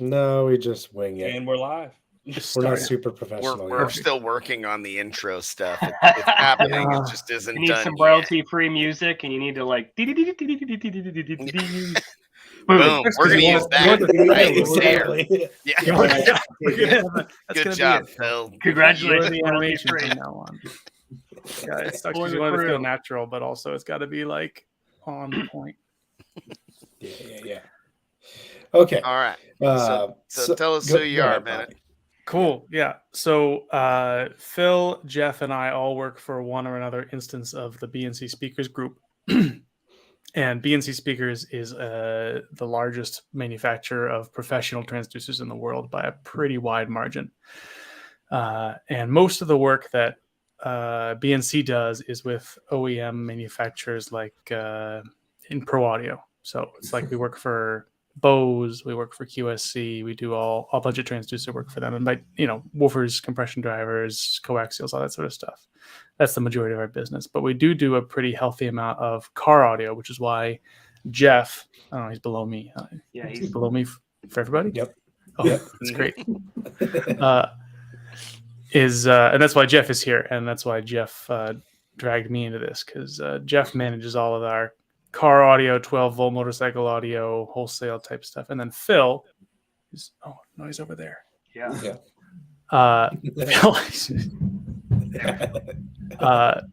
No, we just wing it. And we're live. We're not super professional. We're yet. still working on the intro stuff. It's happening. It just isn't You need done some yet. royalty-free music, and you need to like. Boom. Boom. We're going to use that right there. Yeah. Good job, Phil. Congratulations. The animation from now on. Yeah, it sucks because you want it to feel natural, but also it's got to be like on point. Yeah. Okay. All right. So tell us who you are, Bennett. Cool. Yeah. So Phil, Jeff, and I all work for one or another instance of the BNC Speakers Group. And BNC Speakers is the largest manufacturer of professional transducers in the world by a pretty wide margin. And most of the work that BNC does is with OEM manufacturers like in Pro Audio. So it's like we work for Bose, we work for QSC, we do a bunch of transducer work for them, and by woofers, compression drivers, coaxials, all that sort of stuff. That's the majority of our business. But we do a pretty healthy amount of car audio, which is why Jeff, I don't know, he's below me. Yeah, he's below me for everybody. Yep. Oh, yep. That's great. And that's why Jeff is here, and that's why Jeff dragged me into this, because Jeff manages all of our car audio, 12-volt motorcycle audio, wholesale type stuff. And then Phil is, noise over there. Yeah.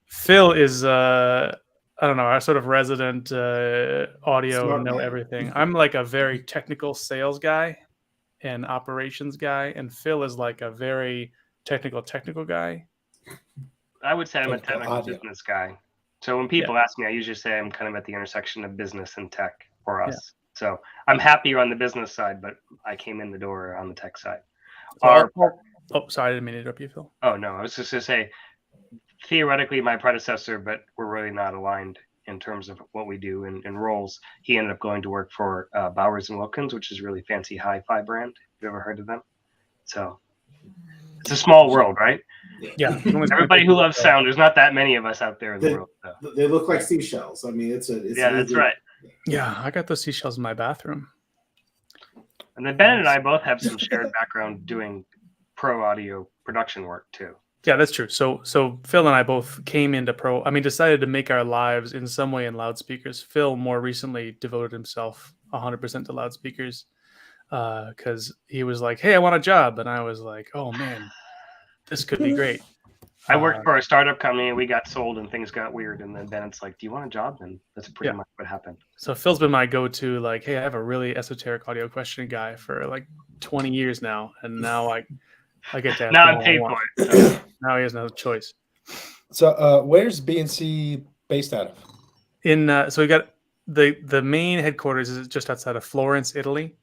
Phil is, I don't know, our sort of resident audio, Smart know man. everything. I'm like a very technical sales guy and operations guy, and Phil is like a very technical guy. I would say I'm a technical business guy. So when people ask me, I usually say I'm kind of at the intersection of business and tech for us. Yeah. So I'm happier on the business side, but I came in the door on the tech side. Sorry, I didn't mean to interrupt you, Phil. Oh, no, I was just going to say, theoretically, my predecessor, but we're really not aligned in terms of what we do in roles. He ended up going to work for Bowers & Wilkins, which is a really fancy hi-fi brand. Have you ever heard of them? So it's a small world, right? Yeah. Everybody who loves sound, there's not that many of us out there in the world. So. They look like seashells. I mean, it's that's right. Yeah, I got those seashells in my bathroom. And then Ben and I both have some shared background doing pro audio production work too. Yeah, that's true. So Phil and I both came into decided to make our lives in some way in loudspeakers. Phil more recently devoted himself 100% to loudspeakers because he was like, hey, I want a job. And I was like, oh man, this could be great. I worked for a startup company and we got sold and things got weird. And then Bennett's like, do you want a job? And that's pretty much what happened. So Phil's been my go-to, like, hey, I have a really esoteric audio question guy for like 20 years now. And now I get to ask now I'm paid for it. So now he has no choice. So where's BNC based out of? So we got the main headquarters is just outside of Florence, Italy.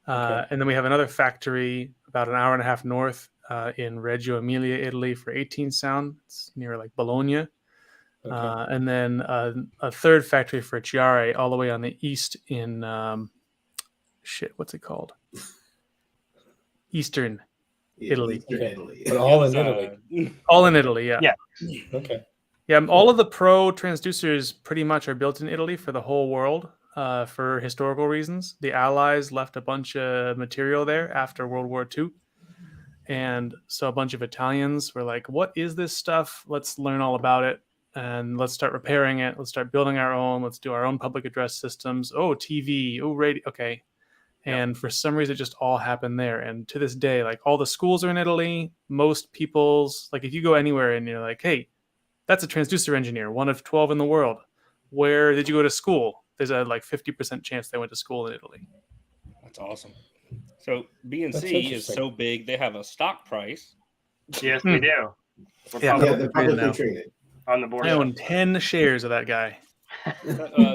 And then we have another factory about an hour and a half north in Reggio Emilia, Italy for 18 sound. It's near like Bologna. And then a third factory for Chiare all the way on the east in what's it called? Eastern Italy. But all in Italy. All in Italy, yeah. Yeah. Okay. Yeah, all of the pro transducers pretty much are built in Italy for the whole world for historical reasons. The Allies left a bunch of material there after World War II. And so a bunch of Italians were like, what is this stuff? Let's learn all about it. And let's start repairing it. Let's start building our own. Let's do our own public address systems. Oh, TV. Oh, radio. Okay. And for some reason, it just all happened there. And to this day, like all the schools are in Italy. Most people's, like if you go anywhere and you're like, hey, that's a transducer engineer, one of 12 in the world. Where did you go to school? There's a like 50% chance they went to school in Italy. That's awesome. So BNC is so big, they have a stock price. Yes, we do. They're publicly traded. On the board. I own 10 shares of that guy.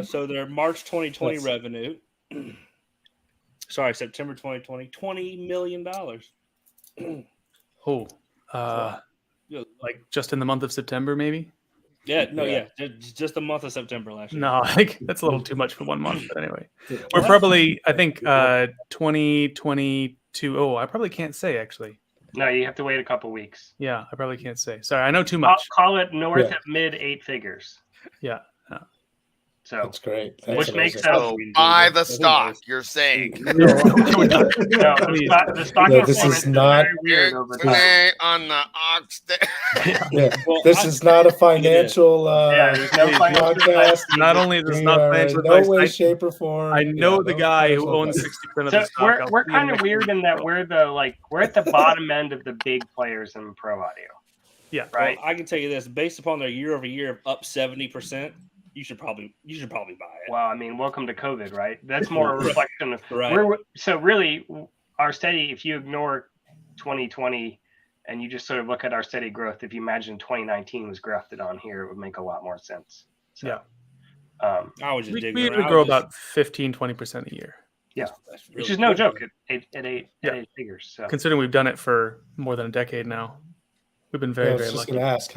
So their March 2020 revenue, September 2020, $20 million. Like just in the month of September, maybe? Just the month of September last year. No, I think that's a little too much for 1 month. But anyway, we're probably, I think, 2022. Oh, I probably can't say actually. No, you have to wait a couple weeks. Yeah, I probably can't say. Sorry, I know too much. Call it north of mid 8 figures. Yeah. So that's great. That's which makes amazing. us So buy the stock. You're saying the stock No, performance this is is not- very weird over time. today on the ox day. Yeah, Well, this is not a financial There's no financial podcast. Not only is this We not are financial in no advice, way, shape, or form. I know the no guy who financial owns advice. 60% of So the stock. we're kind of weird in that we're at the bottom end of the big players in pro audio. Yeah, right. Well, I can tell you this: based upon their year-over-year of up 70%, you should probably buy it. Well, I mean, welcome to COVID, right? That's more a reflection of Right. so really our steady. If you ignore 2020 and you just sort of look at our steady growth, if you imagine 2019 was grafted on here, it would make a lot more sense. So, yeah. I was just We digging usually around. grow about 15-20% a year. Yeah, That's which really is no good. joke at eight figures. So Considering we've done it for more than a decade now, we've been I very, was very just lucky. going to ask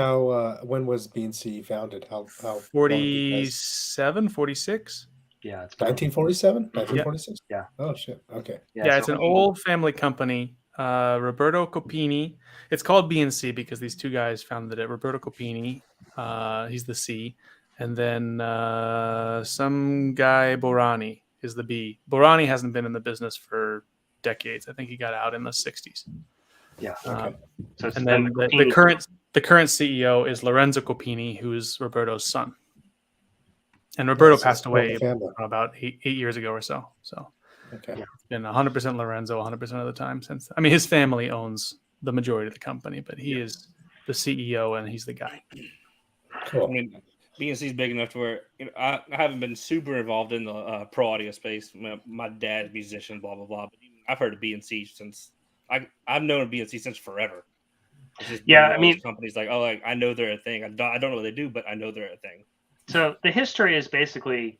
when was BNC founded? How 47, 46? yeah, it's 1947, 1946. Yeah. Oh shit. Okay. Yeah, it's an old family company. Roberto Copini. It's called BNC because these two guys founded it. Roberto Copini, he's the C, and then some guy Borani is the B. Borani hasn't been in the business for decades. I think he got out in the 60s. Yeah. Okay. So And then the current CEO is Lorenzo Copini, who's Roberto's son. And Roberto passed away about eight years ago or so. So Okay. it's been 100% Lorenzo 100% of the time since. I mean, his family owns the majority of the company, but he is the CEO and he's the guy. Cool. I mean, BNC is big enough to where I haven't been super involved in the pro audio space. My dad's a musician, blah blah blah. But I've heard of BNC since I've known of BNC since forever. It's just I mean, companies like I know they're a thing. I don't know what they do, but I know they're a thing. So the history is basically,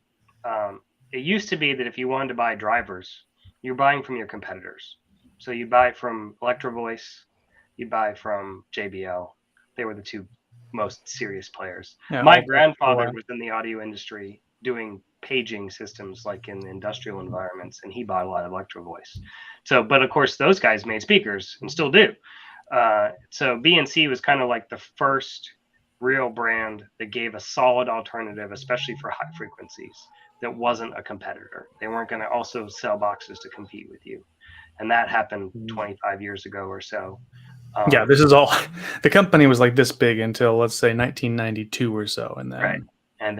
it used to be that if you wanted to buy drivers, you're buying from your competitors. So you buy from Electro Voice, you buy from JBL. They were the two most serious players. Yeah, My grandfather was in the audio industry doing paging systems like in industrial environments, and he bought a lot of Electro Voice. So, but of course, those guys made speakers and still do. So BNC was kind of like the first real brand that gave a solid alternative, especially for high frequencies, that wasn't a competitor. They weren't going to also sell boxes to compete with you. And that happened 25 years ago or so. Yeah, this is all. The company was like this big until, let's say, 1992 or so. And then, And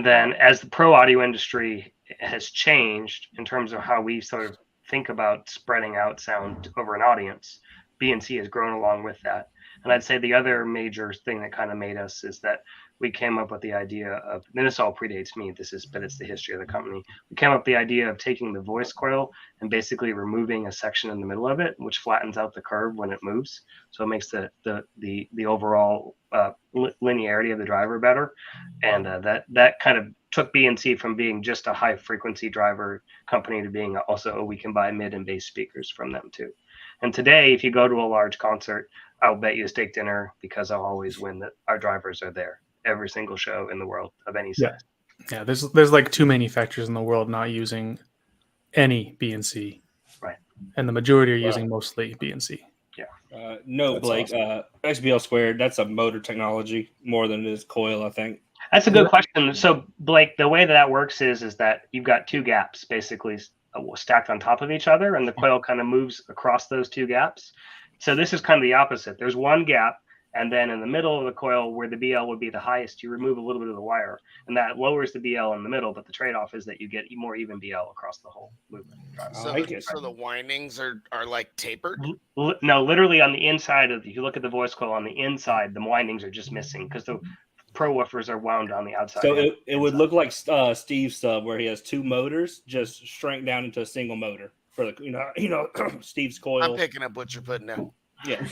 then as the pro audio industry has changed in terms of how we sort of think about spreading out sound over an audience, BNC has grown along with that. And I'd say the other major thing that kind of made us is that we came up with the idea of, and this all predates me, but it's the history of the company. We came up with the idea of taking the voice coil and basically removing a section in the middle of it, which flattens out the curve when it moves. So it makes the overall linearity of the driver better. And that kind of took BNC from being just a high frequency driver company to being also, we can buy mid and bass speakers from them too. And today, if you go to a large concert, I'll bet you a steak dinner because I'll always win that our drivers are there every single show in the world of any size. Yeah, there's like two manufacturers in the world not using any BNC. Right. And the majority are using mostly BNC. Yeah. No, That's Blake, awesome. XBL squared, that's a motor technology more than it is coil, I think. That's a good question. So, Blake, the way that works is that you've got two gaps basically stacked on top of each other, and the coil kind of moves across those two gaps. So this is kind of the opposite. There's one gap, and then in the middle of the coil where the BL would be the highest, you remove a little bit of the wire, and that lowers the BL in the middle, but the trade-off is that you get more even BL across the whole movement. So the windings are like tapered? No, literally on the inside if you look at the voice coil on the inside, the windings are just missing because the pro woofers are wound on the outside. So it would look like Steve's sub where he has two motors just shrank down into a single motor for the Steve's coil. I'm picking up what you're putting down. Yeah.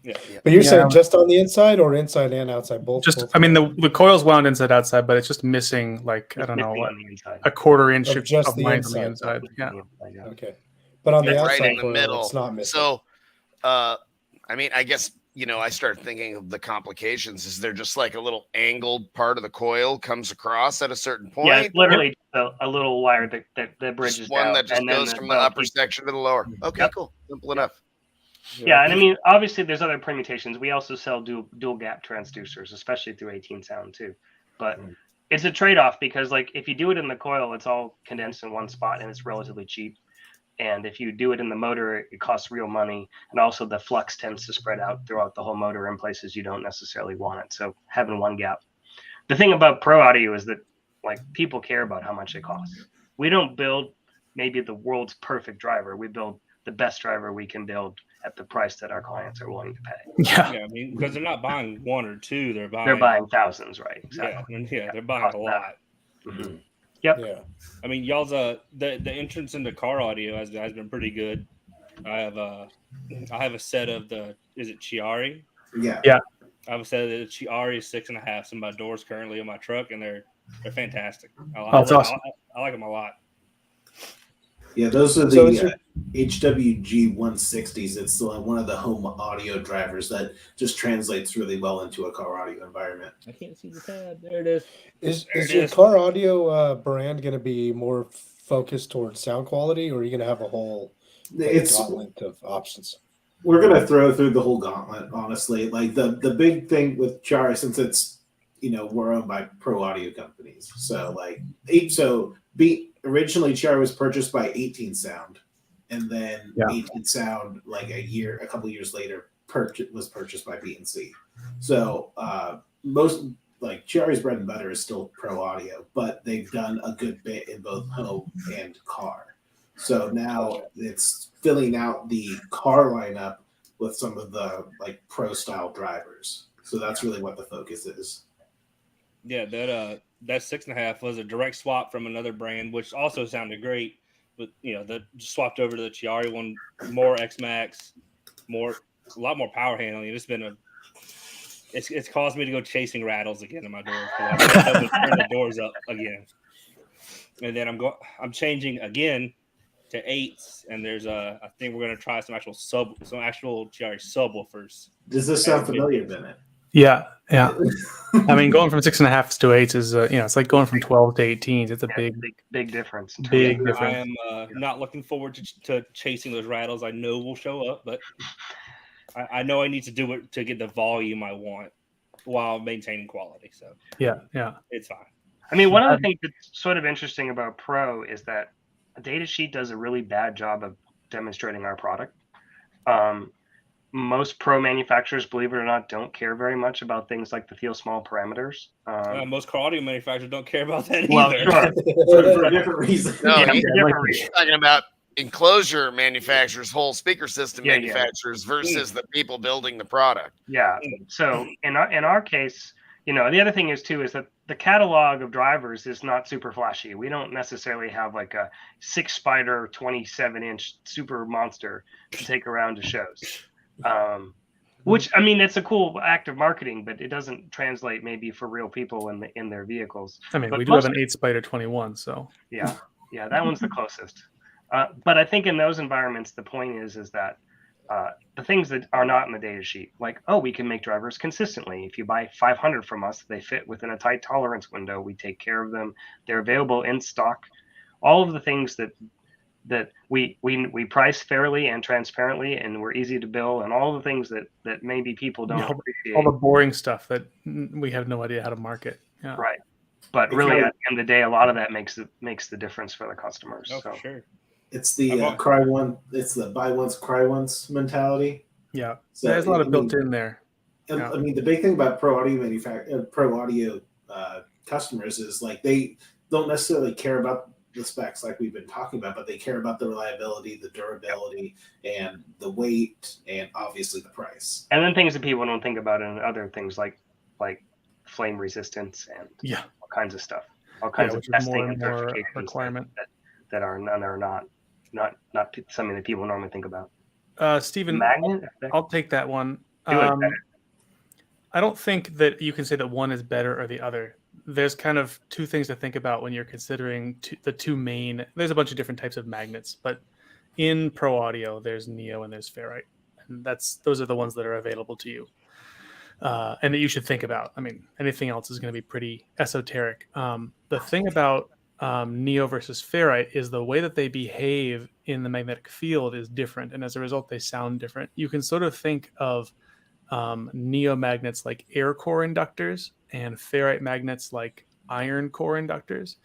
Yeah. But you're saying just on the inside or inside and outside? Both. I mean, the coil's wound inside outside, but it's just missing a quarter inch of just the wind inside. on the inside. Yeah. Okay. But on the outside, right in the middle, it's not missing. So, I mean, I guess, I start thinking of the complications. Is there just like a little angled part of the coil comes across at a certain point? Yeah, it's literally a little wire that bridges just one down, that just goes from the upper section to the lower. Okay, cool. Simple enough. Yeah, and I mean, obviously, there's other permutations. We also sell dual gap transducers, especially through 18 Sound too. But it's a trade-off because like if you do it in the coil, it's all condensed in one spot and it's relatively cheap. And if you do it in the motor, it costs real money. And also the flux tends to spread out throughout the whole motor in places you don't necessarily want it. So having one gap. The thing about Pro Audio is that like people care about how much it costs. We don't build maybe the world's perfect driver. We build the best driver we can build at the price that our clients are willing to pay. Yeah, I mean, because they're not buying one or two, they're buying thousands, right? Exactly. Yeah, they're buying a lot. Mm-hmm. Yep. Yeah. I mean, y'all's the entrance into car audio has been pretty good. I have a set of is it Chiari? Yeah. I have a set of the Chiari 6.5s in my doors currently in my truck, and they're fantastic. That's awesome. I like them a lot. Yeah, those are So the HWG 160s. It's one of the home audio drivers that just translates really well into a car audio environment. I can't see the tab. There it is. Is your car audio brand going to be more focused towards sound quality, or are you going to have a whole gauntlet of options? We're going to throw through the whole gauntlet, honestly. Like the big thing with Chara, since it's, we're owned by pro audio companies. So originally Chara was purchased by 18 Sound, and then 18 Sound, like a couple years later, was purchased by B&C. So most like Chara's bread and butter is still pro audio, but they've done a good bit in both home and car. So now it's filling out the car lineup with some of the like pro style drivers. So that's really what the focus is. Yeah, that 6.5 was a direct swap from another brand, which also sounded great. But that swapped over to the Chiari one, more X Max, a lot more power handling. It's caused me to go chasing rattles again in my doors. I turn the doors up again, and then I'm changing again to 8s, and there's I think we're gonna try some actual Chiari subwoofers. Does this sound familiar, Bennett? Yeah. I mean, going from 6.5s to 8s is it's like going from 12 to 18s. It's a big difference. Big difference. I am not looking forward to chasing those rattles. I know will show up, but I know I need to do it to get the volume I want while maintaining quality. So yeah, it's fine. I mean, one of the things that's sort of interesting about Pro is that a data sheet does a really bad job of demonstrating our product. Most Pro manufacturers, believe it or not, don't care very much about things like the feel small parameters. Most car audio manufacturers don't care about that either. Sure. for a different reason. No, he's talking about enclosure manufacturers, whole speaker system manufacturers versus the people building the product. Yeah. So in our case, the other thing is that the catalog of drivers is not super flashy. We don't necessarily have like a 6-spider 27-inch super monster to take around to shows. Which, I mean, it's a cool act of marketing, but it doesn't translate maybe for real people in their vehicles. I mean, we do have an 8-spider 21, so yeah, that one's the closest. But I think in those environments, the point is that the things that are not in the data sheet, like, we can make drivers consistently. If you buy 500 from us, they fit within a tight tolerance window. We take care of them. They're available in stock. All of the things that we price fairly and transparently, and we're easy to bill, and all the things that maybe people don't appreciate. All the boring stuff that we have no idea how to market. Yeah. Right. But really, at the end of the day, a lot of that makes the difference for the customers. Oh, for sure. It's the cry one. It's the buy once, cry once mentality. Yeah, so, there's a lot of built in there. Yeah. I mean, the big thing about pro audio customers is like they don't necessarily care about the specs like we've been talking about, but they care about the reliability, the durability, and the weight, and obviously the price. And then things that people don't think about, and other things like flame resistance and all kinds of stuff, all kinds of testing and certifications requirement that are not something that people normally think about. Stephen, I'll take that one. I don't think that you can say that one is better or the other. There's kind of two things to think about when you're considering the two main. There's a bunch of different types of magnets, but in pro audio, there's Neo and there's ferrite, and those are the ones that are available to you, and that you should think about. I mean, anything else is going to be pretty esoteric. The thing about Neo versus ferrite is the way that they behave in the magnetic field is different, and as a result, they sound different. You can sort of think of Neo magnets like air core inductors and ferrite magnets like iron core inductors,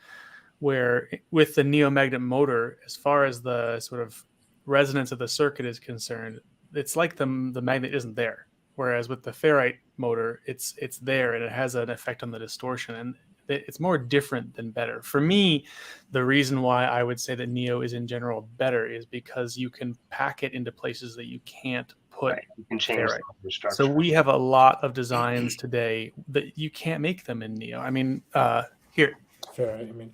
where with the neomagnet motor, as far as the sort of resonance of the circuit is concerned, it's like the magnet isn't there. Whereas with the ferrite motor, it's there and it has an effect on the distortion, and it's more different than better. For me, the reason why I would say that Neo is in general better is because you can pack it into places that you can't put You can change ferrite. the structure. So we have a lot of designs today that you can't make them in Neo. I mean, here. Ferrite, I mean.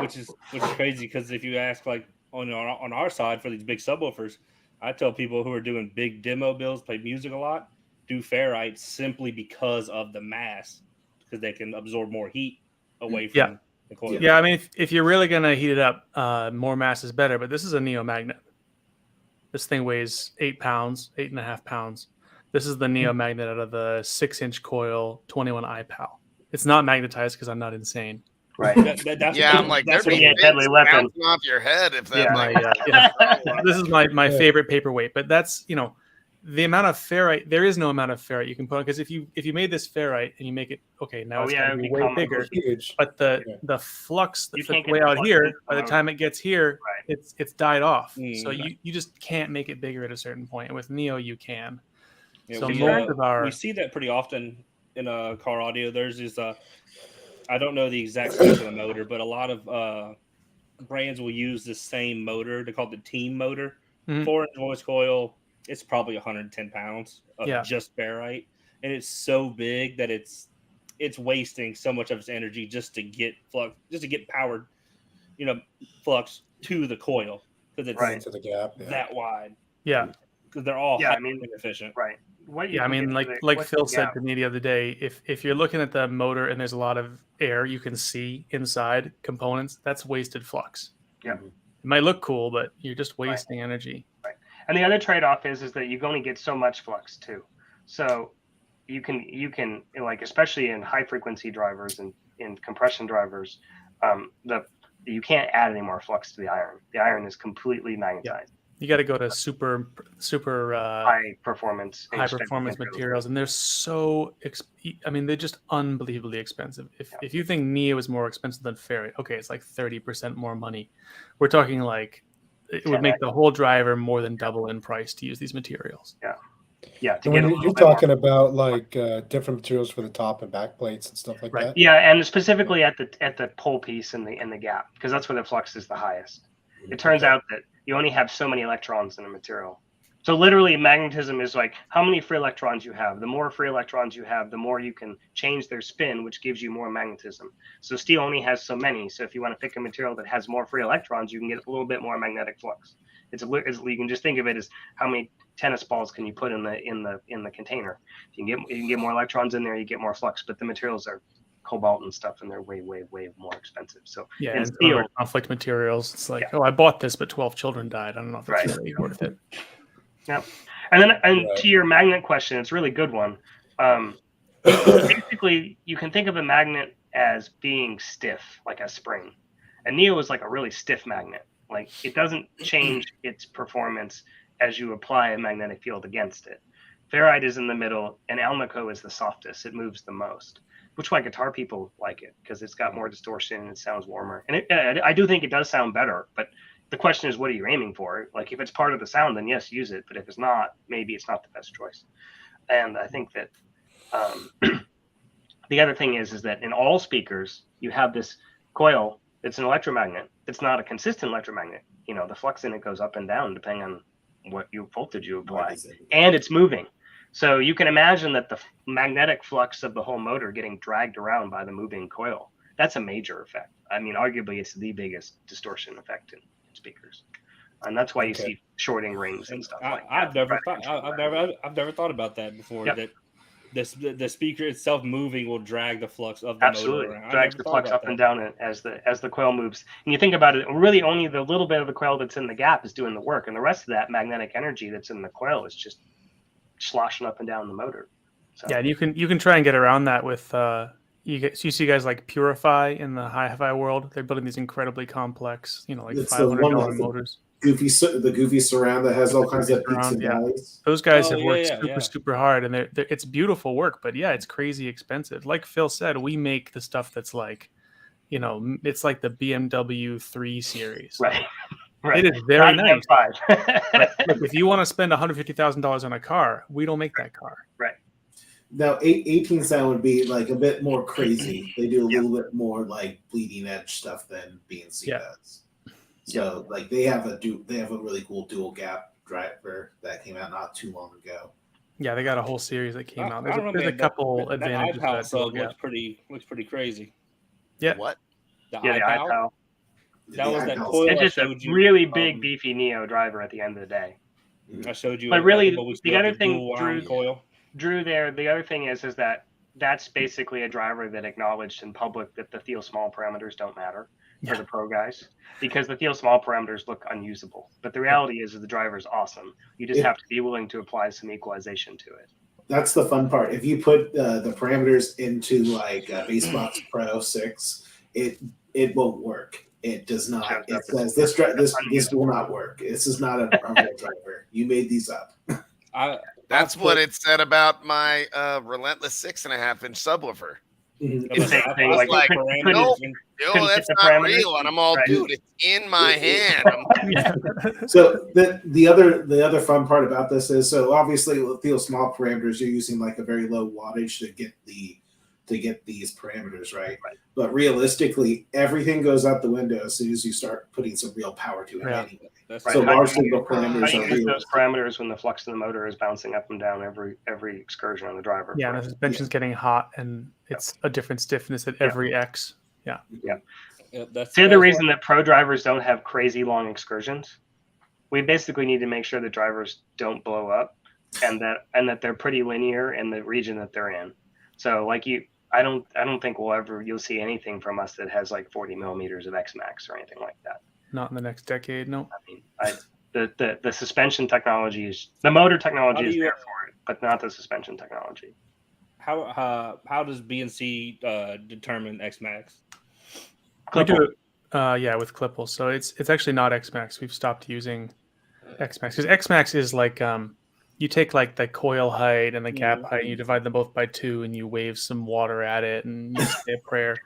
Which is crazy, because if you ask like on our side for these big subwoofers, I tell people who are doing big demo builds, play music a lot, do ferrite simply because of the mass, because they can absorb more heat away from the coil. Yeah, I mean, if you're really going to heat it up, more mass is better, but this is a neomagnet. This thing weighs 8 pounds, 8.5 pounds. This is the neomagnet out of the 6-inch coil 21 IPAL. It's not magnetized because I'm not insane. Right. I'm like, that's there'd be a deadly weapon off your head if that. This is my favorite paperweight, but that's, the amount of ferrite. There is no amount of ferrite you can put on, because if you made this ferrite and you make it now it's going to be way bigger, huge. but the flux that's way out here, by the time it gets here, it's died off. So you just can't make it bigger at a certain point. And with Neo, you can. So we see that pretty often in a car audio. There's this I don't know the exact specs of the motor, but a lot of brands will use the same motor. They call it the team motor. 4-inch voice coil. It's probably 110 pounds of just ferrite, and it's so big that it's wasting so much of its energy just to get flux, just to get powered, flux to the coil, because it's to the gap that wide. Yeah, because they're all inefficient. Right. Like Phil said to me the other day, if you're looking at the motor and there's a lot of air you can see inside components, that's wasted flux. Yeah, it might look cool, but you're just wasting energy. Right. And the other trade-off is that you only get so much flux too. So you can like, especially in high frequency drivers and in compression drivers, you can't add any more flux to the iron. The iron is completely magnetized. You got to go to super high performance materials, and they're so they're just unbelievably expensive. If you think Neo is more expensive than ferrite, okay, it's like 30% more money. We're talking like it would make the whole driver more than double in price to use these materials. Yeah. And when you're talking about like different materials for the top and back plates and stuff like that. Yeah, and specifically at the pole piece in the gap, because that's where the flux is the highest. It turns out that you only have so many electrons in a material. So literally magnetism is like how many free electrons you have. The more free electrons you have, the more you can change their spin, which gives you more magnetism. So steel only has so many. So if you want to pick a material that has more free electrons, you can get a little bit more magnetic flux. You can just think of it as how many tennis balls can you put in the container. You can get more electrons in there, you get more flux, but the materials are cobalt and stuff, and they're way more expensive. So and steel conflict materials, it's like, I bought this, but 12 children died. I don't know if it's really worth it. Yeah, and to your magnet question, it's a really good one. Basically, you can think of a magnet as being stiff, like a spring, and Neo is like a really stiff magnet. Like it doesn't change its performance as you apply a magnetic field against it. Ferrite is in the middle, and Alnico is the softest. It moves the most, which is why guitar people like it, because it's got more distortion and it sounds warmer. And I do think it does sound better, but the question is, what are you aiming for? Like if it's part of the sound, then yes, use it. But if it's not, maybe it's not the best choice. And I think that the other thing is that in all speakers, you have this coil. It's an electromagnet. It's not a consistent electromagnet. The flux in it goes up and down depending on what voltage you apply, and it's moving. So you can imagine that the magnetic flux of the whole motor getting dragged around by the moving coil. That's a major effect. I mean, arguably, it's the biggest distortion effect in speakers, and that's why you see shorting rings and stuff like that. I've never thought about that before. Yep. That the speaker itself moving will drag the flux of the motor around. Drags the flux up and down as the coil moves. And you think about it, really only the little bit of the coil that's in the gap is doing the work, and the rest of that magnetic energy that's in the coil is just sloshing up and down the motor. So. Yeah, and you can try and get around that with you see guys like Purify in the hi-fi world. They're building these incredibly complex, like $500 motors. goofy surround that has all kinds of peaks and valleys. Those guys Oh, have worked yeah. super hard, and it's beautiful work. But yeah, it's crazy expensive. Like Phil said, we make the stuff that's like, it's like the BMW 3 Series. Right. Right. It is very nice. But if you want to spend $150,000 on a car, we don't make that car. Right. Now, 18 sound would be like a bit more crazy. They do a little bit more like bleeding edge stuff than BNC does. So like they have a really cool dual gap driver that came out not too long ago. Yeah, they got a whole series that came out. There's a that couple advantages. That iPower looks pretty crazy. Yeah. What? The iPower. That was that coil. It's just a really big, beefy Neo driver at the end of the day. I showed you. But really, the other thing, Drew, the other thing is that that's basically a driver that acknowledged in public that the Theo Small parameters don't matter for the pro guys, because the Theo Small parameters look unusable. But the reality is the driver is awesome. You just have to be willing to apply some equalization to it. That's the fun part. If you put the parameters into like Basebox Pro 6, it won't work. It does not. It says this will not work. This is not a real driver. You made these up. That's what it said about my Relentless 6.5-inch subwoofer. It's the thing, like no, that's not real. And I'm all, dude, it's in my hand. So the other fun part about this is, so obviously with Theo Small parameters, you're using like a very low wattage to get these parameters right. But realistically, everything goes out the window as soon as you start putting some real power to it anyway. So largely the parameters are real. Those parameters when the flux of the motor is bouncing up and down every excursion on the driver. Yeah, and the suspension's getting hot, and it's a different stiffness at every X. Yeah. That's the other reason that pro drivers don't have crazy long excursions. We basically need to make sure the drivers don't blow up, and that they're pretty linear in the region that they're in. So like I don't think you'll see anything from us that has like 40 millimeters of X max or anything like that. Not in the next decade, no. I mean, the suspension technology the motor technology is there for it, but not the suspension technology. How does BNC determine X max? We do it, with Klippel. So it's actually not X max. We've stopped using X max because X max is like you take like the coil height and the gap height, and you divide them both by 2, and you wave some water at it, and you say a prayer.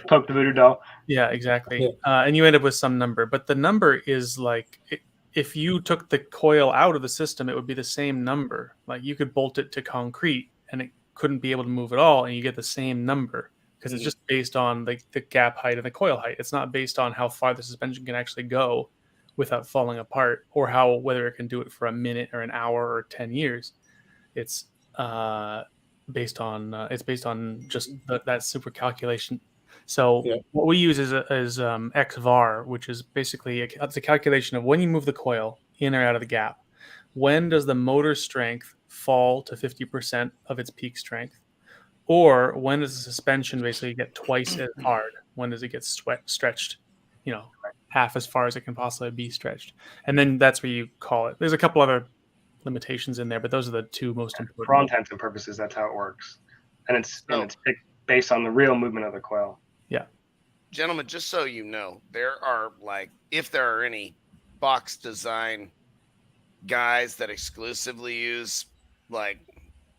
Poke the voodoo doll. Yeah, exactly. And you end up with some number. But the number is like, if you took the coil out of the system, it would be the same number. Like you could bolt it to concrete, and it couldn't be able to move at all, and you get the same number because it's just based on the gap height and the coil height. It's not based on how far the suspension can actually go without falling apart, or whether it can do it for a minute or an hour or 10 years. It's based on just that super calculation. So what we use is XVAR, which is basically it's a calculation of when you move the coil in or out of the gap. When does the motor strength fall to 50% of its peak strength? Or when does the suspension basically get twice as hard? When does it get stretched, half as far as it can possibly be stretched? And then that's where you call it. There's a couple other limitations in there, but those are the two most important. For all intents and purposes, that's how it works. And it's based on the real movement of the coil. Yeah. Gentlemen, just so you know, there are if there are any box design guys that exclusively use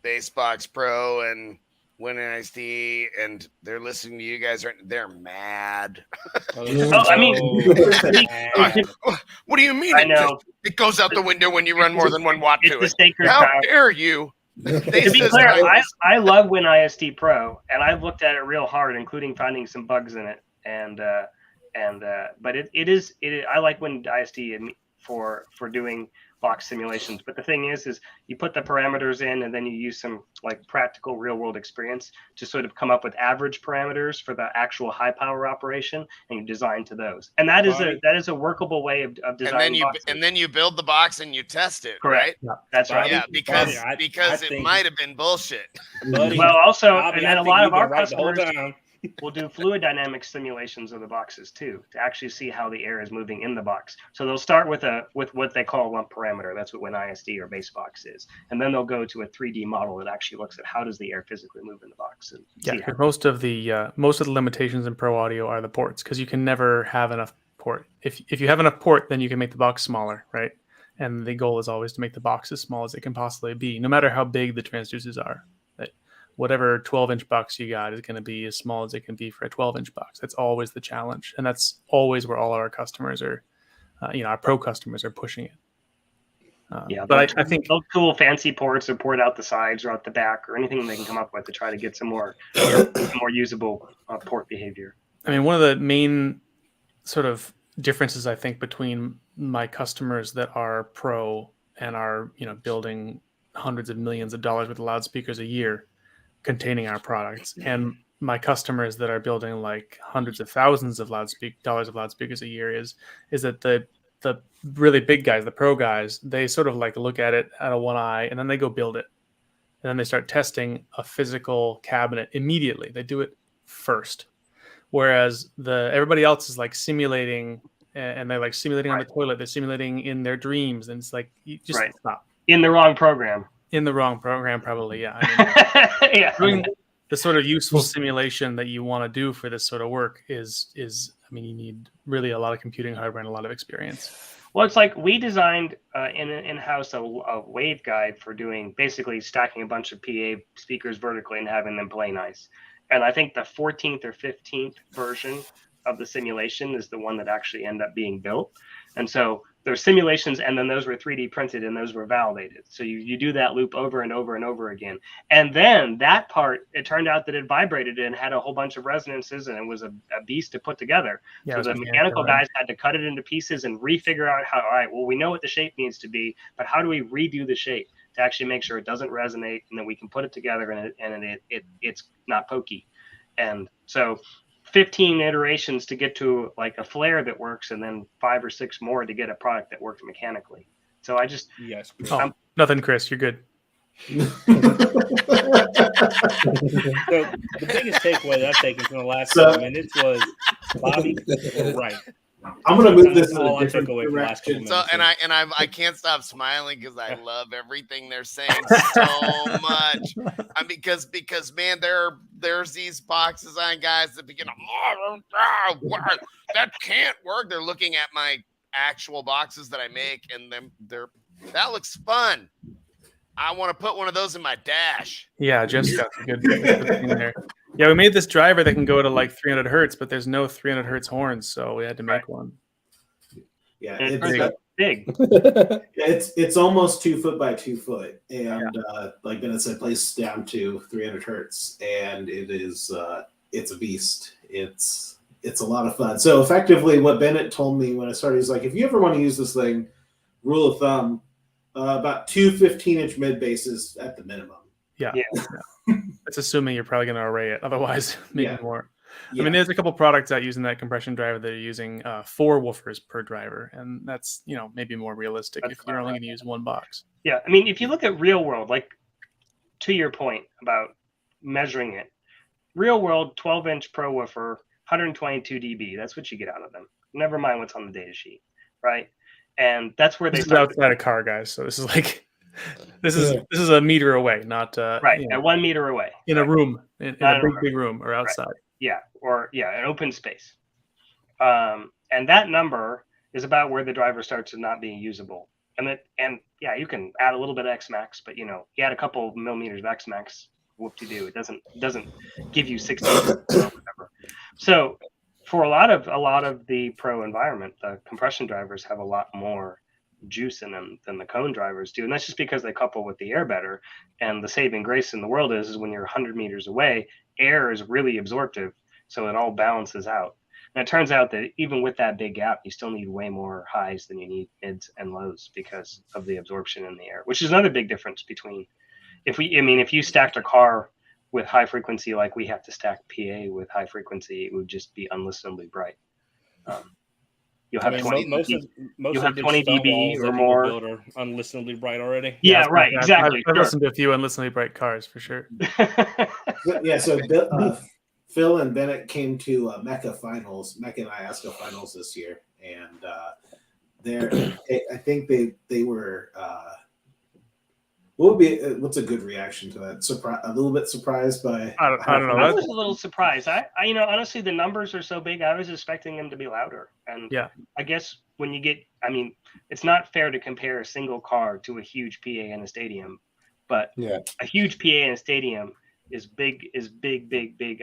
Basebox Pro and WinISD, and they're listening to you guys, they're mad. I mean, what do you mean? I know it goes out the window when you run more than 1 watt to it. How dare you? To be clear, I love WinISD Pro, and I've looked at it real hard, including finding some bugs in it. But I like WinISD for doing box simulations. But the thing is you put the parameters in, and then you use some practical real world experience to sort of come up with average parameters for the actual high power operation, and you design to those. And that is a workable way of designing. And then you build the box and you test it. Correct. Right? Yeah, that's right. Yeah, because it might have been bullshit. Well, also, and then a lot of our customers will do fluid dynamic simulations of the boxes too, to actually see how the air is moving in the box. So they'll start with what they call a lump parameter. That's what WinISD or Basebox is, and then they'll go to a 3D model that actually looks at how does the air physically move in the box. And because most of the limitations in pro audio are the ports, because you can never have enough port. If you have enough port, then you can make the box smaller, right? And the goal is always to make the box as small as it can possibly be, no matter how big the transducers are. That whatever 12-inch box you got is going to be as small as it can be for a 12-inch box. That's always the challenge, and that's always where all our customers are, our pro customers are pushing it. But I think they'll tool fancy ports or port out the sides or out the back or anything they can come up with to try to get some more usable port behavior. I mean, one of the main sort of differences I think between my customers that are pro and are building hundreds of millions of dollars worth of loudspeakers a year containing our products, and my customers that are building like hundreds of thousands of dollars of loudspeakers a year is that the really big guys, the pro guys, they sort of like look at it out of one eye and then they go build it. And then they start testing a physical cabinet immediately. They do it first. Whereas everybody else is like simulating, and they're like simulating on the toilet. They're simulating in their dreams. And it's like, you just stop. In the wrong program. In the wrong program, probably, yeah. I mean, doing the sort of useful simulation that you want to do for this sort of work is you need really a lot of computing hardware and a lot of experience. Well, it's like we designed in-house a waveguide for doing basically stacking a bunch of PA speakers vertically and having them play nice. And I think the 14th or 15th version of the simulation is the one that actually ended up being built. And so there's simulations, and then those were 3D printed and those were validated. So you do that loop over and over and over again. And then that part, it turned out that it vibrated and had a whole bunch of resonances, and it was a beast to put together. Yeah, so the mechanical guys had to cut it into pieces and refigure out how, all right, well, we know what the shape needs to be, but how do we redo the shape to actually make sure it doesn't resonate, and then we can put it together and it's not pokey. And so 15 iterations to get to like a flare that works, and then 5 or 6 more to get a product that works mechanically. So I just nothing, Chris, you're good. So the biggest takeaway that I've taken from the last 2 minutes was Bobby, you're right. I'm going to move this in all a I took different away from the last couple direction. minutes. So I can't stop smiling because I love everything they're saying so much. Because man, there's these box design guys that begin that can't work. They're looking at my actual boxes that I make, and that looks fun. I want to put one of those in my dash. Yeah, Jeff's got a good thing there. Yeah, we made this driver that can go to like 300 hertz, but there's no 300 hertz horns, so we had to make one. Yeah, it's big. It's almost 2 foot by 2 foot, and like Bennett said, placed down to 300 hertz, and it is it's a beast. It's a lot of fun. So effectively, what Bennett told me when I started is like, if you ever want to use this thing, rule of thumb, about 2 15-inch mid basses at the minimum. Yeah. That's assuming you're probably going to array it. Otherwise, maybe more. Yeah. I mean, there's a couple products out using that compression driver that are using 4 woofers per driver, and that's maybe more realistic if you're only going to use one box. Yeah, I mean, if you look at real world, like to your point about measuring it, real world 12-inch pro woofer, 122 dB. That's what you get out of them. Never mind what's on the data sheet, right? And that's where they start outside a car, guys. So this is like. This is a meter away, not right. At 1 meter away in a room, in a big room, or outside. Right. Yeah, or an open space. And that number is about where the driver starts to not being usable. And you can add a little bit of X max, but you add a couple millimeters of X max, whoop-de-doo. It doesn't give you 60 or whatever. So for a lot of the pro environment, the compression drivers have a lot more juice in them than the cone drivers do, and that's just because they couple with the air better. And the saving grace in the world is when you're 100 meters away, air is really absorptive, so it all balances out. And it turns out that even with that big gap, you still need way more highs than you need mids and lows because of the absorption in the air, which is another big difference between if you stacked a car with high frequency like we have to stack PA with high frequency, it would just be unlistenably bright. You'll have 20 dB or more. Build are unlistenably bright already. Yeah, right. Exactly. I've listened to a few unlistenably bright cars for sure. So Phil and Bennett came to Mecca and IASCA finals this year, and I think they were What would be what's a good reaction to that? A little bit surprised by. I don't know. I was a little surprised. I honestly, the numbers are so big. I was expecting them to be louder. And Yeah. I guess when you get, it's not fair to compare a single car to a huge PA in a stadium, but a huge PA in a stadium is big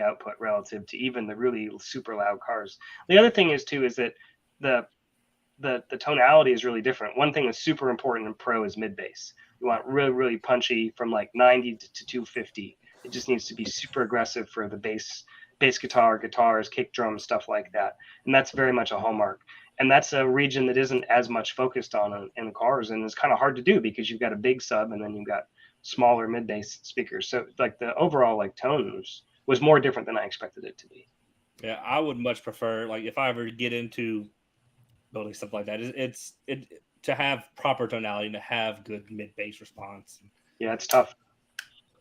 output relative to even the really super loud cars. The other thing is that the tonality is really different. One thing that's super important in pro is mid bass. You want really, really punchy from like 90 to 250. It just needs to be super aggressive for the bass guitars, kick drums, stuff like that. And that's very much a hallmark. And that's a region that isn't as much focused on in cars, and it's kind of hard to do because you've got a big sub and then you've got smaller mid bass speakers. So like the overall like tone was more different than I expected it to be. Yeah, I would much prefer, like, if I ever get into building stuff like that, it's to have proper tonality and to have good mid bass response. Yeah, it's tough.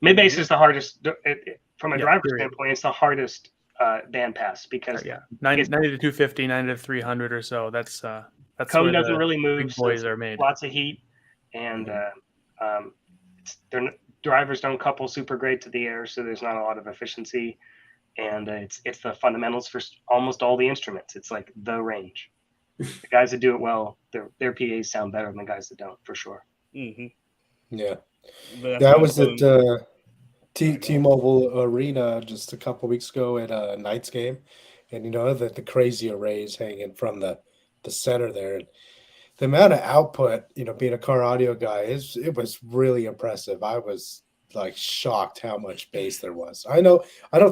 Mid bass is the hardest from a driver standpoint. It's the hardest band pass because 90 to 250, 90 to 300 or so. That's cone doesn't really move. Big boys are made. Lots of heat, and drivers don't couple super great to the air, so there's not a lot of efficiency. And it's the fundamentals for almost all the instruments. It's like the range. The guys that do it well, their PAs sound better than the guys that don't, for sure. Mm-hmm. Yeah. I was at T-Mobile Arena just a couple weeks ago at a Knights game, and the crazy arrays hanging from the center there. And the amount of output, being a car audio guy, it was really impressive. I was like shocked how much bass there was. I don't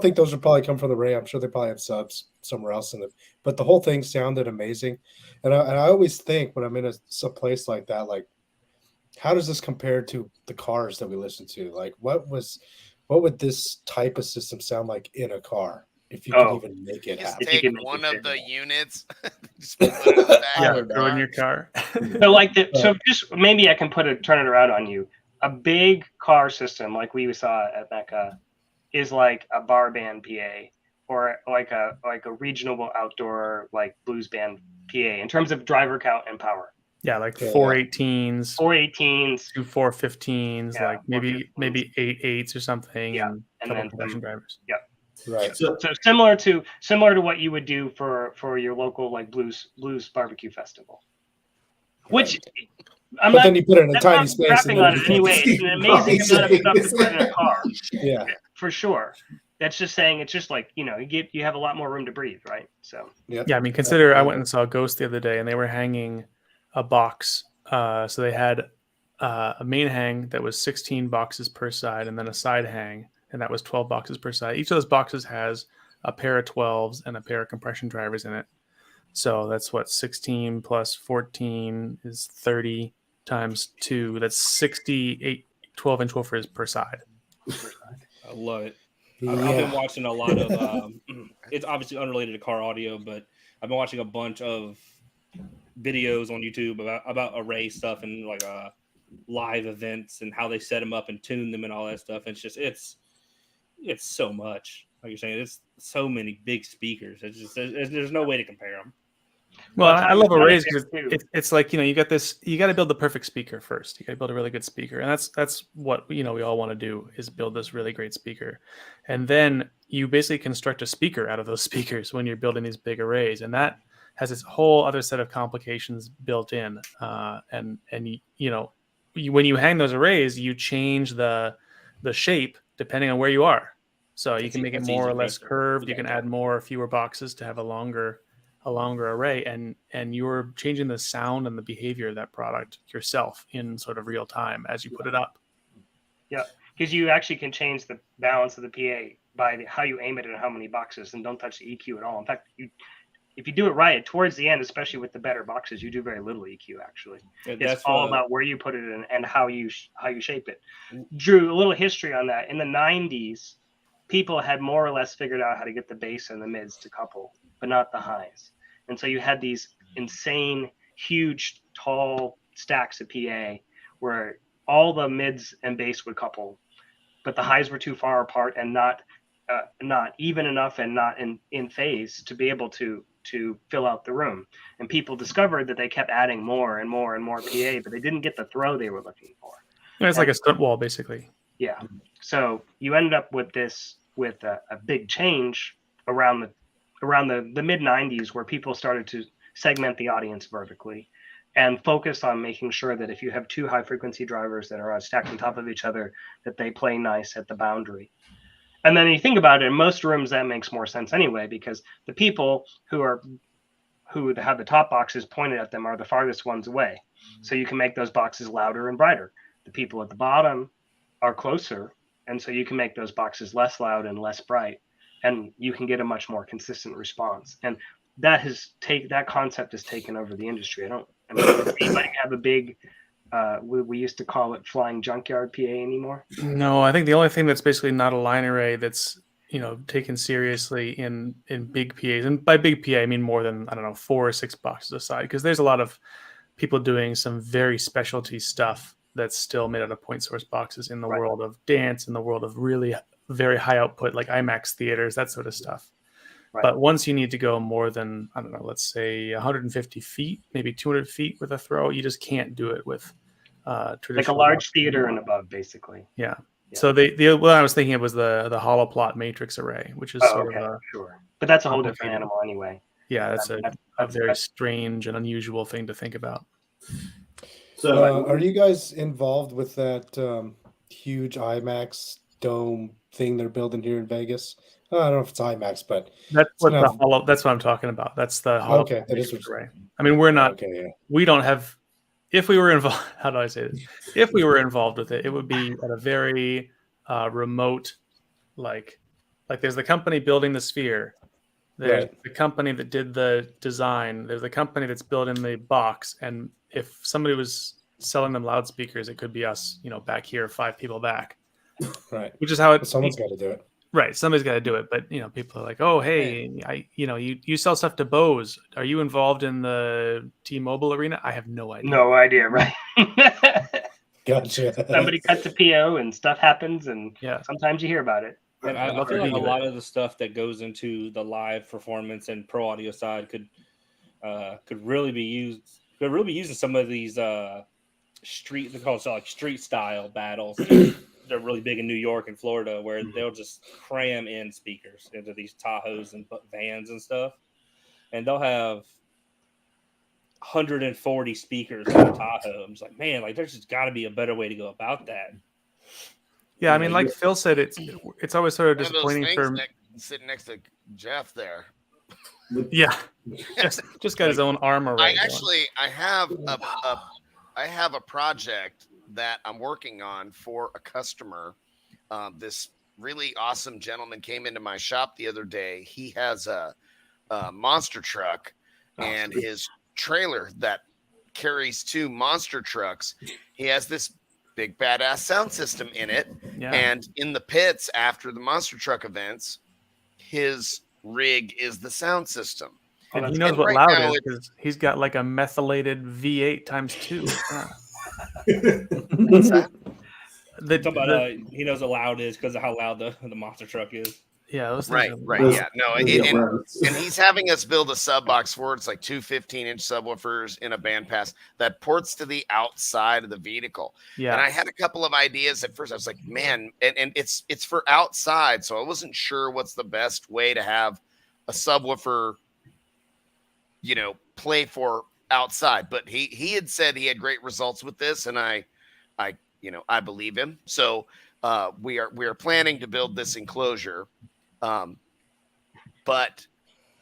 think those would probably come from the array. I'm sure they probably have subs somewhere else in it, but the whole thing sounded amazing. And I always think when I'm in a place like that, like, how does this compare to the cars that we listen to? Like, what would this type of system sound like in a car if you could even make it happen? Take one of the units, just put it in the back throw in your car. So just maybe I can turn it around on you. A big car system like we saw at Mecca is like a bar band PA or like a regional outdoor like blues band PA in terms of driver count and power. Yeah, like 418s, 2 415s, like maybe 8.8s or something, and then compression drivers. Yeah, right. So similar to what you would do for your local like blues barbecue festival, which. Then you put it in a tiny space. On it anyway. It's an amazing amount of stuff to put in a car. Yeah, for sure. That's just saying it's just like you have a lot more room to breathe, right? So yeah. I mean, consider I went and saw Ghost the other day, and they were hanging a box. So they had a main hang that was 16 boxes per side, and then a side hang, and that was 12 boxes per side. Each of those boxes has a pair of 12s and a pair of compression drivers in it. So that's what 16 plus 14 is 30. Times 2, that's 68 12-inch woofers per side. I love it. I've been watching a lot of it's obviously unrelated to car audio, but I've been watching a bunch of videos on YouTube about array stuff and like live events and how they set them up and tune them and all that stuff. And it's so much, like you're saying, it's so many big speakers. It's just there's no way to compare them. Well, I love arrays because it's like, you got to build the perfect speaker first. You got to build a really good speaker. And that's what, we all want to do is build this really great speaker. And then you basically construct a speaker out of those speakers when you're building these big arrays. And that has this whole other set of complications built in. And when you hang those arrays, you change the shape depending on where you are. So you can make it more or less curved. You can add more or fewer boxes to have a longer array, and you're changing the sound and the behavior of that product yourself in sort of real time as you put it up. Yeah, because you actually can change the balance of the PA by how you aim it and how many boxes, and don't touch the EQ at all. In fact, if you do it right towards the end, especially with the better boxes, you do very little EQ actually. It's all about where you put it in and how you shape it. Drew, a little history on that. In the 90s, people had more or less figured out how to get the bass and the mids to couple, but not the highs. And so you had these insane, huge, tall stacks of PA where all the mids and bass would couple, but the highs were too far apart and not even enough and not in phase to be able to fill out the room. And people discovered that they kept adding more and more and more PA, but they didn't get the throw they were looking for. It's like a stunt wall, basically. Yeah. So you ended up with a big change around the mid 90s, where people started to segment the audience vertically and focus on making sure that if you have two high frequency drivers that are stacked on top of each other, that they play nice at the boundary. And then you think about it, in most rooms that makes more sense anyway, because the people who have the top boxes pointed at them are the farthest ones away. So you can make those boxes louder and brighter. The people at the bottom are closer, and so you can make those boxes less loud and less bright, and you can get a much more consistent response. And that concept has taken over the industry. Does anybody have a big we used to call it flying junkyard PA anymore? No, I think the only thing that's basically not a line array that's taken seriously in big PAs, and by big PA I mean more than 4 or 6 boxes aside, because there's a lot of people doing some very specialty stuff that's still made out of point source boxes in the world of dance, in the world of really very high output like IMAX theaters, that sort of stuff. Right. But once you need to go more than let's say 150 feet, maybe 200 feet with a throw, you just can't do it with traditional. Like a large theater and above, basically. Yeah. So the what I was thinking of was the hollow plot matrix array, which is sort of sure, but that's a whole different animal anyway. Yeah, that's a very strange and unusual thing to think about. So, are you guys involved with that huge IMAX dome thing they're building here in Vegas? I don't know if it's IMAX, but that's what that's what I'm talking about. That's the hollow matrix array. I mean, we're not. Okay, yeah. We don't have. If we were involved, how do I say this? If we were involved with it, it would be at a very remote, like there's the company building the sphere, there's the company that did the design, there's the company that's building the box, and if somebody was selling them loudspeakers, it could be us, back here, 5 people back, right? Which is how someone's got to do it. Right, somebody's got to do it, but people are like, "Oh, hey, you sell stuff to Bose. Are you involved in the T-Mobile arena?" I have no idea. No idea, right? Gotcha. Somebody cuts a PO and stuff happens, and sometimes you hear about it. And I feel like a lot of the stuff that goes into the live performance and pro audio side could really be used. Could really be used in some of these street style battles. They're really big in New York and Florida, where they'll just cram in speakers into these Tahoes and vans and stuff, and they'll have 140 speakers in the Tahoe. I'm just like, man, there's just got to be a better way to go about that. Yeah, I mean, like Phil said, it's always sort of disappointing for sitting next to Jeff there. Yeah, just got his own arm around. I have a project that I'm working on for a customer. This really awesome gentleman came into my shop the other day. He has a monster truck, and his trailer that carries 2 monster trucks. He has this big badass sound system in it. Yeah. And in the pits after the monster truck events, his rig is the sound system. And he knows what loud is because he's got like a methylated V8 times 2. What's that? He knows what loud is because of how loud the monster truck is. Yeah, right. Yeah, no, and he's having us build a sub box for it. It's like 2 15-inch subwoofers in a bandpass that ports to the outside of the vehicle. Yeah, and I had a couple of ideas at first. I was like, man, and it's for outside, so I wasn't sure what's the best way to have a subwoofer, play for outside. But he had said he had great results with this, and I believe him. So we are planning to build this enclosure. But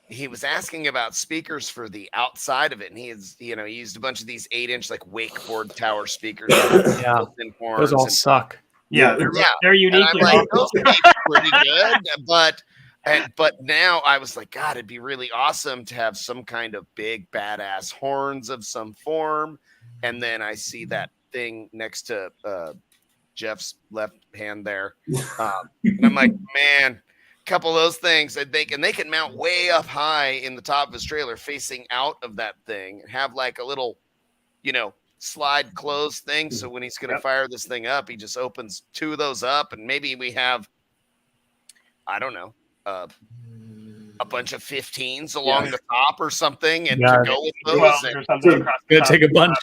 he was asking about speakers for the outside of it, and he used a bunch of these 8-inch like wakeboard tower speakers. Yeah, those all suck. Yeah, they're uniquely those would be pretty good, but now I was like, God, it'd be really awesome to have some kind of big badass horns of some form. And then I see that thing next to Jeff's left hand there, and I'm like, man. Couple of those things, I think, and they can mount way up high in the top of his trailer facing out of that thing and have like a little, slide close thing. So when he's going to fire this thing up, he just opens 2 of those up, and maybe we have, I don't know, a bunch of 15s along the top or something, and to go with those. Gonna take a bunch.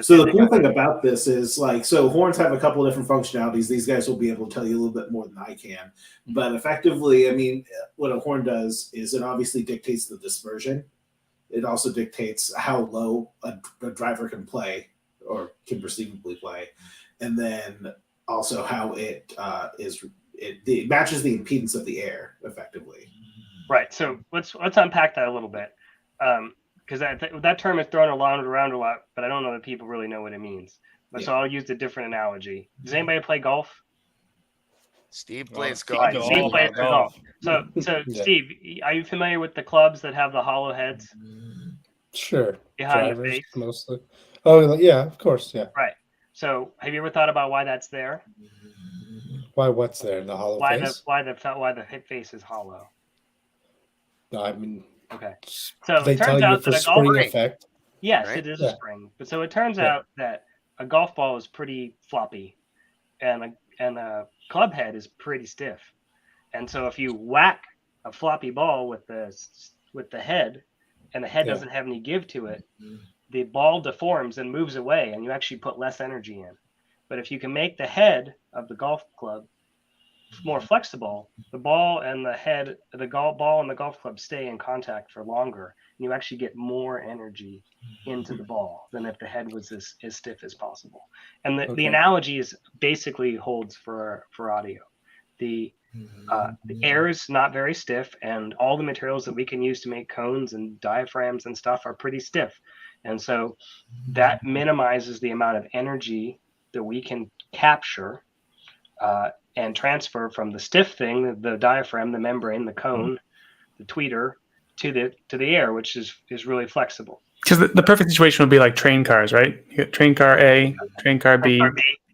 So the cool thing about this is so horns have a couple of different functionalities. These guys will be able to tell you a little bit more than I can. But effectively, I mean, what a horn does is it obviously dictates the dispersion. It also dictates how low a driver can play or can perceivably play. And then also how it matches the impedance of the air effectively. Right. So let's unpack that a little bit. Because that term is thrown around a lot, but I don't know that people really know what it means. But so I'll use a different analogy. Does anybody play golf? Steve plays golf. Right, Steve plays golf. So Steve, are you familiar with the clubs that have the hollow heads? Sure. Behind Drivers, the face? mostly. Oh, yeah, of course, yeah. Right. So have you ever thought about why that's there? Why? What's there? The hollow face? Why the face is hollow? No, I mean, okay. So they it turns tell out you for that a spring golf effect. Yes, right? it is a spring. But so it turns out that a golf ball is pretty floppy, and a club head is pretty stiff. And so if you whack a floppy ball with the head, and the head doesn't have any give to it, the ball deforms and moves away, and you actually put less energy in. But if you can make the head of the golf club more flexible, the ball and the golf club stay in contact for longer, and you actually get more energy into the ball than if the head was as stiff as possible. And the analogy is basically holds for audio. The air is not very stiff, and all the materials that we can use to make cones and diaphragms and stuff are pretty stiff. And so that minimizes the amount of energy that we can capture and transfer from the stiff thing, the diaphragm, the membrane, the cone, the tweeter, to the air, which is really flexible. Because the perfect situation would be like train cars, right? You get train car A, train car B.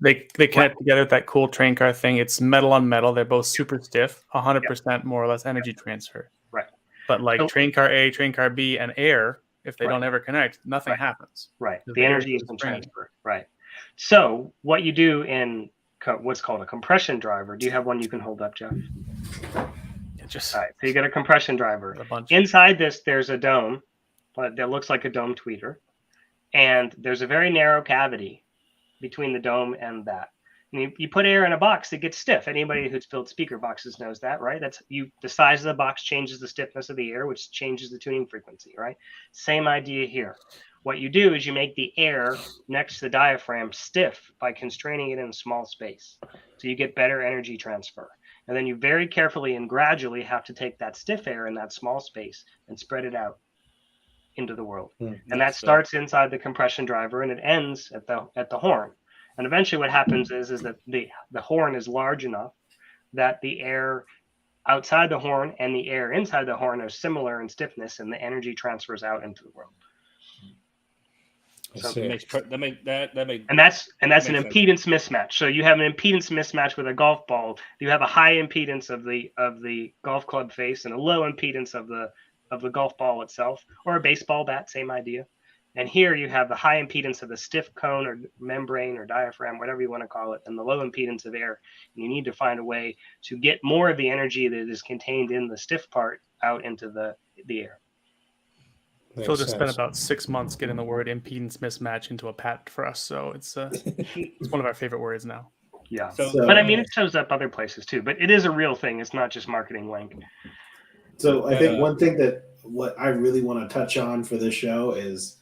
They connect together with that cool train car thing. It's metal on metal. They're both super stiff, 100% more or less energy transfer. Right. But like train car A, train car B, and air, if they don't ever connect, nothing happens. Right. The energy isn't transferred. Right. So what you do in what's called a compression driver. Do you have one you can hold up, Jeff? All right. So you get a compression driver. Inside this, there's a dome that looks like a dome tweeter, and there's a very narrow cavity between the dome and that. And you put air in a box, it gets stiff. Anybody who's built speaker boxes knows that, right? The size of the box changes the stiffness of the air, which changes the tuning frequency, right? Same idea here. What you do is you make the air next to the diaphragm stiff by constraining it in a small space. So you get better energy transfer. And then you very carefully and gradually have to take that stiff air in that small space and spread it out into the world. And that starts inside the compression driver and it ends at the horn. And eventually what happens is that the horn is large enough that the air outside the horn and the air inside the horn are similar in stiffness, and the energy transfers out into the world. So and that's an impedance mismatch. So you have an impedance mismatch with a golf ball. You have a high impedance of the golf club face and a low impedance of the golf ball itself, or a baseball bat, same idea. And here you have the high impedance of the stiff cone or membrane or diaphragm, whatever you want to call it, and the low impedance of air. And you need to find a way to get more of the energy that is contained in the stiff part out into the air. Phil just spent about 6 months getting the word impedance mismatch into a patent for us, so it's one of our favorite words now. Yeah, but I mean, it shows up other places too. But it is a real thing. It's not just marketing wank. So I think one thing what I really want to touch on for this show is.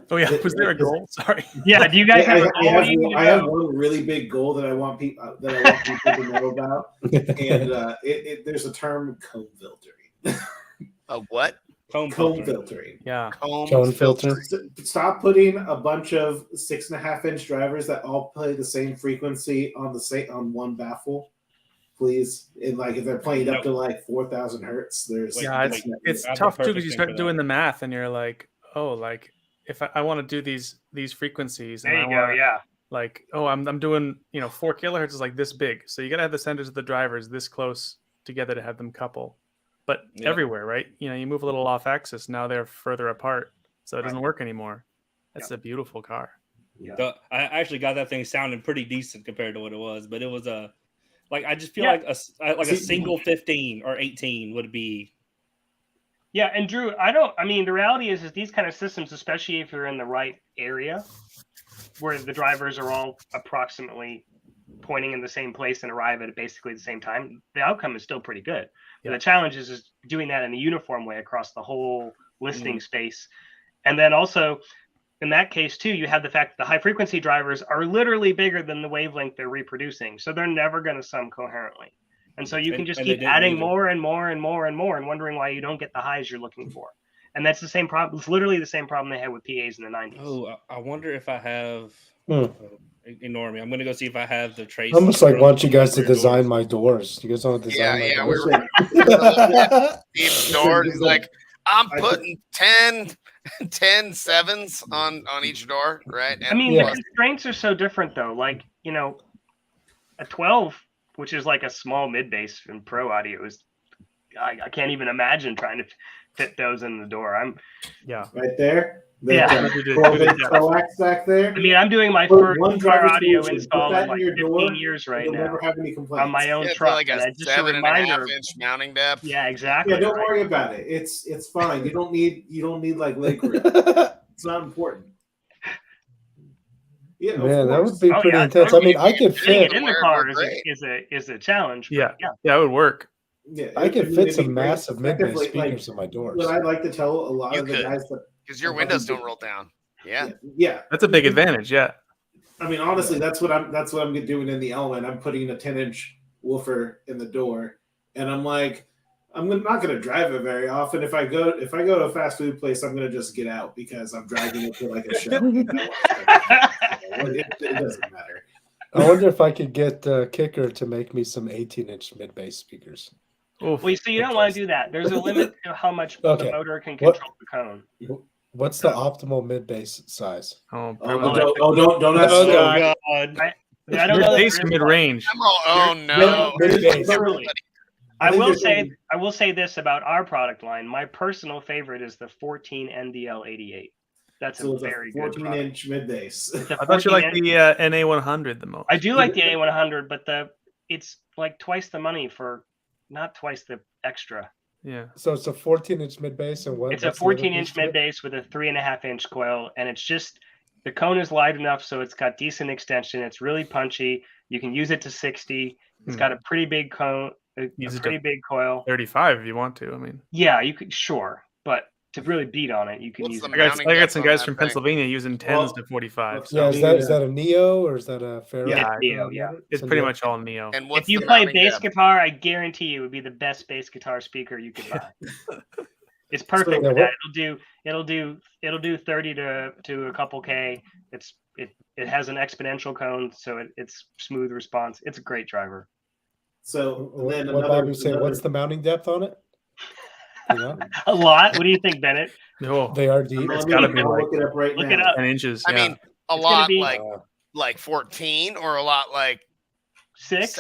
Was there a goal? Sorry. Yeah, do you guys have a goal? I have one really big goal that I want people to know about, and there's a term, cone filtering. A what? Cone filtering. Yeah. Cone filter. Stop putting a bunch of 6.5-inch drivers that all play the same frequency on one baffle, please. And if they're playing up to 4,000 hertz, it's tough too, because you start doing the math and you're like, if I want to do these frequencies, there you go, I'm doing 4 kilohertz is like this big, so you got to have the centers of the drivers this close together to have them couple. But everywhere, right? You move a little off axis, now they're further apart, so it doesn't work anymore. That's a beautiful car. Yeah, I actually got that thing sounding pretty decent compared to what it was, but it was I just feel like a single 15 or 18 would be Yeah, and Drew, the reality is these kind of systems, especially if you're in the right area where the drivers are all approximately pointing in the same place and arrive at basically the same time, the outcome is still pretty good. Yeah. The challenge is doing that in a uniform way across the whole listing space. And then also, in that case too, you have the fact that the high frequency drivers are literally bigger than the wavelength they're reproducing. So they're never going to sum coherently. And so you can just keep adding more and more and more and more and wondering why you don't get the highs you're looking for. And that's the same problem. It's literally the same problem they had with PAs in the 90s. Oh, I wonder if I have. Ignore me. I'm gonna go see if I have the trace. I almost like want you guys to design my doors. You guys want to design my doors? Steve's door. He's like, I'm putting 10 sevens on each door, right? And I mean, the constraints are so different though. Like, a 12, which is like a small mid bass in pro audio, is I can't even imagine trying to fit those in the door. Right there. Yeah. Coax back there. I mean, I'm doing my first car audio install in like 15 years right now. Never have any complaints. On my own truck. Like a 7.5-inch mounting depth. Yeah, exactly. Yeah, don't worry about it. It's fine. You don't need like leg grip. It's not important. Yeah, man, that would be pretty intense. I mean, I could fit it in the car is a challenge. Yeah, it would work. Yeah, I could fit some massive mid-bass speakers in my doors. What I'd like to tell a lot of the guys that because your windows don't roll down. Yeah, that's a big advantage. Yeah, I mean, honestly, that's what I'm doing in the Element. I'm putting a 10-inch woofer in the door, and I'm like, I'm not going to drive it very often. If I go to a fast food place, I'm going to just get out because I'm driving it to like a show. It doesn't matter. I wonder if I could get Kicker to make me some 18-inch mid-bass speakers. Well, you see, you don't want to do that. There's a limit to how much the motor can control the cone. What's the optimal mid-bass size? Don't ask. Oh God! I don't know. Mid-bass or mid-range? Oh no! I will say this about our product line. My personal favorite is the 14 NDL 88. That's a very good 14-inch mid-bass. I thought you liked the NA100 the most. I do like the NA100, but it's like twice the money for not twice the extra. Yeah. So it's a 14-inch mid-bass and what? It's a 14-inch mid-bass with a 3.5-inch coil, and it's just the cone is light enough so it's got decent extension. It's really punchy. You can use it to 60. It's got a pretty big cone, a pretty big coil. 35 if you want to. I mean. Yeah, you could but to really beat on it, you can use it. I got some guys from Pennsylvania using 10s to 45. So. Yeah, is that a Neo or is that a Ferro? Yeah, Neo, yeah. It's pretty much all Neo. And if you play bass guitar, I guarantee you it would be the best bass guitar speaker you could buy. It's perfect for that. It'll do 30 to a couple K. It has an exponential cone, so it's smooth response. It's a great driver. So then what Bobby saying? What's the mounting depth on it? You know? A lot. What do you think, Bennett? No, they are deep. It's got to be like look it up right now. Look it up. 10 inches. I mean, a lot like 14 or a lot like 6,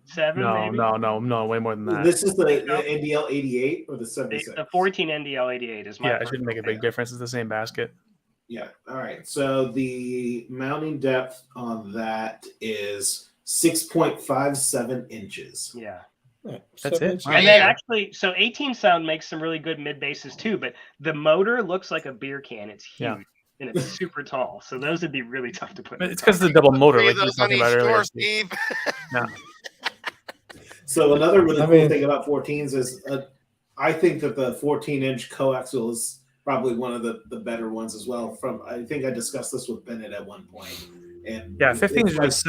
7. No, maybe? no, way more than that. This is the NDL 88 or the 76. The 14 NDL 88 is my. Yeah, it shouldn't make a big difference. It's the same basket. Yeah. All right. So the mounting depth on that is 6.57 inches. Yeah. That's it. And then actually, so 18 sound makes some really good mid basses too, but the motor looks like a beer can. It's huge and it's super tall. So those would be really tough to put. It's because of the double motor, like you were talking about earlier. Steve. Yeah. So another really cool thing about 14s is I think that the 14-inch coaxial is probably one of the better ones as well. I think I discussed this with Bennett at one point. And 15s are just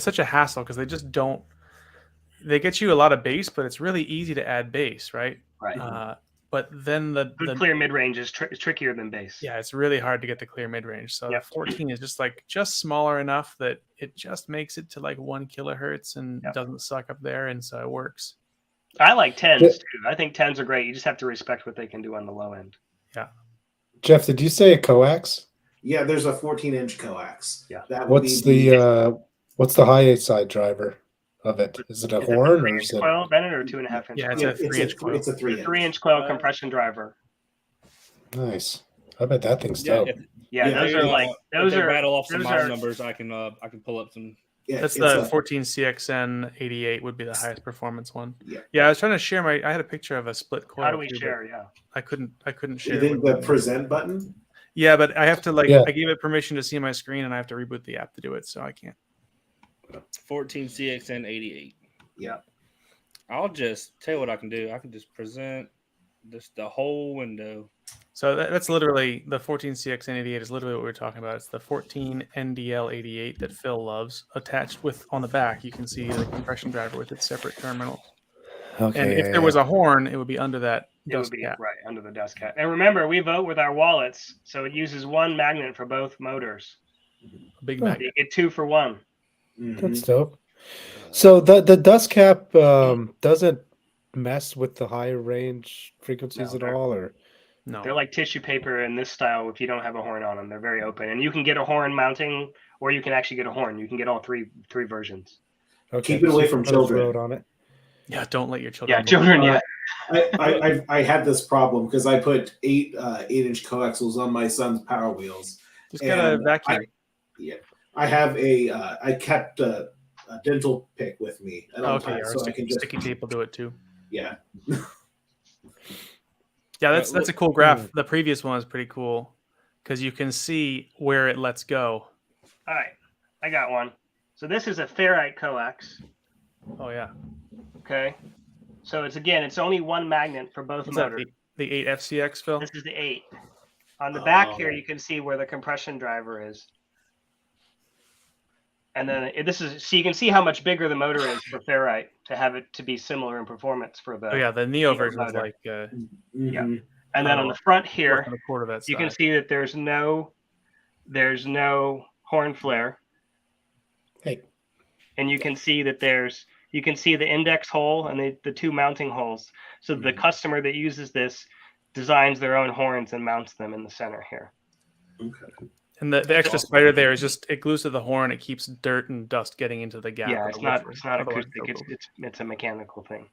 such a hassle because they just don't. They get you a lot of bass, but it's really easy to add bass, right? Right. But then the clear mid range is trickier than bass. Yeah, it's really hard to get the clear mid range. So the 14 is just smaller enough that it just makes it to like 1 kilohertz and doesn't suck up there, and so it works. I like 10s too. I think 10s are great. You just have to respect what they can do on the low end. Yeah. Jeff, did you say a coax? Yeah, there's a 14-inch coax. Yeah. What's the high side driver of it? Is it a horn or is it coil, Bennett, or 2.5 inch? Yeah, it's a 3-inch coil. It's a 3-inch coil compression driver. Nice. I bet that thing's dope. Yeah, those are rattle off some model numbers. I can pull up some Yeah, That's it's the a- 14CXN88 would be the highest performance one. Yeah. I was trying to share I had a picture of a split coil. How do we too, but share? Yeah. I couldn't You share. think the present button? Yeah, but I have to Yeah. I gave it permission to see my screen, and I have to reboot the app to do it, so I can't. 14CXN88. Yeah. I'll just tell you what I can do. I can just present the whole window. So that's literally the 14CXN88 is literally what we were talking about. It's the 14NDL88 that Phil loves. Attached with on the back, you can see the compression driver with its separate terminals. Okay. And if there was a horn, it would be under that It would dust be cap. right under the dust cap. And remember, we vote with our wallets, so it uses one magnet for both motors. A big Oh. magnet. You get 2 for 1. That's dope. So the dust cap doesn't mess with the high range frequencies No, at all, or No. They're like tissue paper in this style if you don't have a horn on them. They're very open. And you can get a horn mounting, or you can actually get a horn. You can get all three versions. okay, Keep it away so from put a children. throat on it. Yeah, don't let your children. Yeah, children, yeah. I had this problem because I put 8-inch coaxials on my son's Power Wheels. Just gotta And vacuum. I have I kept a dental pick with me at all Okay, times, or so I can just sticky tape will do it too. yeah. Yeah, that's a cool graph. The previous one is pretty cool because you can see where it lets go. All right, I got one. So this is a ferrite coax. Oh yeah, Okay. So it's only one magnet for both what's that? motors. The 8FCX, Phil. This is the 8. On the back here, Oh. you can see where the compression driver is. And then this is so you can see how much bigger the motor is for ferrite to have it to be similar in performance for the. Oh yeah, the Neo version is motor. like Mhm. And then on the front here, less than a quarter of that you can size. see that there's no horn flare. Hey. And you can see that you can see the index hole and the 2 mounting holes. So the customer that uses this designs their own horns and mounts them in the center here. Okay. And the extra spider there is just it glues to the horn. It keeps dirt and dust getting into the gap. Yeah, of it's the not woofer. Otherwise, acoustic. it'll go. It's a mechanical thing.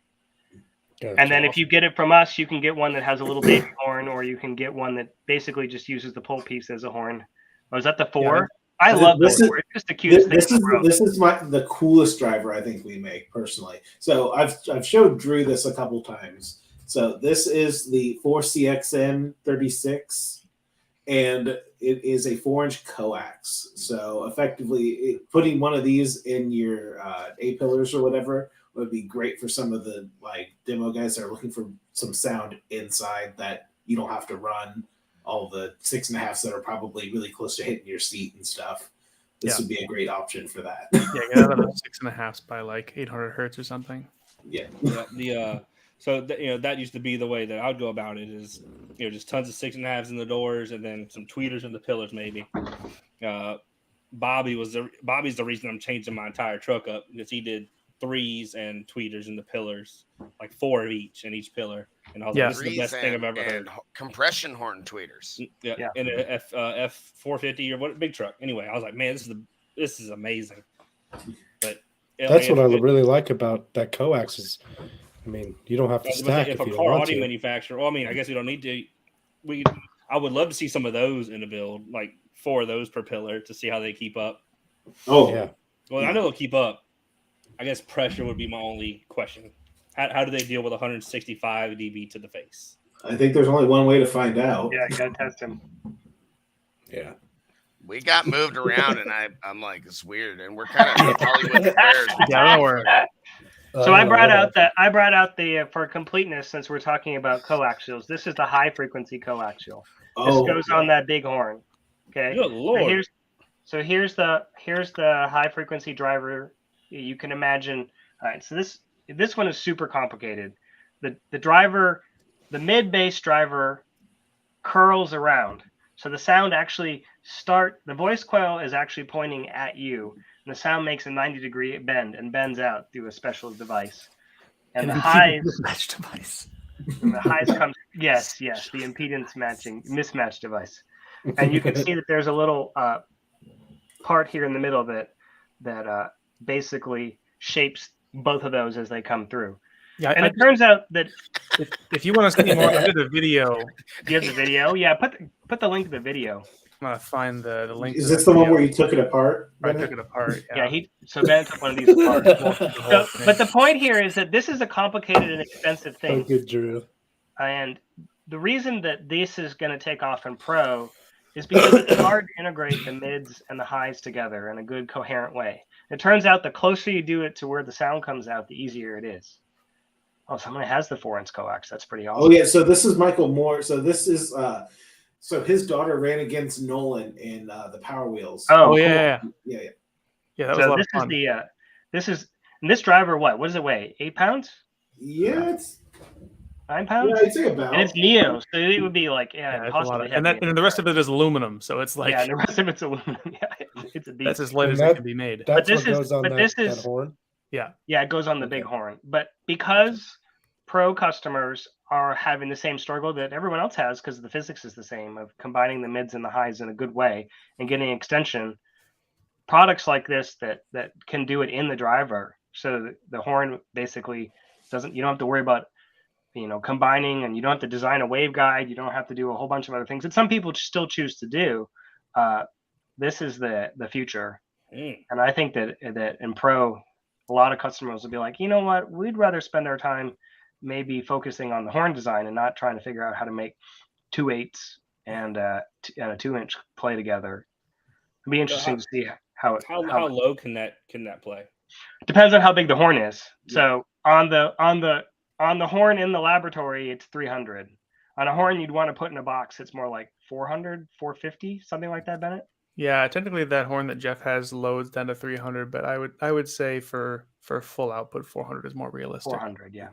Gotcha. And then if you get it from us, you can get one that has a little baby horn, or you can get one that basically just uses the pull piece as a horn. Oh, is that the 4? Yeah, I love this the is- 4. It's just the cutest thing. in the world. This is the coolest driver I think we make personally. So I've showed Drew this a couple times. So this is the 4CXN36, and it is a 4-inch coax. So effectively, putting one of these in your A pillars or whatever would be great for some of the like demo guys that are looking for some sound inside that you don't have to run all the 6.5s that are probably really close to hitting your seat and stuff. This would be a great option for that. Yeah, get out of those 6.5s by like 800 hertz or something. Yeah. That used to be the way that I would go about it is, just tons of 6.5s in the doors and then some tweeters in the pillars maybe. Bobby's the reason I'm changing my entire truck up because he did 3s and tweeters in the pillars, like 4 of each in each pillar. And I was like, this is the best thing I've ever heard. Compression horn tweeters. Yeah. And a F450 or what big truck. Anyway, I was like, man, this is amazing. But That's what I really like about that coax is, I mean, you don't have to stack if if a you car want audio to. manufacturer, well, I mean, I guess we don't need to. I would love to see some of those in a build, like 4 of those per pillar to see how they keep up. Oh Yeah. Well, I know they'll keep up. I guess pressure would be my only question. How do they deal with 165 dB to the face? I think there's only one way to find out. Yeah, you gotta test them. Yeah. We got moved around, and I'm like, it's weird, and we're kind of Hollywood squares. Yeah, I don't know where. So I brought out the for completeness, since we're talking about coaxials. This is the high frequency coaxial. This goes on that big horn. Okay. Good Lord. So here's the high frequency driver. You can imagine. All right. So this one is super complicated. The driver, the mid bass driver, curls around. So the sound actually the voice coil is actually pointing at you, and the sound makes a 90-degree bend and bends out through a special device. And the highs mismatch device. and the highs comes yes, the impedance matching mismatch device. And you can see that there's a little part here in the middle of it that basically shapes both of those as they come through. Yeah, And it turns out that if you want to see more, I did a video. you have the video. Yeah, put the link to the video. I'm gonna find the link. Is to this that the one video. where you took it apart? I Bennett? took it apart. Yeah, Yeah. so Ben took one of these apart. So, But the point here is that this is a complicated and expensive Oh, thing. good, Drew. And the reason that this is going to take off in Pro is because it's hard to integrate the mids and the highs together in a good, coherent way. It turns out the closer you do it to where the sound comes out, the easier it is. Oh, someone has the 4-inch coax. That's pretty awesome. Oh yeah, so this is Michael Moore. So this is so his daughter ran against Nolan in the Power Wheels. Oh, cool. yeah. Yeah, that was a So lot this of fun. is this driver. What does it weigh? 8 pounds? Yeah, it's 9 pounds? I'd say about. And it's Neo, so it would be like Yeah, it's a lot impossibly of, heavy. and the rest of it is aluminum, so it's like Yeah, and the rest of it's aluminum. Yeah, it's a beast. that's as light And as that- it can be made. That's this what is- goes on but that, this that is- horn. Yeah, it goes on the big Okay. horn. But because Pro customers are having the same struggle that everyone else has because the physics is the same of combining the mids and the highs in a good way and getting extension, products like this that can do it in the driver, so that the horn basically doesn't, you don't have to worry about combining, and you don't have to design a waveguide, you don't have to do a whole bunch of other things that some people still choose to do. This is the future. And I think that in Pro, a lot of customers will be like, you know what, we'd rather spend our time maybe focusing on the horn design and not trying to figure out how to make 2 8s and a 2-inch play together. It'd be interesting to see how low can that play? depends on how big the horn is. Yeah. So on the horn in the laboratory, it's 300. On a horn you'd want to put in a box, it's more like 400, 450, something like that, Bennett. Yeah, technically that horn that Jeff has loads down to 300, but I would say for full output 400 is more realistic. 400, yeah.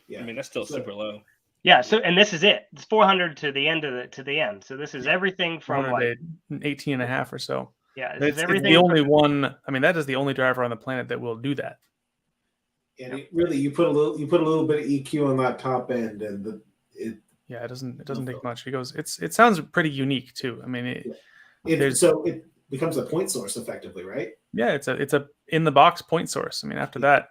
Yeah. I mean, that's still super low. Yeah, so and this is it. It's 400 to the end of the end. So this is everything from 18 and a half or so. Yeah, It's everything the only one. I mean, that is the only driver on the planet that will do that. And really, you put a little bit of EQ on that top end, and Yeah, it doesn't take much. He goes, it sounds pretty unique too. I mean, it becomes a point source effectively, right? Yeah, it's a in the box point source. I mean, after that,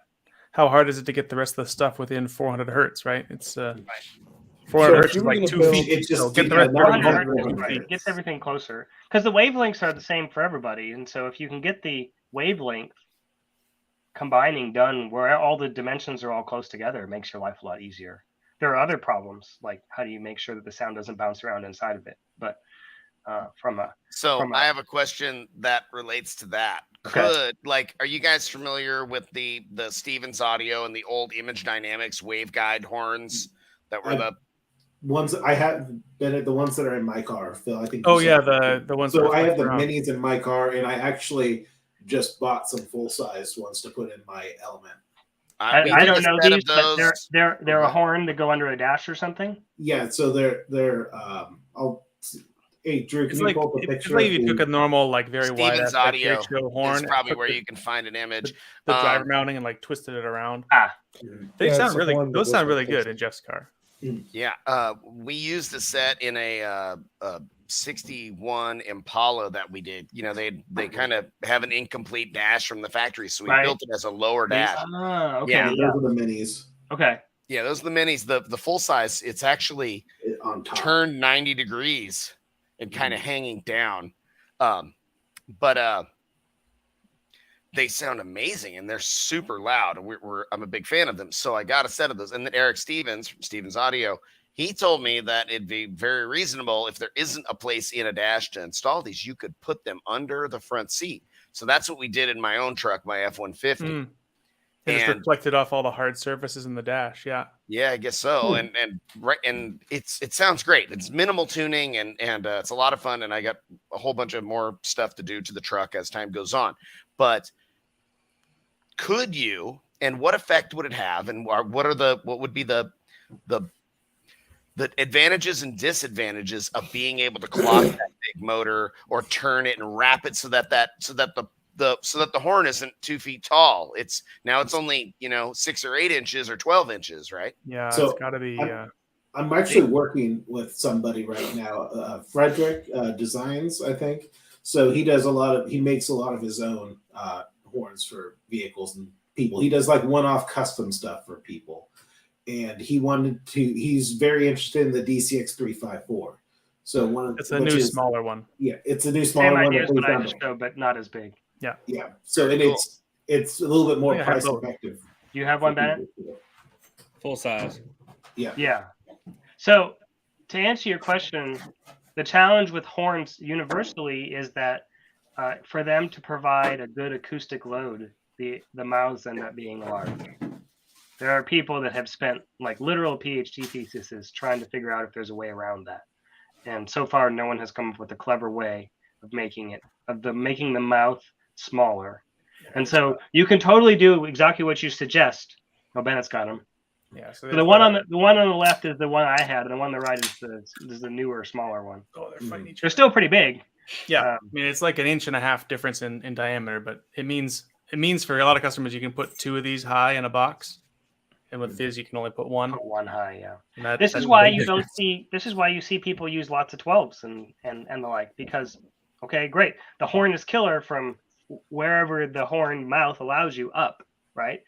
how hard is it to get the rest of the stuff within 400 hertz? Right? It's 400 hertz is like 2 feet. It's just get the rest of it 400 hard. hertz, it gets everything closer because the wavelengths are the same for everybody, and so if you can get the wavelength combining done where all the dimensions are all close together, it makes your life a lot easier. There are other problems like how do you make sure that the sound doesn't bounce around inside of it, but I have a question that relates to that. Okay. Are you guys familiar with the Stevens Audio and the old Image Dynamics waveguide horns that were the ones I have been at the ones that are in my car, Phil? I think. Oh yeah, the ones. So I have the minis in my car, and I actually just bought some full size ones to put in my Element. I don't know these, but they're a horn that go under a dash or something. Yeah, so they're Hey Drew, can you pull up a picture? It's like if you took a normal, like very wide Stevens Audio horn, is probably where you can find an image. The driver mounting and like twisted it around. Yeah, sound really. Those sound really good in Jeff's car. Yeah, we used a set in a 61 Impala that we did. You know, they kind of have an incomplete dash from the factory, so we built it as a lower dash. Okay. Yeah, those are the minis. Okay. Yeah, those are the minis. The full size, it's actually on top, turned 90 degrees and kind of hanging down. But they sound amazing and they're super loud. And I'm a big fan of them. So I got a set of those. And then Eric Stevens from Stevens Audio, he told me that it'd be very reasonable if there isn't a place in a dash to install these, you could put them under the front seat. So that's what we did in my own truck, my F-150. It just reflected off all the hard surfaces in the dash. Yeah. Yeah, I guess so. And it sounds great. It's minimal tuning and it's a lot of fun. And I got a whole bunch of more stuff to do to the truck as time goes on. But could you, and what effect would it have? And what would be the advantages and disadvantages of being able to clock that big motor or turn it and wrap it so that the horn isn't 2 feet tall? It's only 6 or 8 inches or 12 inches, right? Yeah, so it's got to be. I'm actually working with somebody right now, Frederick Designs, I think. So he makes a lot of his own horns for vehicles and people. He does like one-off custom stuff for people, and he's very interested in the DCX 354. So one of It's a new smaller one. Yeah, it's a new smaller Same one. idea that as what weighs I down just to- showed, but not as big. Yeah. So and Cool. it's a little bit more Yeah, I have price both. effective. Do you have one, Bennett? Full size. Yeah. So to answer your question, the challenge with horns universally is that for them to provide a good acoustic load, the mouths end up being large. There are people that have spent like literal PhD theses trying to figure out if there's a way around that. And so far, no one has come up with a clever way of making the mouth smaller. And so you can totally do exactly what you suggest. Oh, Bennett's got them. Yeah. So So the one on the left is the one I had, and the one on the right is the newer, smaller one. Oh, they're fighting each They're other. still pretty big. Yeah. I mean, it's like 1.5 inches difference in diameter, but it means for a lot of customers you can put 2 of these high in a box, and with these you can only put 1. Put one high, yeah. And This is why you don't see. This is why you see people use lots of 12s and the like, because okay, great. The horn is killer from wherever the horn mouth allows you up, right?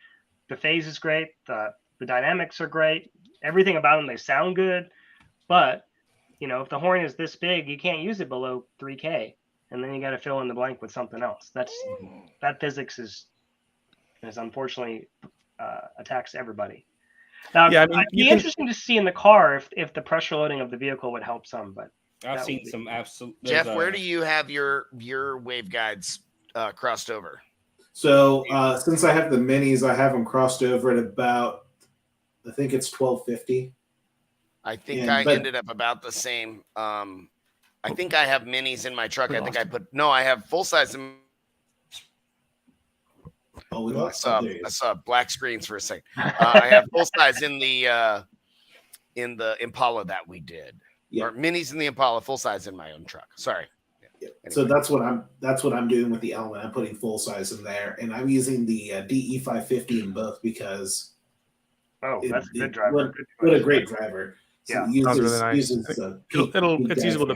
The phase is great. The dynamics are great. Everything about them, they sound good. But if the horn is this big, you can't use it below 3K, and then you got to fill in the blank with something else. That physics is unfortunately attacks everybody. Now, Yeah, I mean, it'd be interesting to see in the car if the pressure loading of the vehicle would help some, but I've seen some absolute. Jeff, where do you have your waveguides crossed over? So since I have the minis, I have them crossed over at about, I think it's 1250. I think I ended up about the same. I think I have minis in my truck. I think I have full size. Oh, I saw black screens for a second. I have full size in the Impala that we did. Yeah. Or minis in the Impala, full size in my own truck. Sorry. Yeah. Anyway. So that's what I'm doing with the Element. I'm putting full size in there, and I'm using the DE550 in both because that's a good driver. What a great driver! So yeah, sounds really nice. It's usable to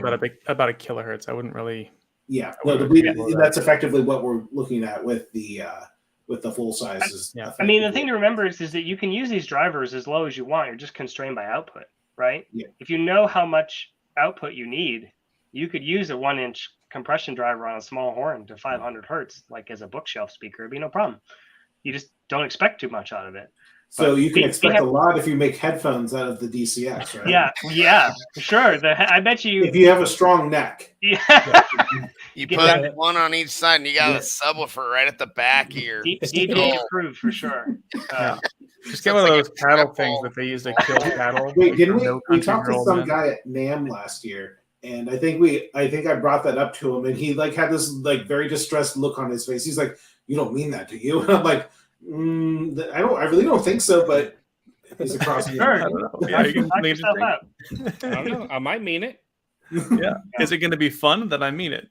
about a kilohertz. I wouldn't really. Yeah, that's effectively what we're looking at with the full sizes. Yeah. I mean, the thing to remember is that you can use these drivers as low as you want. You're just constrained by output, right? Yeah. If you know how much output you need, you could use a 1-inch compression driver on a small horn to 500 hertz, like as a bookshelf speaker. It'd be no problem. You just don't expect too much out of it. So you can expect a lot if you make headphones out of the DCX, right? Yeah, sure. I bet you. If you have a strong neck. Yeah. You put one on each side, and you got a subwoofer right at the back of your. DBA approved for sure. Just get one of those cattle things that they use to kill cattle. Wait, didn't we talked to some guy at NAMM last year, and I think I brought that up to him, and he had this very distressed look on his face. He's like, "You don't mean that, do you?" And I'm like, I really don't think so, but he's across the I don't know. Yeah, you can knock yourself out. I don't know. I might mean it. Yeah. Is it going to be fun? Then I mean it.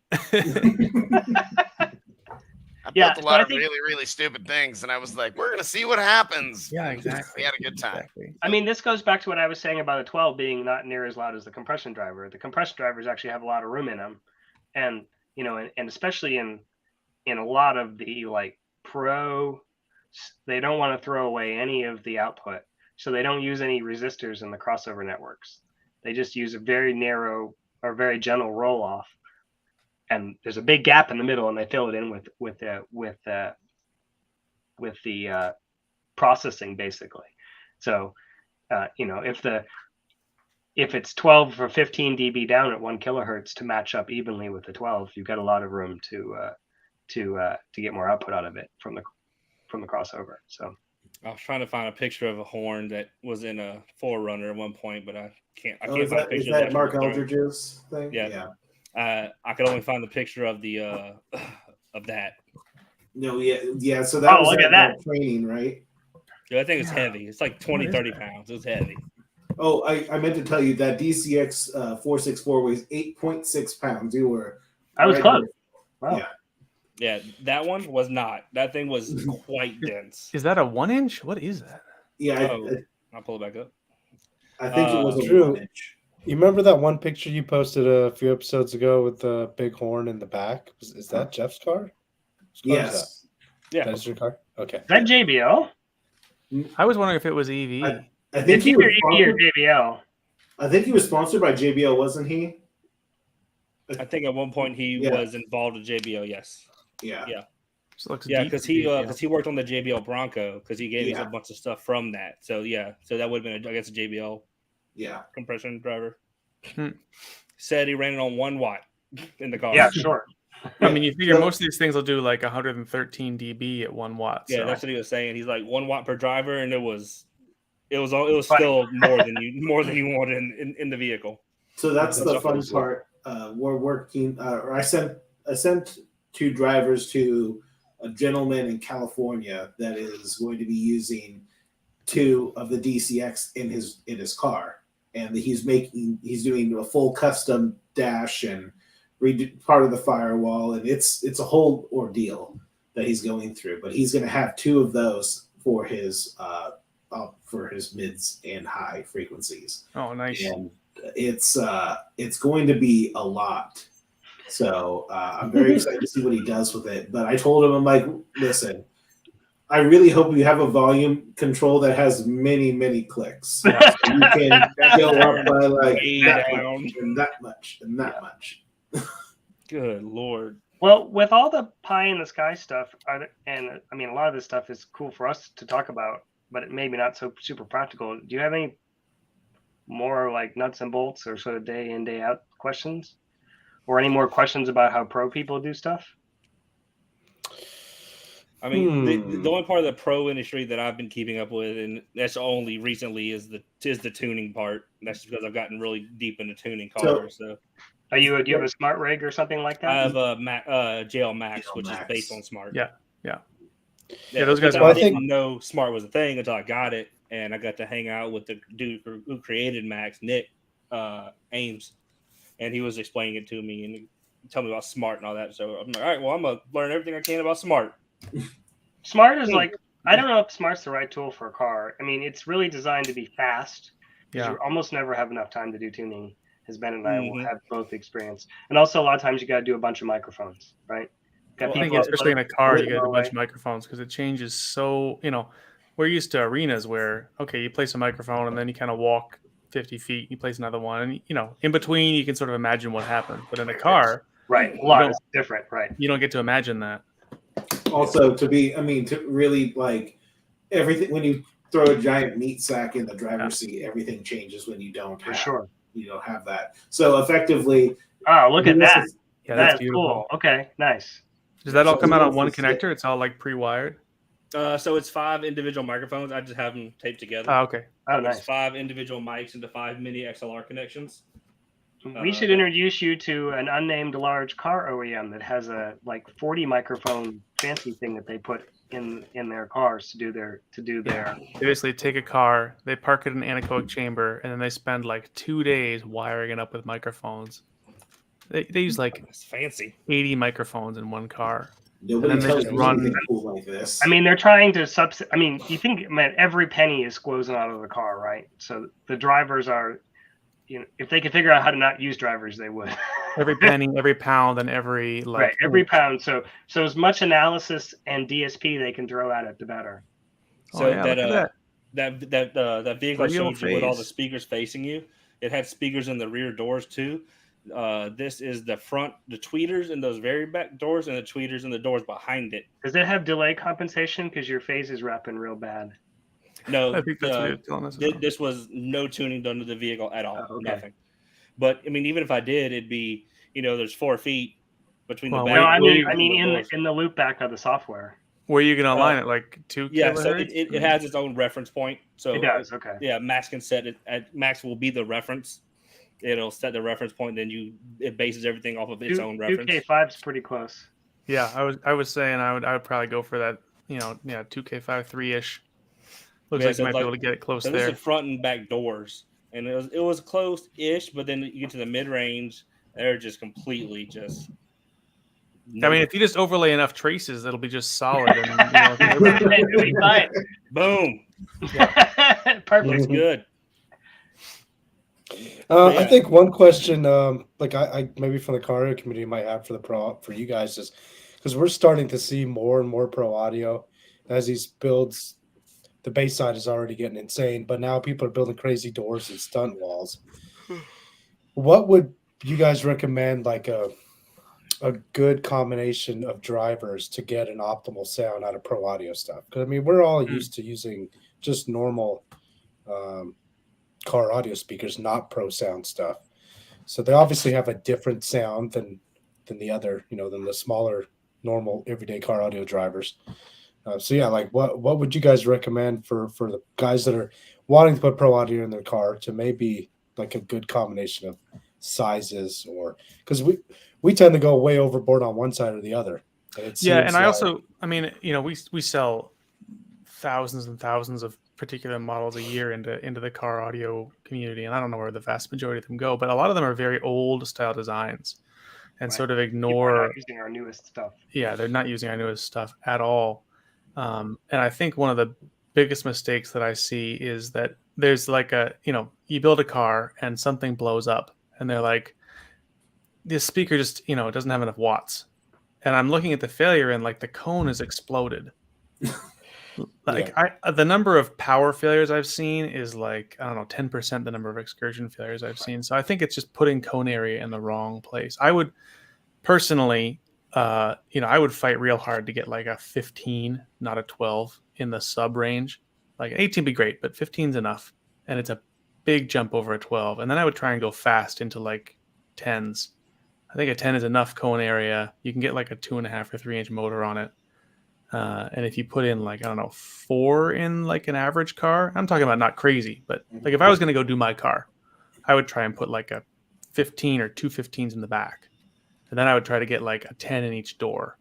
I built a lot of really, really stupid things, and I was like, we're going to see what happens. Yeah, exactly. We had a good time. Exactly. I mean, this goes back to what I was saying about a 12 being not near as loud as the compression driver. The compression drivers actually have a lot of room in them. And, and especially in a lot of the pro, they don't want to throw away any of the output. So they don't use any resistors in the crossover networks. They just use a very narrow or very gentle roll off. And there's a big gap in the middle, and they fill it in with the processing basically. So, if it's 12 or 15 dB down at 1 kilohertz to match up evenly with the 12, you've got a lot of room to get more output out of it from the crossover. So I was trying to find a picture of a horn that was in a Forerunner at one point, but I can't find a picture. Is that Mark Eldridge's thing? Yeah. I could only find the picture of the of that. No, yeah. So that was look at that training, right? Yeah, I think it's heavy. It's like 20, 30 pounds. It's heavy. Oh, I meant to tell you that DCX 464 weighs 8.6 pounds. You were. I was close. Wow. Yeah. Yeah, that one was not. That thing was quite dense. Is that a 1-inch? What is that? Yeah, I'll pull it back up. I think it was a Drew, 1-inch. You remember that one picture you posted a few episodes ago with the big horn in the back? Is that Jeff's car? Yes. Yeah. That's your car? Okay. Is that JBL? I was wondering if it was EV. I think It's either EV or JBL. I think he was sponsored by JBL, wasn't he? I think at one point he Yeah. was involved with JBL. Yes. Yeah. Yeah. So it looks Yeah, deep because for JBL. he worked on the JBL Bronco because he gave me Yeah. a bunch of stuff from that. So yeah, so that would have been I guess a JBL Yeah. compression driver. Hmm. Said he ran it on 1 watt in the car. Yeah, sure. I mean, you figure So- most of these things will do like 113 dB at 1 watt. Yeah, So. that's what he was saying. He's like 1 watt per driver, and it was still more than you wanted in the vehicle. So that's the That's fun awesome. part. We're working. Or I sent 2 drivers to a gentleman in California that is going to be using 2 of the DCX in his car, and he's doing a full custom dash and part of the firewall, and it's a whole ordeal that he's going through. But he's going to have 2 of those for his mids and high frequencies. Oh, nice. And it's going to be a lot. So I'm very excited to see what he does with it. But I told him, I'm like, listen, I really hope you have a volume control that has many, many clicks. So you can go up by like that much and that much and that much. Good Lord. Well, with all the pie in the sky stuff, and I mean, a lot of this stuff is cool for us to talk about, but it maybe not so super practical. Do you have any more like nuts and bolts or sort of day in, day out questions? Or any more questions about how pro people do stuff? I mean, the only part of the pro industry that I've been keeping up with, and that's only recently, is the tuning part. That's just because I've gotten really deep into tuning cars. So, do you have a smart rig or something like that? I have a JL Max, which is Max. based on smart. Yeah. Those guys. I Are didn't know smart was a thing until I got it, and I got to hang out with the dude who created Max, Nick Ames, and he was explaining it to me and tell me about smart and all that. So I'm like, all right, well, I'm gonna learn everything I can about smart. Smart is like, I don't know if smart's the right tool for a car. I mean, it's really designed to be fast. Yeah. You almost never have enough time to do tuning, as Ben and I will Mhm. have both experience. And also, a lot of times you got to do a bunch of microphones, right? I think especially in a car, you get a bunch of microphones because it changes so, we're used to arenas where, okay, you place a microphone and then you kind of walk 50 feet, you place another one. And, in between, you can sort of imagine what happened. But in a car, right, a lot is different, right? You don't get to imagine that. Also, to really like everything, when you throw a giant meat sack in the driver's seat, everything changes when you don't have that. So effectively, oh, look at that. Yeah, that's beautiful. Cool. Okay, nice. Does that all come out on one connector? It's all like pre-wired? So it's 5 individual microphones. I just have them taped together. Oh, okay. Oh, There's nice. 5 individual mics into 5 mini XLR connections. We should introduce you to an unnamed large car OEM that has a 40 microphone fancy thing that they put in their cars to do their. They basically take a car, they park it in an anechoic chamber, and then they spend 2 days wiring it up with microphones. They use It's fancy 80 microphones in one car. nobody And then they tells just me run- anything cool like this. I mean, they're trying to I mean, you think, man, every penny is squozen out of the car, right? So the drivers are, if they could figure out how to not use drivers, they would. Every penny, every pound, and every right, every pound. So as much analysis and DSP they can throw at it, the better. So look at that vehicle I Real showed you with all the face. speakers facing you, it had speakers in the rear doors too. This is the front, the tweeters in those very back doors, and the tweeters in the doors behind it. Does it have delay compensation? Because your phase is wrapping real bad. No, I think that's what you're telling us. this was no tuning done to the vehicle at all. Oh, okay. Nothing. But I mean, even if I did, it'd be there's 4 feet between the Well, back. No, I mean and the doors. in the loop back of the software. Where are you going to align it? 2 Yeah, kilohertz? so it has its own reference point. So It does. Okay. yeah, Max can set it at Max will be the reference. It'll set the reference point, then it bases everything off of its own reference. 2K5 is pretty close. Yeah, I was saying I would probably go for that. 2K5 3-ish. Looks like you might be able to get it close So there. this is front and back doors, and it was close-ish, but then you get to the mid-range, they're just completely just. I mean, if you just overlay enough traces, it'll be just solid. And, It'll be fine. boom, Perfect. looks good. I think one question, I maybe from the car community might have for you guys is because we're starting to see more and more pro audio as these builds. The bass side is already getting insane, but now people are building crazy doors and stunt walls. What would you guys recommend like a good combination of drivers to get an optimal sound out of pro audio stuff? Because I mean, we're all used to using just normal car audio speakers, not pro sound stuff. So they obviously have a different sound than the other, than the smaller, normal, everyday car audio drivers. So yeah, like what would you guys recommend for the guys that are wanting to put pro audio in their car to maybe like a good combination of sizes, or because we tend to go way overboard on one side or the other. And it Yeah, and seems I like, also, I mean, we sell thousands and thousands of particular models a year into the car audio community, and I don't know where the vast majority of them go, but a lot of them are very old style designs and sort of People are ignore. not using our newest stuff. Yeah, they're not using our newest stuff at all. And I think one of the biggest mistakes that I see is that there's like you build a car and something blows up, and they're like, this speaker just, it doesn't have enough watts. And I'm looking at the failure, and like the cone has exploded. Like the number of power failures I've seen is like, I don't know, 10% the number of excursion failures I've seen. So I think it's just putting cone area in the wrong place. I would personally, I would fight real hard to get like a 15, not a 12 in the sub range. Like an 18 would be great, but 15 is enough. And it's a big jump over a 12. And then I would try and go fast into like 10s. I think a 10 is enough cone area. You can get like a 2.5 or 3 inch motor on it. And if you put in like, I don't know, 4 in like an average car, I'm talking about not crazy, but like if I was going to go do my car, I would try and put like a 15 or 2 15s in the back. And then I would try to get like a 10 in each door.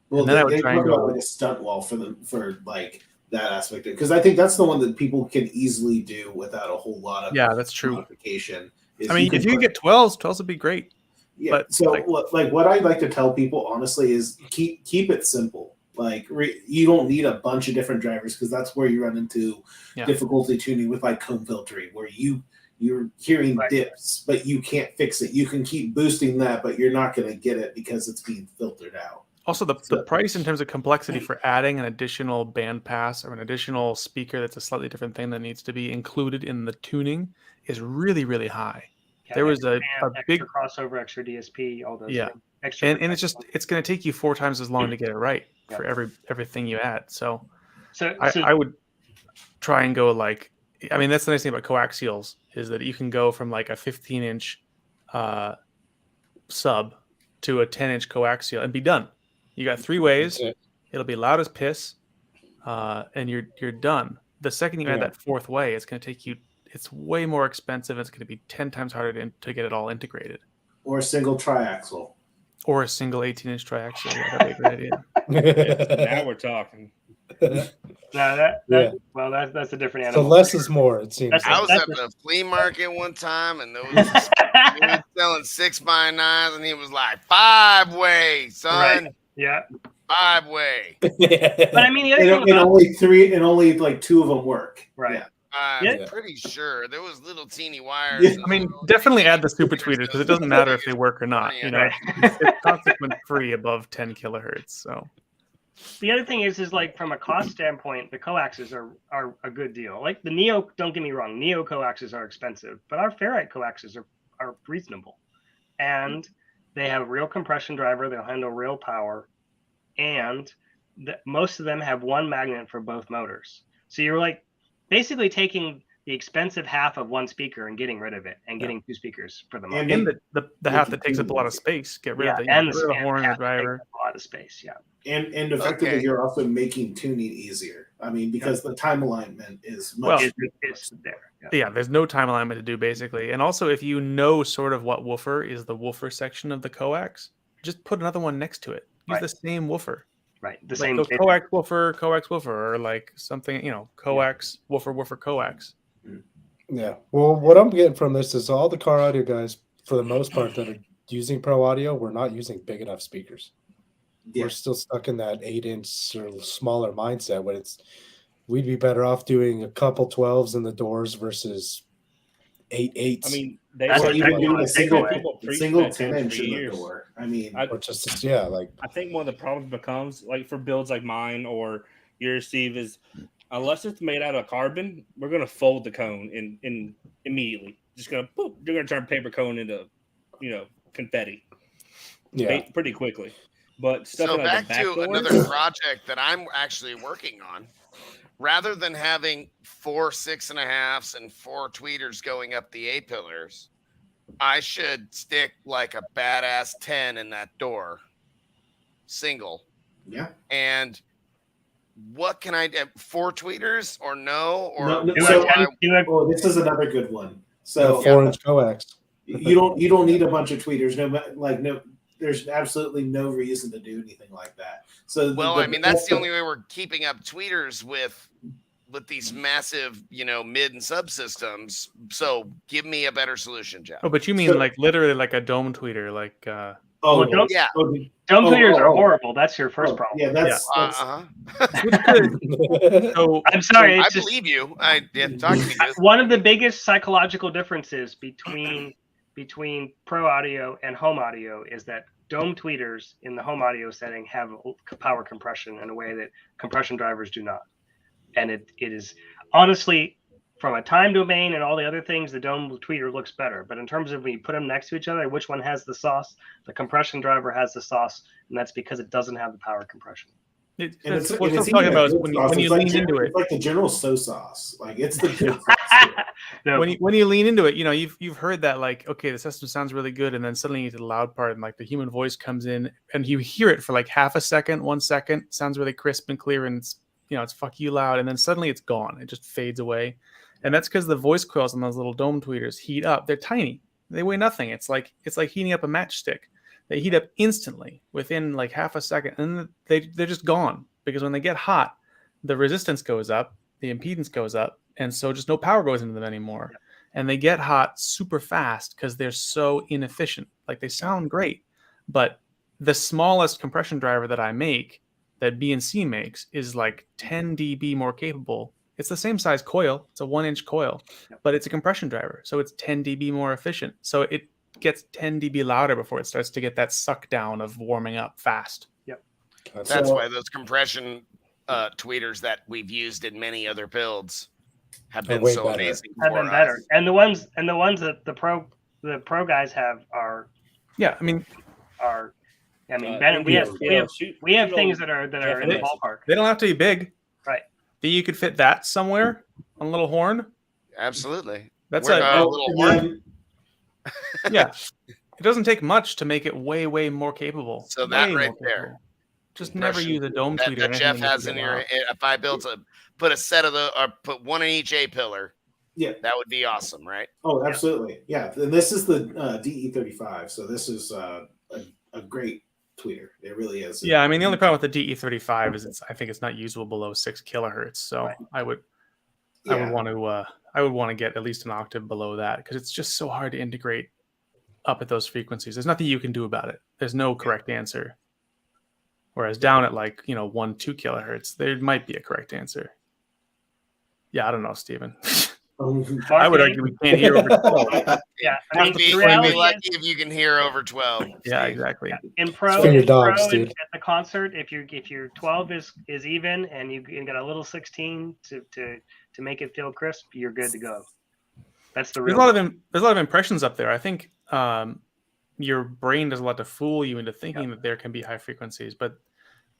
Well, and then I would they try talk and go about like a stunt wall for like that aspect, because I think that's the one that people can easily do without a whole lot of that's true modification. I mean, if you get 12s would be great. Yeah. But so like what I like to tell people honestly is keep it simple. Like you don't need a bunch of different drivers, because that's where you run into difficulty tuning with like cone filtering, where you're hearing dips, but you can't fix it. You can keep boosting that, but you're not going to get it because it's being filtered out. Also, the price in terms of complexity for adding an additional band pass or an additional speaker that's a slightly different thing that needs to be included in the tuning is really, really high. Yeah, there was a big crossover, extra DSP, all those things. Extra and it's going to take you 4 times as long to get it right for everything you add. So I would try and go like, I mean, that's the nice thing about coaxials is that you can go from like a 15-inch sub to a 10-inch coaxial and be done. You got 3 ways. It'll be loud as piss, and you're done. The second you add that 4th way, it's going to take you. It's way more expensive. It's going to be 10 times harder to get it all integrated. Or a single triaxial. Or a single 18-inch triaxial. Yeah, that'd be a great idea. Now we're talking. Well, that's a different animal. So less is more, it seems. I was at the flea market one time, and there was selling 6x9s, and he was like, 5-way, son. Right. Yeah. 5-way. But I mean, the other thing and only 3, and only like 2 of them work. Right. Yeah. I'm pretty sure there was little teeny wires. Yeah. I mean, definitely add the super tweeters, because it doesn't matter if they work or not. It's consequence free above 10 kilohertz. So the other thing is like from a cost standpoint, the coaxes are a good deal. Like the Neo, don't get me wrong, Neo coaxes are expensive, but our ferrite coaxes are reasonable, and they have a real compression driver. They'll handle real power, and most of them have one magnet for both motors. So you're like basically taking the expensive half of one speaker and getting rid of it and getting 2 speakers for the motor. And the half that takes up a lot of space, get rid of it. And the horn and the driver. A lot of space, And effectively, you're also making tuning easier. I mean, because the time alignment is much it's there. Yeah, there's no time alignment to do basically. And also, if you know sort of what woofer is the woofer section of the coax, just put another one next to it. Use the same woofer. Right. The like same coax woofer, or like something, coax woofer coax. Yeah. Well, what I'm getting from this is all the car audio guys, for the most part, that are using pro audio, we're not using big enough speakers. We're still stuck in that 8-inch or smaller mindset when we'd be better off doing a couple 12s in the doors versus 8 8s. I mean, even doing a single 10-inch 10-inch in the door. I mean, I think one of the problems becomes, like for builds like mine or yours, Steve, is unless it's made out of carbon, we're gonna fold the cone in immediately. Just gonna you're gonna turn paper cone into confetti. Yeah. Pretty quickly. But stuff So like back the back to doors, another project that I'm actually working on. Rather than having 4 6.5s and 4 tweeters going up the A pillars, I should stick like a badass 10 in that door, single. Yeah. And what can I do? 4 tweeters or no? Or No, this is another good one. So 4-inch coax. you don't need a bunch of tweeters. There's absolutely no reason to do anything like that. So that's the only way we're keeping up tweeters with these massive, mid and subsystems. So give me a better solution, Jeff. Oh, but you mean like literally like a dome tweeter, like dome tweeters are horrible. That's your first problem. Yeah, that's So I'm sorry. I believe you. Talk to me. One of the biggest psychological differences between pro audio and home audio is that dome tweeters in the home audio setting have power compression in a way that compression drivers do not. And it is honestly, from a time domain and all the other things, the dome tweeter looks better. But in terms of when you put them next to each other, which one has the sauce? The compression driver has the sauce, and that's because it doesn't have the power compression. What I'm talking about is when you lean into it. It's like the General So sauce. Like it's the good no. When you lean into it, you've heard that like, okay, the system sounds really good, and then suddenly you get to the loud part, and like the human voice comes in, and you hear it for like half a second, 1 second, sounds really crisp and clear, and it's fuck you loud, and then suddenly it's gone. It just fades away, and that's because the voice coils on those little dome tweeters heat up. They're tiny. They weigh nothing. It's like heating up a matchstick. They heat up instantly within like half a second, and they're just gone, because when they get hot, the resistance goes up, the impedance goes up, and so just no power goes into them anymore. Yeah. And they get hot super fast because they're so inefficient. Like they sound great, but the smallest compression driver that I make, that BNC makes, is like 10 dB more capable. It's the same size coil. It's a 1-inch coil, but it's a compression driver. So it's 10 dB more efficient. So it gets 10 dB louder before it starts to get that suck down of warming up fast. Yep. That's why those compression tweeters that we've used in many other builds have been so amazing. Have been better. And the ones that the pro guys have are Ben, we have things that are in the ballpark. They don't have to be big. Right. You could fit that somewhere on a little horn. Absolutely. That's a little horn. Yeah. It doesn't take much to make it way, way more capable. So that right there. Just never use a dome tweeter. That Jeff has in your. If I put a set of put one in each A pillar. Yeah, that would be awesome, right? Oh, absolutely. Yeah, and this is the DE35, so this is a great tweeter. It really is. Yeah, I mean the only problem with the DE35 is I think it's not usable below 6 kilohertz. So right. I would want to get at least an octave below that, because it's just so hard to integrate up at those frequencies. There's nothing you can do about it. There's no correct answer. Whereas down at 1-2 kilohertz, there might be a correct answer. Yeah, I don't know, Stephen. I would argue we can't hear over 12. Yeah, you'd be lucky if you can hear over 12. Yeah, exactly. Yeah. In pro, at the concert, if your 12 is even and you got a little 16 to make it feel crisp, you're good to go. That's the real. There's a lot of impressions up there. I think your brain does a lot to fool you into thinking that there can be high frequencies, but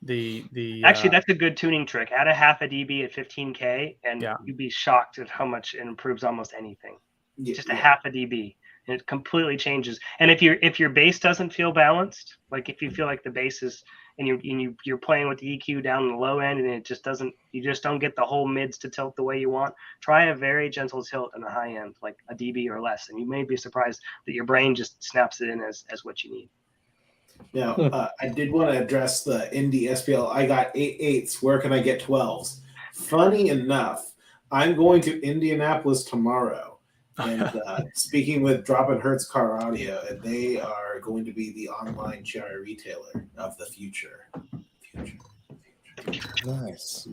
actually that's a good tuning trick. Add a half a dB at 15K and you'd be shocked at how much it improves almost anything. Just a half a dB, and it completely changes. And if your bass doesn't feel balanced, like if you feel like the bass is and you're playing with the EQ down in the low end and it just doesn't, you just don't get the whole mids to tilt the way you want, try a very gentle tilt in the high end, like a dB or less, and you may be surprised that your brain just snaps it in as what you need. Now, I did want to address the Indy SPL. I got 8/8s. Where can I get 12s? Funny enough, I'm going to Indianapolis tomorrow and speaking with Drop and Hertz Car Audio, and they are going to be the online cherry retailer of the future. Nice.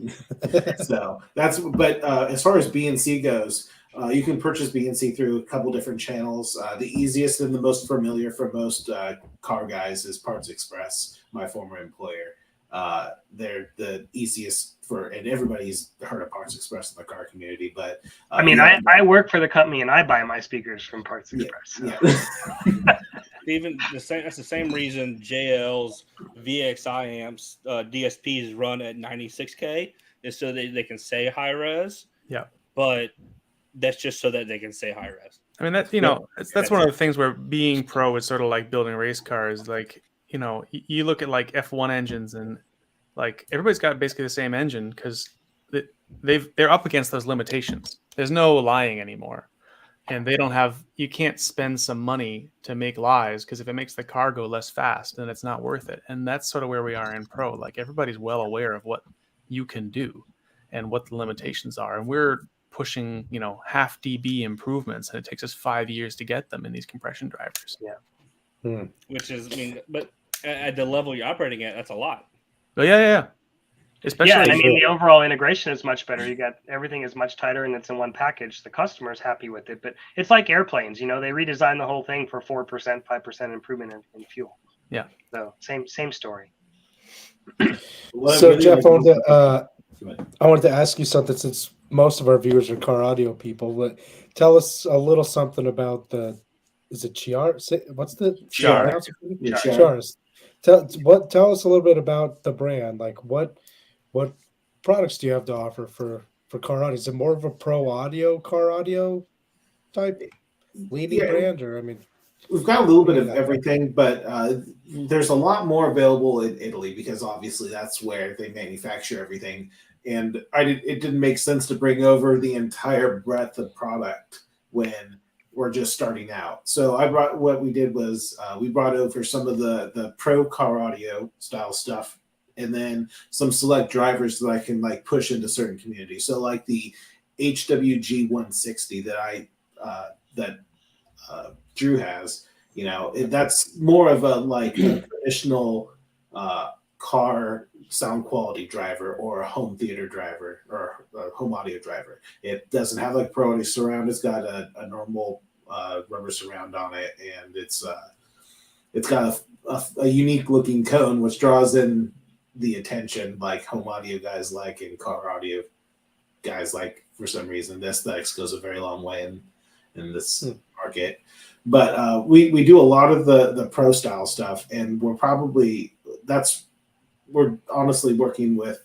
So that's, but as far as BNC goes, you can purchase BNC through a couple different channels. The easiest and the most familiar for most car guys is Parts Express, my former employer. They're the easiest and everybody's heard of Parts Express in the car community. But I mean, I work for the company and I buy my speakers from Parts Express. Yeah. Even the same. That's the same reason JL's VXI amps DSPs run at 96K is so they can say high res. Yeah. But that's just so that they can say high res. I mean, that, that's one of the things where being pro is sort of like building race cars. Like, you look at like F1 engines, and like everybody's got basically the same engine because they're up against those limitations. There's no lying anymore, and you can't spend some money to make lies, because if it makes the car go less fast, then it's not worth it. And that's sort of where we are in pro. Like, everybody's well aware of what you can do and what the limitations are, and we're pushing half dB improvements, and it takes us 5 years to get them in these compression drivers. Which is, but at the level you're operating at, that's a lot. But yeah. Especially, I mean, the overall integration is much better. You got everything is much tighter, and it's in one package. The customer's happy with it, but it's like airplanes. They redesigned the whole thing for 4%, 5% improvement in fuel. Yeah. So same story. So Jeff, I wanted to ask you something, since most of our viewers are car audio people. But tell us a little something about is it Chiar? What's the Char? Char. Tell us a little bit about the brand. Like, what products do you have to offer for car audio? Is it more of a pro audio, car audio type leading brand, or we've got a little bit of everything, but there's a lot more available in Italy, because obviously that's where they manufacture everything. And it didn't make sense to bring over the entire breadth of product when we're just starting out. So what we did was we brought over some of the pro car audio style stuff, and then some select drivers that I can push into certain communities. So like the HWG 160 that Drew has, that's more of a traditional car sound quality driver, or a home theater driver, or a home audio driver. It doesn't have pro audio surround. It's got a normal rubber surround on it, and it's got a unique looking cone, which draws in the attention like home audio guys and car audio guys for some reason. The aesthetics goes a very long way in this market. But we do a lot of the pro style stuff, and we're honestly working with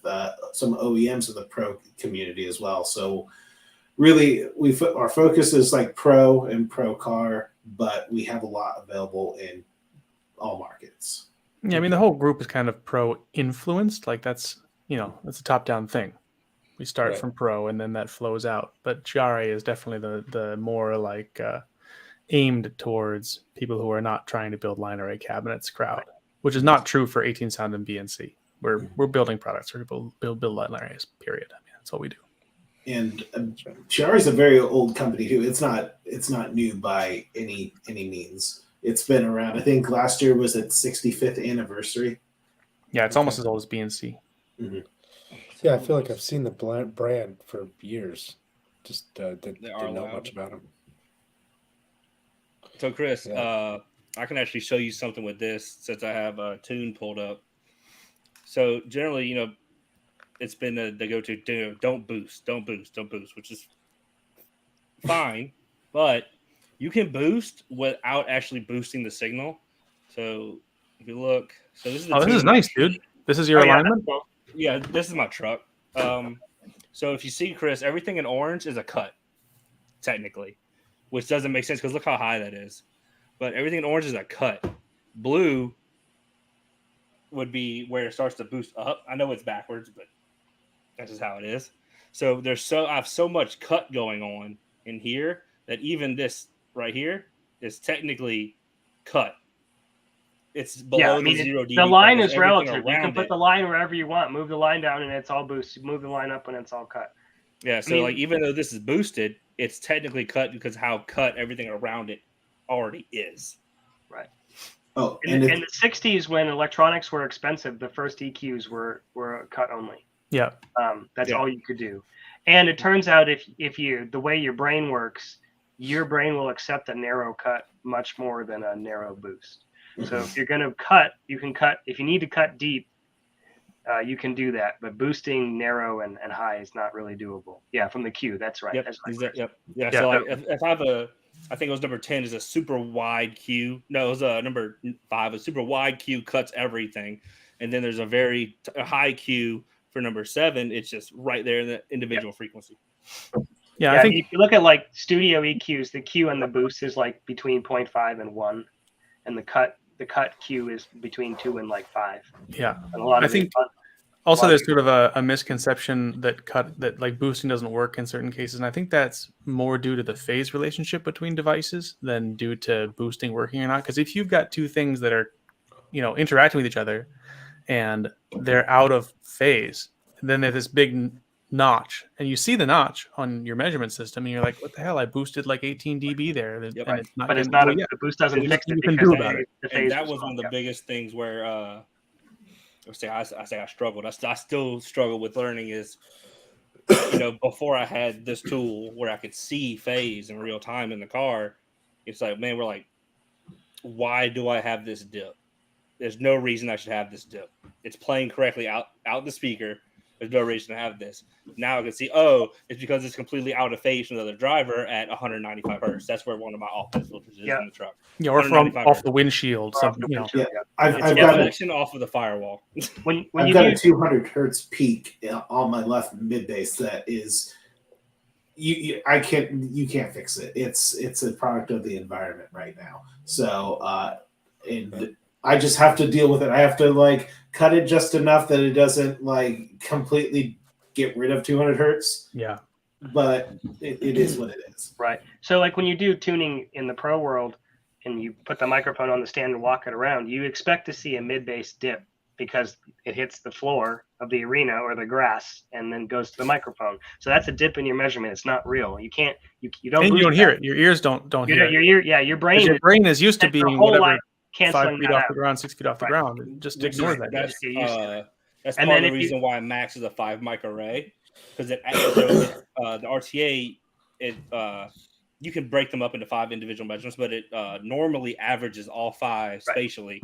some OEMs in the pro community as well. So really, our focus is pro and pro car, but we have a lot available in all markets. Yeah, the whole group is kind of pro influenced. Like, that's a top down thing. We start from pro, and then that flows out. But Chiari is definitely the more aimed towards people who are not trying to build line array cabinets crowd, which is not true for 18 Sound and BNC. We're building products for people build line arrays, period. That's what we do. And Chiari is a very old company too. It's not new by any means. It's been around. I think last year was its 65th anniversary. Yeah, it's almost as old as BNC. Mm-hmm. Yeah, I feel like I've seen the brand for years. Just didn't know much about them. So, Chris, I can actually show you something with this, since I have a tune pulled up. So generally, it's been the go-to, don't boost, which is fine, but you can boost without actually boosting the signal. So if you look, so this is this is nice, dude. This is your alignment? Yeah, this is my truck. So if you see, Chris, everything in orange is a cut, technically, which doesn't make sense because look how high that is. But everything in orange is a cut. Blue would be where it starts to boost up. I know it's backwards, but that's just how it is. So I have so much cut going on in here that even this right here is technically cut. It's below the 0 dB. The line is relative. You can put the line wherever you want. Move the line down and it's all boosted. Move the line up when it's all cut. Yeah, so even though this is boosted, it's technically cut because how cut everything around it already is. Right. Oh, in the 60s, when electronics were expensive, the first EQs were cut only. Yeah. That's all you could do. And it turns out if you the way your brain works, your brain will accept a narrow cut much more than a narrow boost. So if you're going to cut, you can cut. If you need to cut deep, you can do that. But boosting narrow and high is not really doable. Yeah, from the Q. That's right. Yep. That's right. Yep. Yeah. So if I have I think it was number 10 is a super wide cue. No, it was number 5. A super wide cue cuts everything, and then there's a high cue for number 7. It's just right there in the individual frequency. Yeah, I think if you look at like studio EQs, the cue and the boost is like between 0.5 and 1, and the cut cue is between 2 and like 5. Yeah, and a lot of I think also there's sort of a misconception that like boosting doesn't work in certain cases, and I think that's more due to the phase relationship between devices than due to boosting working or not. Because if you've got two things that are, interacting with each other, and they're out of phase, then there's this big notch, and you see the notch on your measurement system, and you're like, "What the hell? I boosted like 18 dB there." Yep. And it's not. But it's not. The boost doesn't fix it. You can do about it. And that was one of the biggest things where I say I struggled. I still struggle with learning is, before I had this tool where I could see phase in real time in the car, it's like, man, we're like, why do I have this dip? There's no reason I should have this dip. It's playing correctly out the speaker. There's no reason to have this. Now I can see, it's because it's completely out of phase from the other driver at 195 hertz. That's where one of my off-pass filters is in the truck. Yeah, or from off the windshield. I've got a off of the firewall. I've got a 200 hertz peak on my left mid bass that is you can't fix it. It's a product of the environment right now. So and I just have to deal with it. I have to like cut it just enough that it doesn't like completely get rid of 200 hertz. Yeah. But it is what it is. Right. So like when you do tuning in the pro world and you put the microphone on the stand and walk it around, you expect to see a mid bass dip because it hits the floor of the arena or the grass and then goes to the microphone. So that's a dip in your measurement. It's not real. You can't, you don't, and you don't hear it. Your ears don't hear it. Your brain is used to being whatever. 5 feet off the ground, 6 feet off the ground. Just ignore that. That's part of the reason why Max is a 5 mic array, because the RTA you can break them up into 5 individual measurements, but it normally averages all 5 spatially.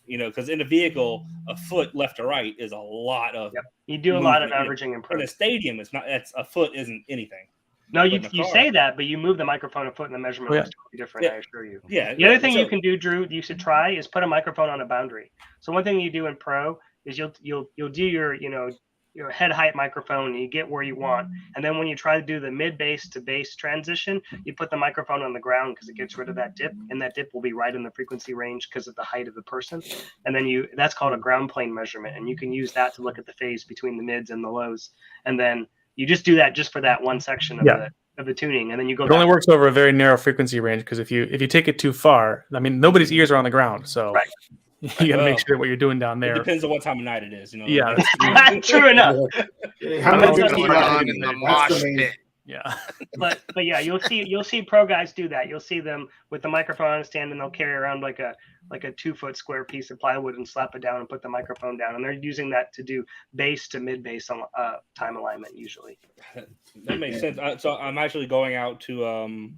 Because in a vehicle, a foot left to right is a lot of. Yep. You do a lot of averaging in pro. In a stadium, it's not. That's a foot isn't anything. No, you say that, but you move the microphone a foot and the measurement is totally different, I assure you. Yeah. The other thing you can do, Drew, you should try is put a microphone on a boundary. So one thing you do in pro is you'll do your head height microphone and you get where you want. And then when you try to do the mid bass to bass transition, you put the microphone on the ground because it gets rid of that dip, and that dip will be right in the frequency range because of the height of the person. And then that's called a ground plane measurement. And you can use that to look at the phase between the mids and the lows. And then you just do that just for that one section of the tuning, and then you go. It only works over a very narrow frequency range because if you take it too far, I mean, nobody's ears are on the ground, so you got to make sure what you're doing down there. It depends on what time of night it is, Yeah, true enough. How many people are in the mosh pit? Yeah, but yeah, you'll see pro guys do that. You'll see them with the microphone on a stand, and they'll carry around like a 2-foot square piece of plywood and slap it down and put the microphone down, and they're using that to do bass to mid bass time alignment usually. That makes sense. So I'm actually going out to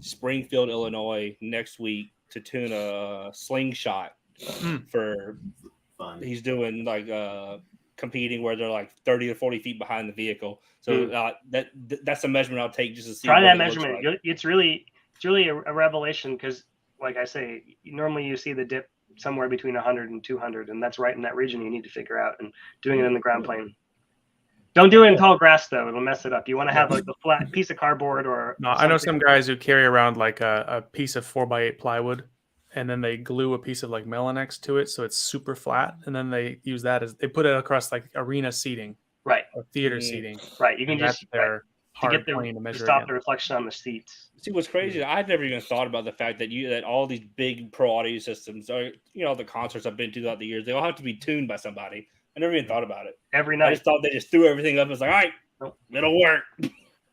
Springfield, Illinois next week to tune a slingshot for fun. He's doing like competing where they're like 30 to 40 feet behind the vehicle. So that's a measurement I'll take just to see. Try that measurement. Like. It's really a revelation because, like I say, normally you see the dip somewhere between 100 and 200, and that's right in that region you need to figure out. And doing it in the ground plane. Don't do it in tall grass though; it'll mess it up. You want to have like a flat piece of cardboard or. No, I know some guys who carry around like a piece of 4x8 plywood, and then they glue a piece of like Melanex to it, so it's super flat, and then they use that as they put it across like arena seating, right, or theater seating, right. You can just to get to stop the reflection on the seats. See, what's crazy? I've never even thought about the fact that all these big pro audio systems, or the concerts I've been to throughout the years, they all have to be tuned by somebody. I never even thought about it. Every night, I just thought they just threw everything up. It's like, all right, it'll work.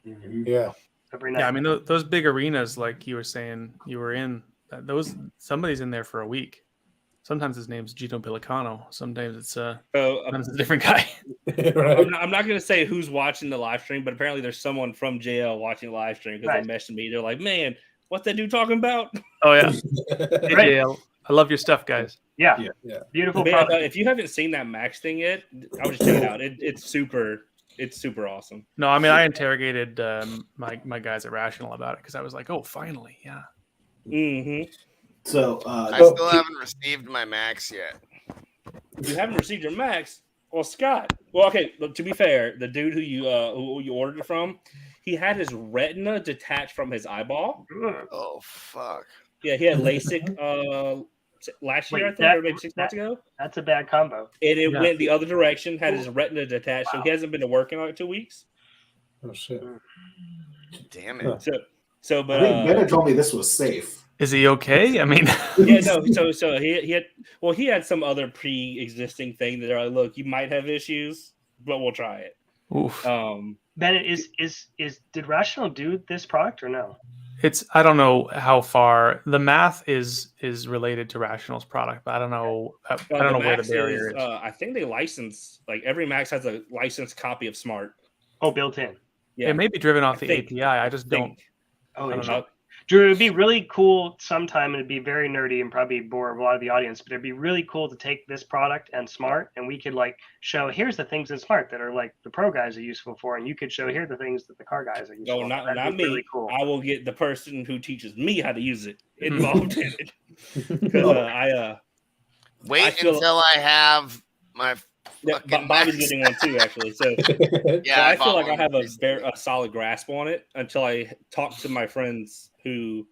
Yeah. Every night. Yeah, I mean those big arenas, like you were saying, you were in. Somebody's in there for a week. Sometimes his name's Gino Pilicano. Sometimes it's sometimes it's a different guy. Right. I'm not going to say who's watching the live stream, but apparently there's someone from JL watching the live stream because they messaged me. They're like, "Man, what's that dude talking about?" Oh yeah, hey, JL, I love your stuff, guys. Yeah. Beautiful. Man, if you haven't seen that Max thing yet, I would just check it out. It's super. It's super awesome. No, I mean I interrogated my guys at Rational about it because I was like, oh, finally, yeah. Mm-hmm. So I still haven't received my Max yet. You haven't received your Max? Well, Scott. Well, okay. Look, to be fair, the dude who you ordered it from, he had his retina detached from his eyeball. Oh fuck. Yeah, he had LASIK last year, I think, or maybe 6 months ago. That's a bad combo. And it went the other direction. Had his retina detached, so he hasn't been to work in like 2 weeks. Oh shit! Damn it. But I think Bennett told me this was safe. Is he okay? I mean, yeah, no. So he had some other pre-existing thing that they're like, look, you might have issues, but we'll try it. oof. Bennett, did Rational do this product or no? I don't know how far the math is related to Rational's product, but I don't know. I don't know where the barrier is. I think they license, like every Max has a licensed copy of Smart. Oh, built in. Yeah. It may be driven off the API. I just don't. Oh, I don't know. Drew, it would be really cool sometime, and it'd be very nerdy and probably bore a lot of the audience, but it'd be really cool to take this product and Smart, and we could like show, here's the things in Smart that are like the pro guys are useful for, and you could show, here are the things that the car guys are useful for. No, That'd not be me. Really cool. I will get the person who teaches me how to use it involved in it. Because Wait until I have my Bobby's getting one too, actually. So yeah, so I feel like I have a solid grasp on it until I talk to my friends who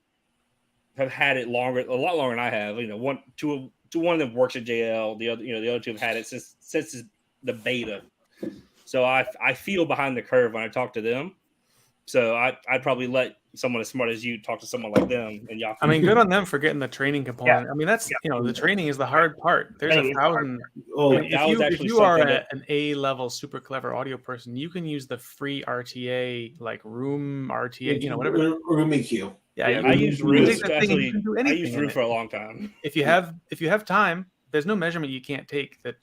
have had it a lot longer than I have. You know, one of them works at JL. The other two have had it since the beta. So I feel behind the curve when I talk to them. So I'd probably let someone as smart as you talk to someone like them, and y'all. I mean, good on them for getting the training component. Yeah. I mean, that's the training is the hard part. There's 1,000. If you are an A-level super clever audio person, you can use the free RTA, like Room RTA, whatever. Room EQ. Yeah, I use Room. I used Room for a long time. If you have time, there's no measurement you can't take that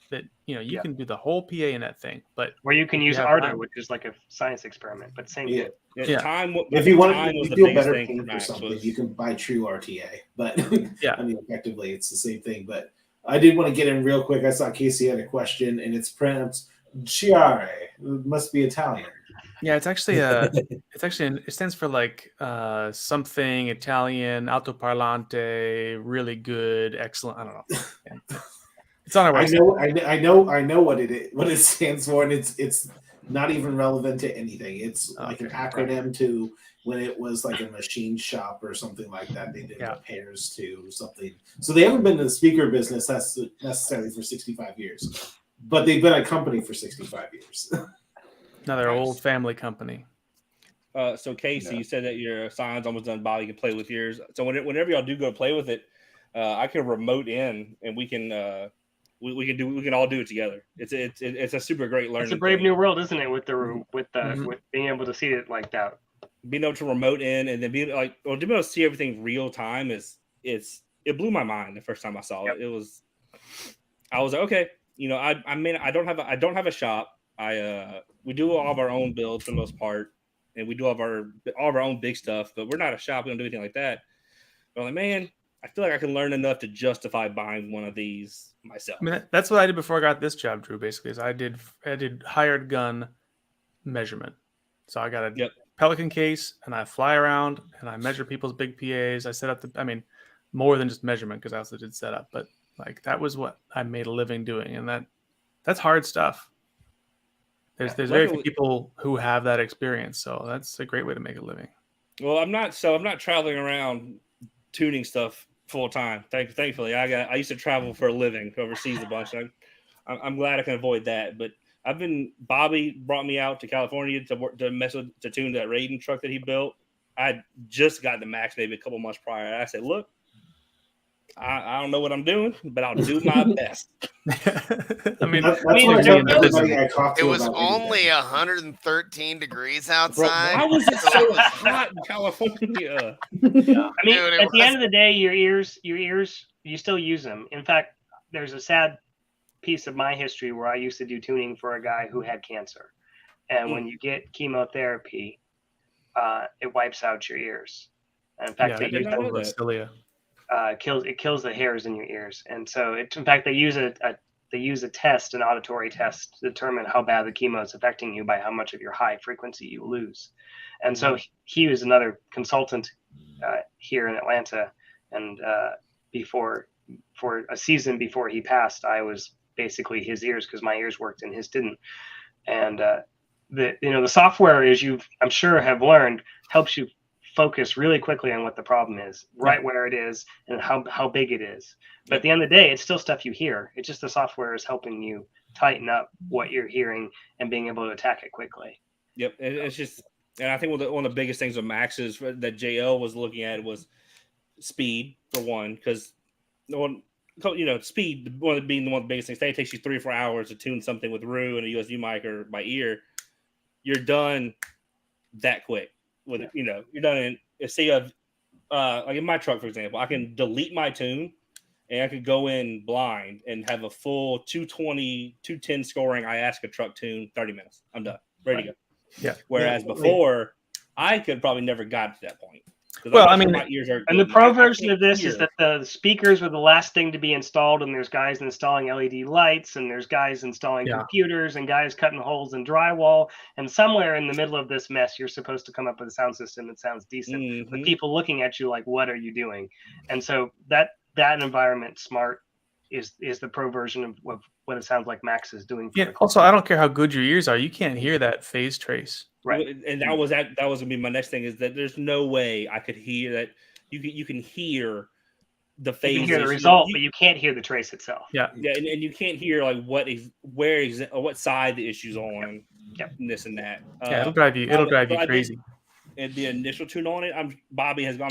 you can do the whole PA in that thing. But or you can use Ardo, which is like a science experiment, but same thing. Yeah. Time. If you want to feel better paying for something, you can buy true RTA. But I mean, effectively, it's the same thing. But I did want to get in real quick. I saw Casey had a question, and it's pronounced Chiare. It must be Italian. Yeah, it's actually it stands for like something Italian, altoparlante, really good, excellent. I don't know. Yeah. It's on our website. I know what it stands for, and it's not even relevant to anything. It's like an acronym to when it was like a machine shop or something like that. They did repairs to something. So they haven't been in the speaker business necessarily for 65 years, but they've been a company for 65 years. Another old family company. So Casey, you said that your sign's almost done. Bobby can play with yours. So whenever y'all do go play with it, I can remote in, and we can all do it together. It's a super great learning. It's a brave new world, isn't it? With being able to see it like that, being able to remote in and then to be able to see everything real time it blew my mind the first time I saw it. I was like, okay, I don't have a shop. We do all of our own builds for the most part, and we do all of our own big stuff, but we're not a shop. We don't do anything like that. But I'm like, man, I feel like I can learn enough to justify buying one of these myself. I mean, that's what I did before I got this job, Drew. Basically, is I did hired gun measurement. So I got a Pelican case, and I fly around and I measure people's big PAs. I set up more than just measurement, because I also did setup, but like that was what I made a living doing, and that's hard stuff. There's very few people who have that experience, so that's a great way to make a living. Well, I'm not traveling around tuning stuff full time. Thankfully, I used to travel for a living overseas a bunch. I'm glad I can avoid that. But Bobby brought me out to California to tune that Raiden truck that he built. I just got the Max maybe a couple months prior. I said, look, I don't know what I'm doing, but I'll do my best. I mean, it was only 113 degrees outside. Why was it so hot in California? I mean, at the end of the day, your ears, you still use them. In fact, there's a sad piece of my history where I used to do tuning for a guy who had cancer, and when you get chemotherapy, it wipes out your ears. And in fact, cilia. It kills the hairs in your ears, and so in fact they use they use a test, an auditory test, to determine how bad the chemo is affecting you by how much of your high frequency you lose. And so he was another consultant here in Atlanta, and for a season before he passed, I was basically his ears because my ears worked and his didn't. And the software, as I'm sure have learned, helps you focus really quickly on what the problem is, right where it is, and how big it is. But at the end of the day, it's still stuff you hear. It's just the software is helping you tighten up what you're hearing and being able to attack it quickly. Yep, it's just, and I think one of the biggest things with Max's that JL was looking at was speed for one, because speed, being one of the biggest things. Say it takes you 3 or 4 hours to tune something with Rue and a USB mic or by ear. You're done that quick. With you're done in. Say you have, like in my truck, for example, I can delete my tune, and I could go in blind and have a full 220, 210 scoring Iasca truck tune, 30 minutes. I'm done, ready to go. Yeah. Whereas before, I could probably never got to that point. Well, I mean, my ears are and the pro version of this is that the speakers were the last thing to be installed, and there's guys installing LED lights, and there's guys installing computers, and guys cutting holes in drywall. And somewhere in the middle of this mess, you're supposed to come up with a sound system that sounds decent, with people looking at you like, "What are you doing?" And so that environment smart is the pro version of what it sounds like Max is doing. Also, I don't care how good your ears are, you can't hear that phase trace. Right, and that was gonna be my next thing, is that there's no way I could hear that. You can hear the phase. You can hear the result, but you can't hear the trace itself. Yeah, and you can't hear like what side the issue's on. Yep. And this and that. It'll drive you crazy. And the initial tune on it, I'm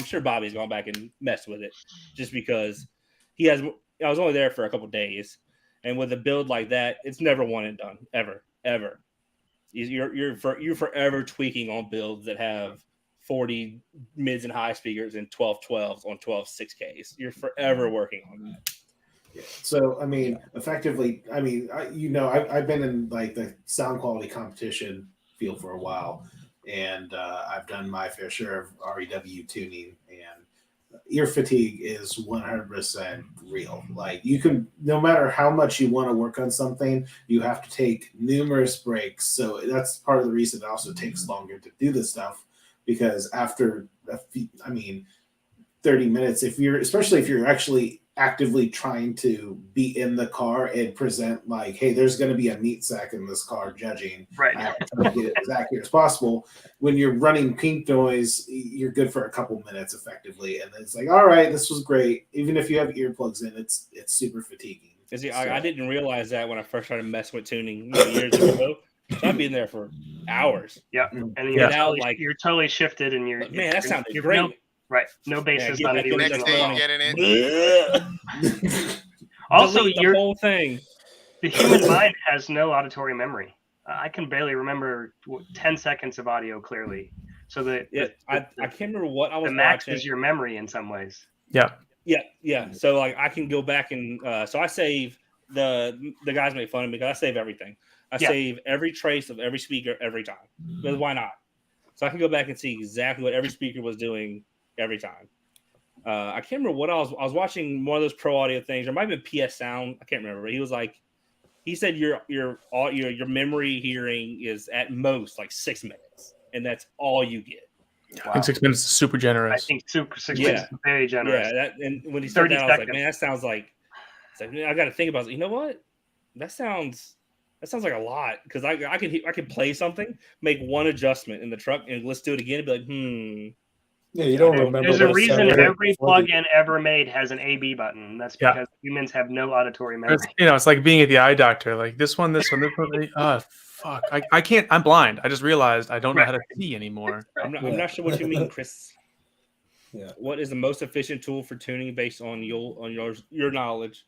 sure Bobby's gone back and messed with it, just because he has. I was only there for a couple days, and with a build like that, it's never one and done, ever. You're forever tweaking on builds that have 40 mids and high speakers and 12 12s on 12 6Ks. You're forever working on that. Yeah. So, I mean, effectively, I've been in like the sound quality competition field for a while, and I've done my fair share of REW tuning, and ear fatigue is 100% real. Like, you can, no matter how much you want to work on something, you have to take numerous breaks. So that's part of the reason it also takes longer to do this stuff, because after 30 minutes, especially if you're actually actively trying to be in the car and present like, hey, there's going to be a meat sack in this car judging. Right. I have to try to get it as accurate as possible. When you're running pink noise, you're good for a couple minutes effectively. And then it's like, all right, this was great. Even if you have earplugs in, it's super fatiguing. See, I didn't realize that when I first started messing with tuning years ago. So I'd be in there for hours. Yeah. And you're totally shifted, and man, that sounded great. No basis on the next original. day you get in it. Also, the whole thing. The human mind has no auditory memory. I can barely remember 10 seconds of audio clearly. So I can't remember what I was watching. The max watching. is your memory in some ways. Yeah. So like I can go back and so I save the guys make fun of me because I save everything. I save every trace of every speaker every time. Because why not? So I can go back and see exactly what every speaker was doing every time. I can't remember what I was watching one of those pro audio things. There might have been PS Sound. I can't remember. But he said your memory hearing is at most like 6 minutes, and that's all you get. Wow. I think 6 minutes is super generous. I think 6 minutes is very generous. Yeah, and when he said that, I was like, man, that sounds like. I got to think about it. You know what? That sounds like a lot, because I could play something, make one adjustment in the truck, and let's do it again and be like, Yeah, you don't remember. There's a reason every plugin ever made has an AB button. That's because humans have no auditory memory. It's like being at the eye doctor. Like this one. Oh, fuck. I can't. I'm blind. I just realized I don't know how to see anymore. I'm not sure what you mean, Chris. Yeah. What is the most efficient tool for tuning based on your knowledge?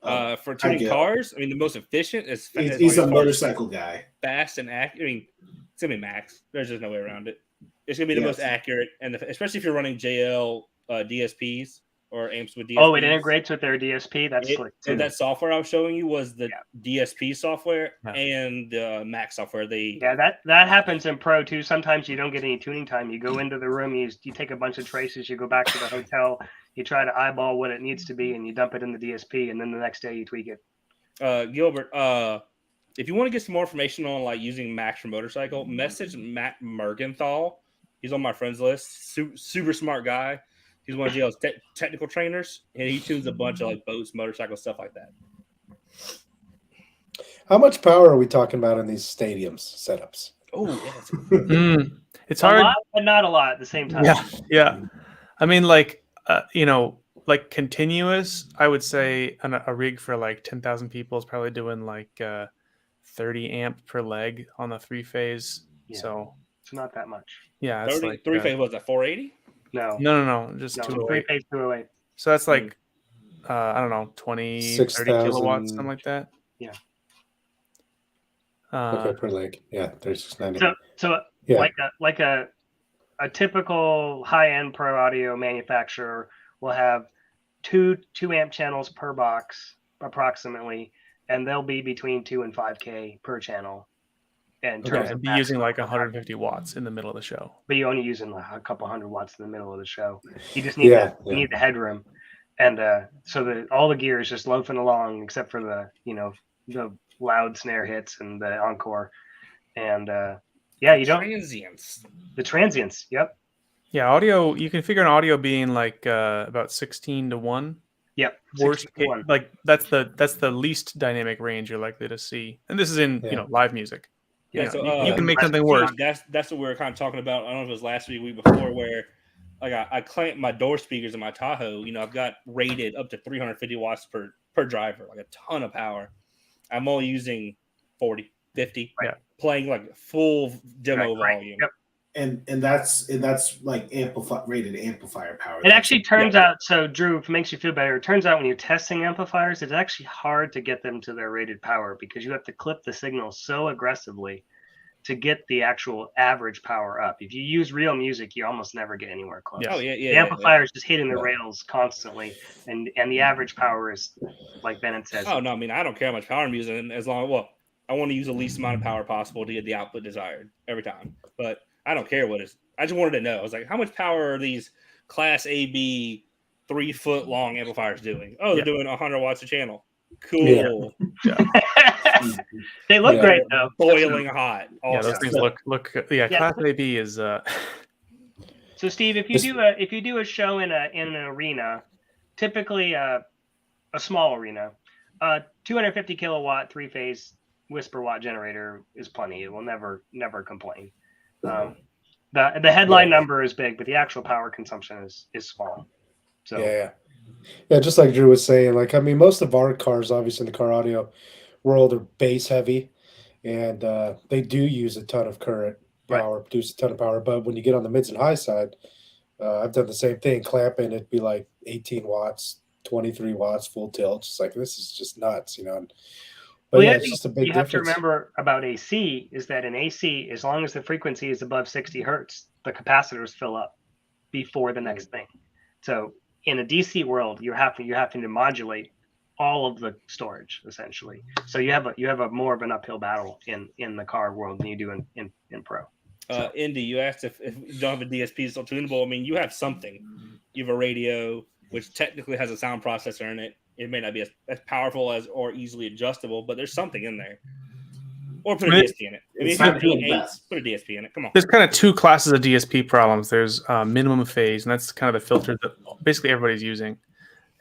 For tuning cars, I mean, the most efficient is. He's a motorcycle guy. Fast and accurate. I mean, it's gonna be Max. There's just no way around it. It's gonna be the most accurate, and especially if you're running JL DSPs or amps with DSPs. Oh, it integrates with their DSP. That's slick too. So that software I was showing you was the DSP software and Mac software. That happens in Pro too. Sometimes you don't get any tuning time. You go into the room, you take a bunch of traces, you go back to the hotel, you try to eyeball what it needs to be, and you dump it in the DSP, and then the next day you tweak it. Gilbert, if you want to get some more information on like using Max for motorcycle, message Matt Mergenthal. He's on my friends list. Super smart guy. He's one of JL's technical trainers, and he tunes a bunch of like boats, motorcycles, stuff like that. How much power are we talking about in these stadiums setups? Oh, yeah, it's hard, a lot, but not a lot at the same time. Yeah. I mean, like like continuous. I would say a rig for like 10,000 people is probably doing like 30 amp per leg on the 3-phase. Yeah. So it's not that much. Yeah, it's like 3-phase was that 480? No, just 208. 3-phase 208. So that's like I don't know, 20, 6, 30 kilowatts, something like that. Yeah. Okay, per leg. Yeah, 3690. So yeah. like a typical high-end pro audio manufacturer will have two amp channels per box approximately, and they'll be between 2 and 5K per channel. And be using like 150 watts in the middle of the show. But you're only using like a couple hundred watts in the middle of the show. You just need you need the headroom, and so that all the gear is just loafing along except for the loud snare hits and the encore, and you don't the transients. Yep. Yeah, audio. You can figure an audio being like about 16 to 1. Yep. Worst case, like that's the least dynamic range you're likely to see, and this is in live music. Yeah, so you can make something work. That's what we were kind of talking about. I don't know if it was last week before, where like I clamped my door speakers in my Tahoe. I've got rated up to 350 watts per driver, like a ton of power. I'm only using 40, 50, playing like full demo volume. Yep. And that's like rated amplifier power. It actually turns out, so Drew, if it makes you feel better, it turns out when you're testing amplifiers, it's actually hard to get them to their rated power because you have to clip the signal so aggressively to get the actual average power up. If you use real music, you almost never get anywhere close. Oh, yeah. The amplifier is just hitting the rails constantly, and the average power is, like Bennett says. Oh, no, I mean, I don't care how much power I'm using as long as, I want to use the least amount of power possible to get the output desired every time. But I don't care what it is. I just wanted to know. I was like, how much power are these Class AB 3-foot long amplifiers doing? Oh, they're doing 100 watts a channel. Cool. Yeah. They look great though. Boiling hot. Yeah, those things look. Class AB is. So Steve, if you do a show in an arena, typically a small arena, 250 kilowatt 3-phase whisper watt generator is plenty. It will never complain. The headline number is big, but the actual power consumption is small. So yeah, just like Drew was saying, like I mean, most of our cars, obviously in the car audio world, are bass heavy, and they do use a ton of current power, produce a ton of power. But when you get on the mids and high side, I've done the same thing. Clamping, it'd be like 18 watts, 23 watts, full tilt. Just like this is just nuts, But it's just a big difference. You have to remember about AC is that in AC, as long as the frequency is above 60 hertz, the capacitors fill up before the next thing. So in a DC world, you're having to modulate all of the storage essentially. So you have a more of an uphill battle in the car world than you do in pro. Indy, you asked if you don't have a DSP still tunable. I mean, you have something. You have a radio, which technically has a sound processor in it. It may not be as powerful as or easily adjustable, but there's something in there. Or put a DSP in it. I mean, if you're doing 8s, put a DSP in it. Come on. There's kind of two classes of DSP problems. There's minimum phase, and that's kind of the filter that basically everybody's using.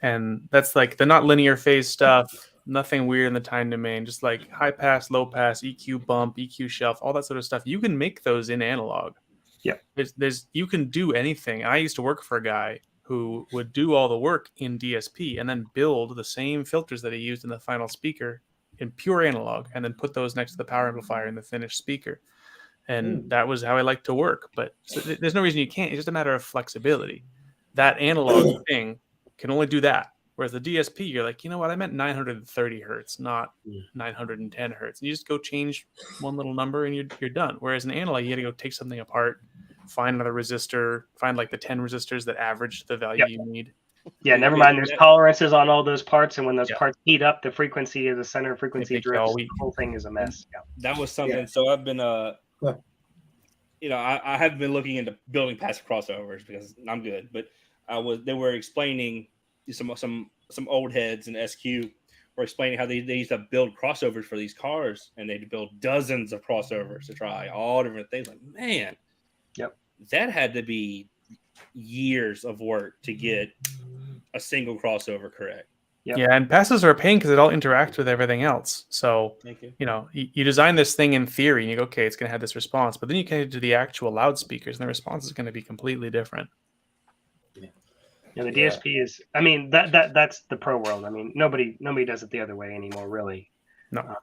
And that's like the not linear phase stuff, nothing weird in the time domain, just like high pass, low pass, EQ bump, EQ shelf, all that sort of stuff. You can make those in analog. Yeah. You can do anything. I used to work for a guy who would do all the work in DSP and then build the same filters that he used in the final speaker in pure analog and then put those next to the power amplifier in the finished speaker. And that was how I like to work. But so there's no reason you can't. It's just a matter of flexibility. That analog thing can only do that. Whereas the DSP, you're like, you know what? I meant 930 hertz, not 910 hertz. And you just go change one little number and you're done. Whereas in analog, you got to go take something apart, find another resistor, find like the 10 resistors that average the value you need. Yeah, never mind. There's tolerances on all those parts, and when those parts heat up, the frequency of the center frequency drifts. The whole thing is a mess. Yeah. That was something. Yeah. So I've been, I have been looking into building passive crossovers because I'm good. But they were explaining some old heads in SQ were explaining how they used to build crossovers for these cars, and they'd build dozens of crossovers to try all different things. Like, man, that had to be years of work to get a single crossover correct. Yeah, and passes are a pain because it all interacts with everything else. So, Thank you. you know, you design this thing in theory and you go, okay, it's going to have this response, but then you get to the actual loudspeakers and the response is going to be completely different. Yeah, the DSP is. I mean, that's the pro world. I mean, nobody does it the other way anymore, really. No.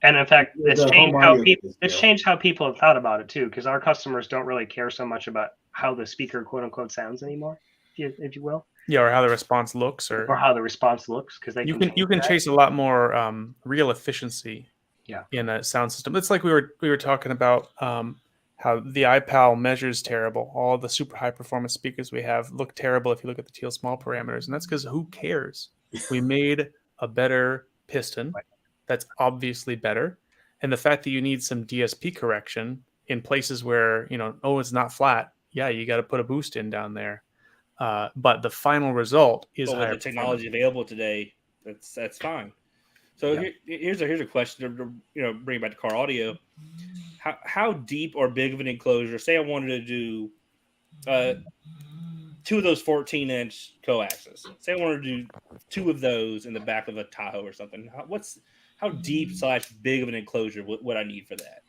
And in fact, The it's home audio is changed how people have thought about it too, because our customers don't really care so much about how the speaker "quote unquote" sounds anymore, if you will. Yeah, or how the response looks, or how the response looks, because you can chase a lot more real efficiency. Yeah. In a sound system, it's like we were talking about how the iPal measures terrible. All the super high performance speakers we have look terrible if you look at the teal small parameters, and that's because who cares? We made a better piston that's obviously better, and the fact that you need some DSP correction in places where it's not flat. Yeah, you got to put a boost in down there. But the final result is with the technology available today, that's fine. So here's a question to bring it back to car audio. How deep or big of an enclosure? Say I wanted to do 2 of those 14-inch coaxes. Say I wanted to do 2 of those in the back of a Tahoe or something. How deep / big of an enclosure would I need for that?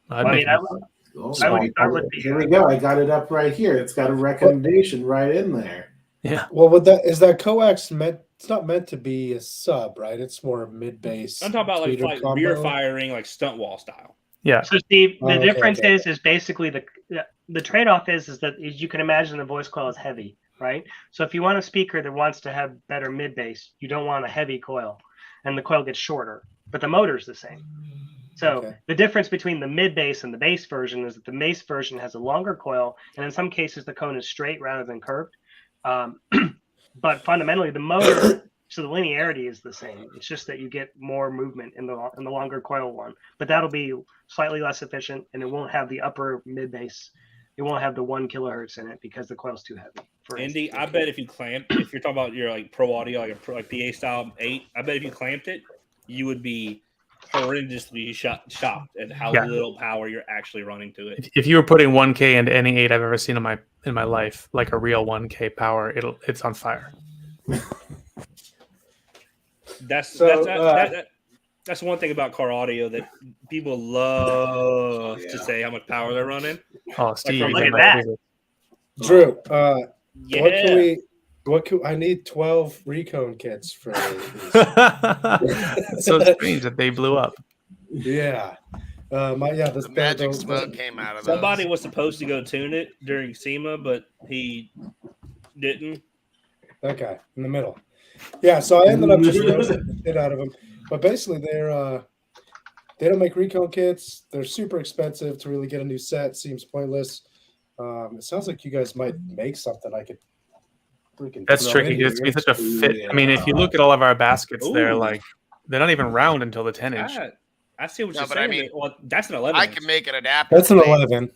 I would start with here we go. I got it up right here. It's got a recommendation right in there. Yeah. Well, is that coax meant? It's not meant to be a sub, right? It's more mid bass. I'm talking about like rear firing, like stunt wall style. Yeah. So Steve, the difference is basically the trade off is that you can imagine the voice coil is heavy, right? So if you want a speaker that wants to have better mid bass, you don't want a heavy coil, and the coil gets shorter, but the motor's the same. So the difference between the mid bass and the bass version is that the bass version has a longer coil, and in some cases the cone is straight rather than curved. But fundamentally, the motor, so the linearity is the same. It's just that you get more movement in the longer coil one. But that'll be slightly less efficient, and it won't have the upper mid bass. It won't have the 1 kilohertz in it because the coil's too heavy. Andy, I bet if you if you're talking about your like pro audio, like PA style 8, I bet if you clamped it, you would be horrendously shocked at how little power you're actually running to it. If you were putting 1K into any 8 I've ever seen in my life, like a real 1K power, it's on fire. That's one thing about car audio that people love to say how much power they're running. Oh, Steve, Like, look at that. Drew, Yeah. I need 12 recone kits for these. It's so strange that they blew up. Yeah. The magic smoke came out of those. Somebody was supposed to go tune it during SEMA, but he didn't. That guy in the middle. Yeah, so I ended up just roasting the shit out of them. But basically, they don't make recone kits. They're super expensive to really get a new set. Seems pointless. It sounds like you guys might make something I could freaking. That's throw tricky. in It's here. such a fit. I mean, if you look at all of our baskets, they're not even round until the 10-inch. I see what you're but saying. I mean, that's an 11. I can make an adapter. That's an 11.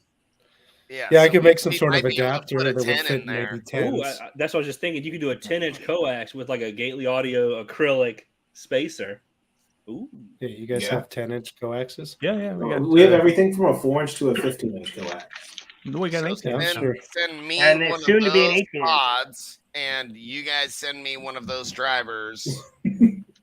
Yeah, Yeah, I so could make some we sort of might be able to adapter put a that would 10 fit in there. maybe 10. Ooh, that's what I was just thinking. You could do a 10-inch coax with like a Gately Audio acrylic spacer. Ooh. Yeah, you guys have 10-inch coaxes? Yeah. We have everything from a 4-inch to a 15-inch coax. We got an 18-inch. Send me And one it's soon of to be an those 18-inch. pods, and you guys send me one of those drivers.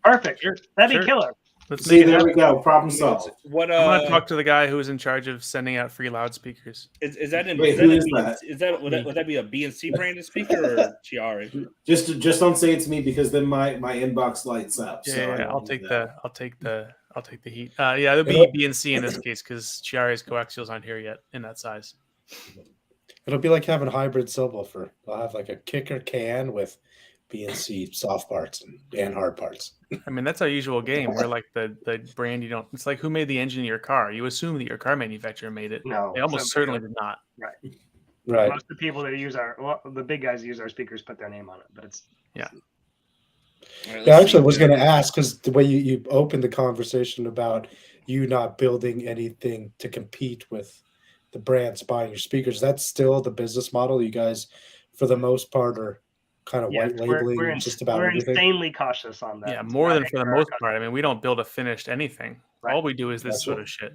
Perfect. That'd be killer. Let's See, see. there we go. Problem solved. What I'm gonna talk to the guy who's in charge of sending out free loudspeakers. is that in? Wait, is who that is in that? would that be a BNC branded speaker or Chiari? Just don't say it's me because then my inbox lights up. Yeah, so I'll take the heat. Yeah, it'll be BNC in this case because Chiari's coaxials aren't here yet in that size. It'll be like having hybrid subwoofer. I'll have like a kicker can with BNC soft parts and hard parts. I mean, that's our usual game. We're like the brand you don't. It's like who made the engine in your car? You assume that your car manufacturer made it. No, They almost certainly did not. Right. Most of the people that use the big guys use our speakers put their name on it, but it's Yeah, actually, I was going to ask because the way you opened the conversation about you not building anything to compete with the brands buying your speakers, that's still the business model. You guys, for the most part, are kind of Yes, white labeling just about we're everything? insanely cautious on that. Yeah, It's more not than for the ignorant most our part. I mean, we don't build a finished anything. Right. All we do is this That's sort what- of shit.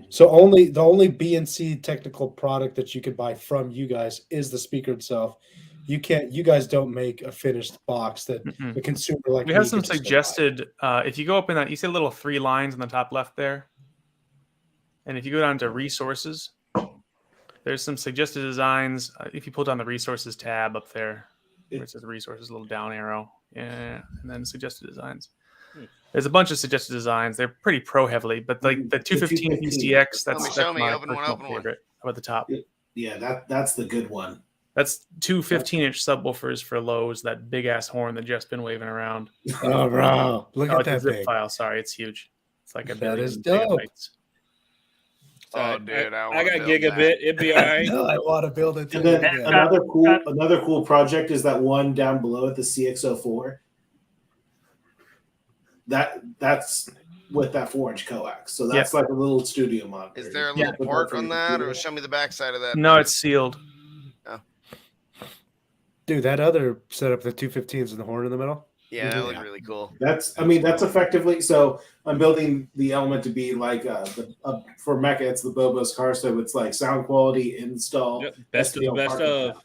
So the only BNC technical product that you could buy from you guys is the speaker itself. You guys don't make a finished box that Mm-mm. the consumer like We me have some could just go buy. suggested. If you go up in that, you see the little 3 lines in the top left there, and if you go down to resources, there's some suggested designs. If you pull down the resources tab up there, where it says resources, a little down arrow, yeah, and then suggested designs. There's a bunch of suggested designs. They're pretty pro heavily, but like the 215 BCX, that's Show me. my Open one, personal open one. favorite. How about the top? Yeah, that's the good one. That's 2 15-inch subwoofers for lows. That big ass horn that Jeff's been waving around. Oh, bro, look Oh, at it's a that zip thing. file. Sorry, it's huge. It's like a That billion is dope. megabytes. Oh, dude, I wanna got build that. gigabit. It'd be all right. No, I want to build it too. And then Yeah. another cool project is that one down below at the CX04. That's with that 4-inch coax. So that's like a little studio monitor. Is there a You little put port for on your that, computer. or show me the backside of that? No, it's sealed. Dude, that other setup, the 215s and the horn in the middle. Yeah, that Yeah. looked really cool. That's effectively. So I'm building the element to be like for Mecha, it's the Bobo's car. So it's like sound quality, install, Yep, best of the SPL best parking of. lot.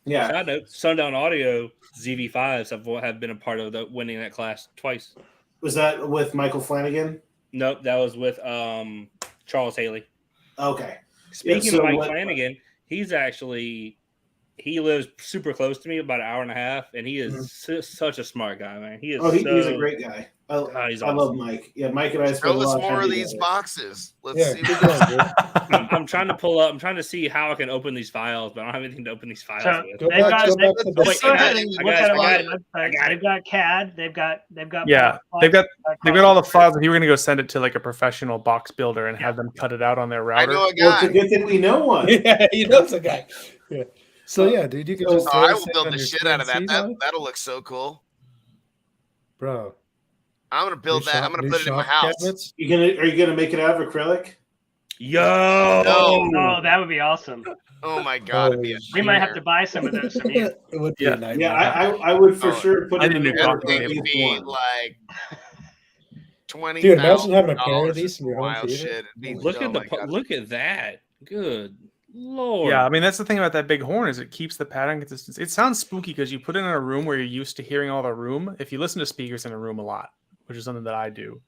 Yeah, Side note: Sundown Audio ZV5s have been a part of winning that class twice. was that with Michael Flanagan? Nope, that was with Charles Haley. Okay, Speaking so of Mike what- Flanagan, he lives super close to me, about an hour and a half, and he is such a smart guy, man. He is. he's a great guy. He's I love Mike. Yeah, Mike and I spent Show a us lot of more time of these together. boxes. Let's Yeah, see. keep going, dude. I'm trying to pull up. I'm trying to see how I can open these files, but I don't have anything to open these files So with. Go they've back, got, go back to they, the wait, go ahead I and got look it, at I got the it. website. They've got CAD. They've got Yeah, PowerPoint, they've got all the Color. files. If you were going to go send it to like a professional box builder and have them cut it out on their I router, know a Well, it's guy. a good thing we know one. Yeah, he knows a guy. Yeah. So yeah, dude, you can just. Oh, throw I this will thing build on the your shit out of that. CNC, That'll look so cool. bro. I'm gonna build New that. I'm shop- gonna new put it in my shop house. cabinets? Are you gonna make it out of acrylic? Yo, Oh, that would be awesome. Oh my god, it'd be a Holy We might have to nightmare. buy some of those from you. It would be Yeah. a nightmare. Yeah, I would for Oh, sure put I it need in a new there. coffee That table. thing would be like $20,000. Dude, imagine having a pair of these in your home wild theater. shit. It'd be, look oh at my God. look at that. Good lord. yeah, I mean that's the thing about that big horn is it keeps the pattern consistency. It sounds spooky because you put it in a room where you're used to hearing all the room. If you listen to speakers in a room a lot, which is something that I do,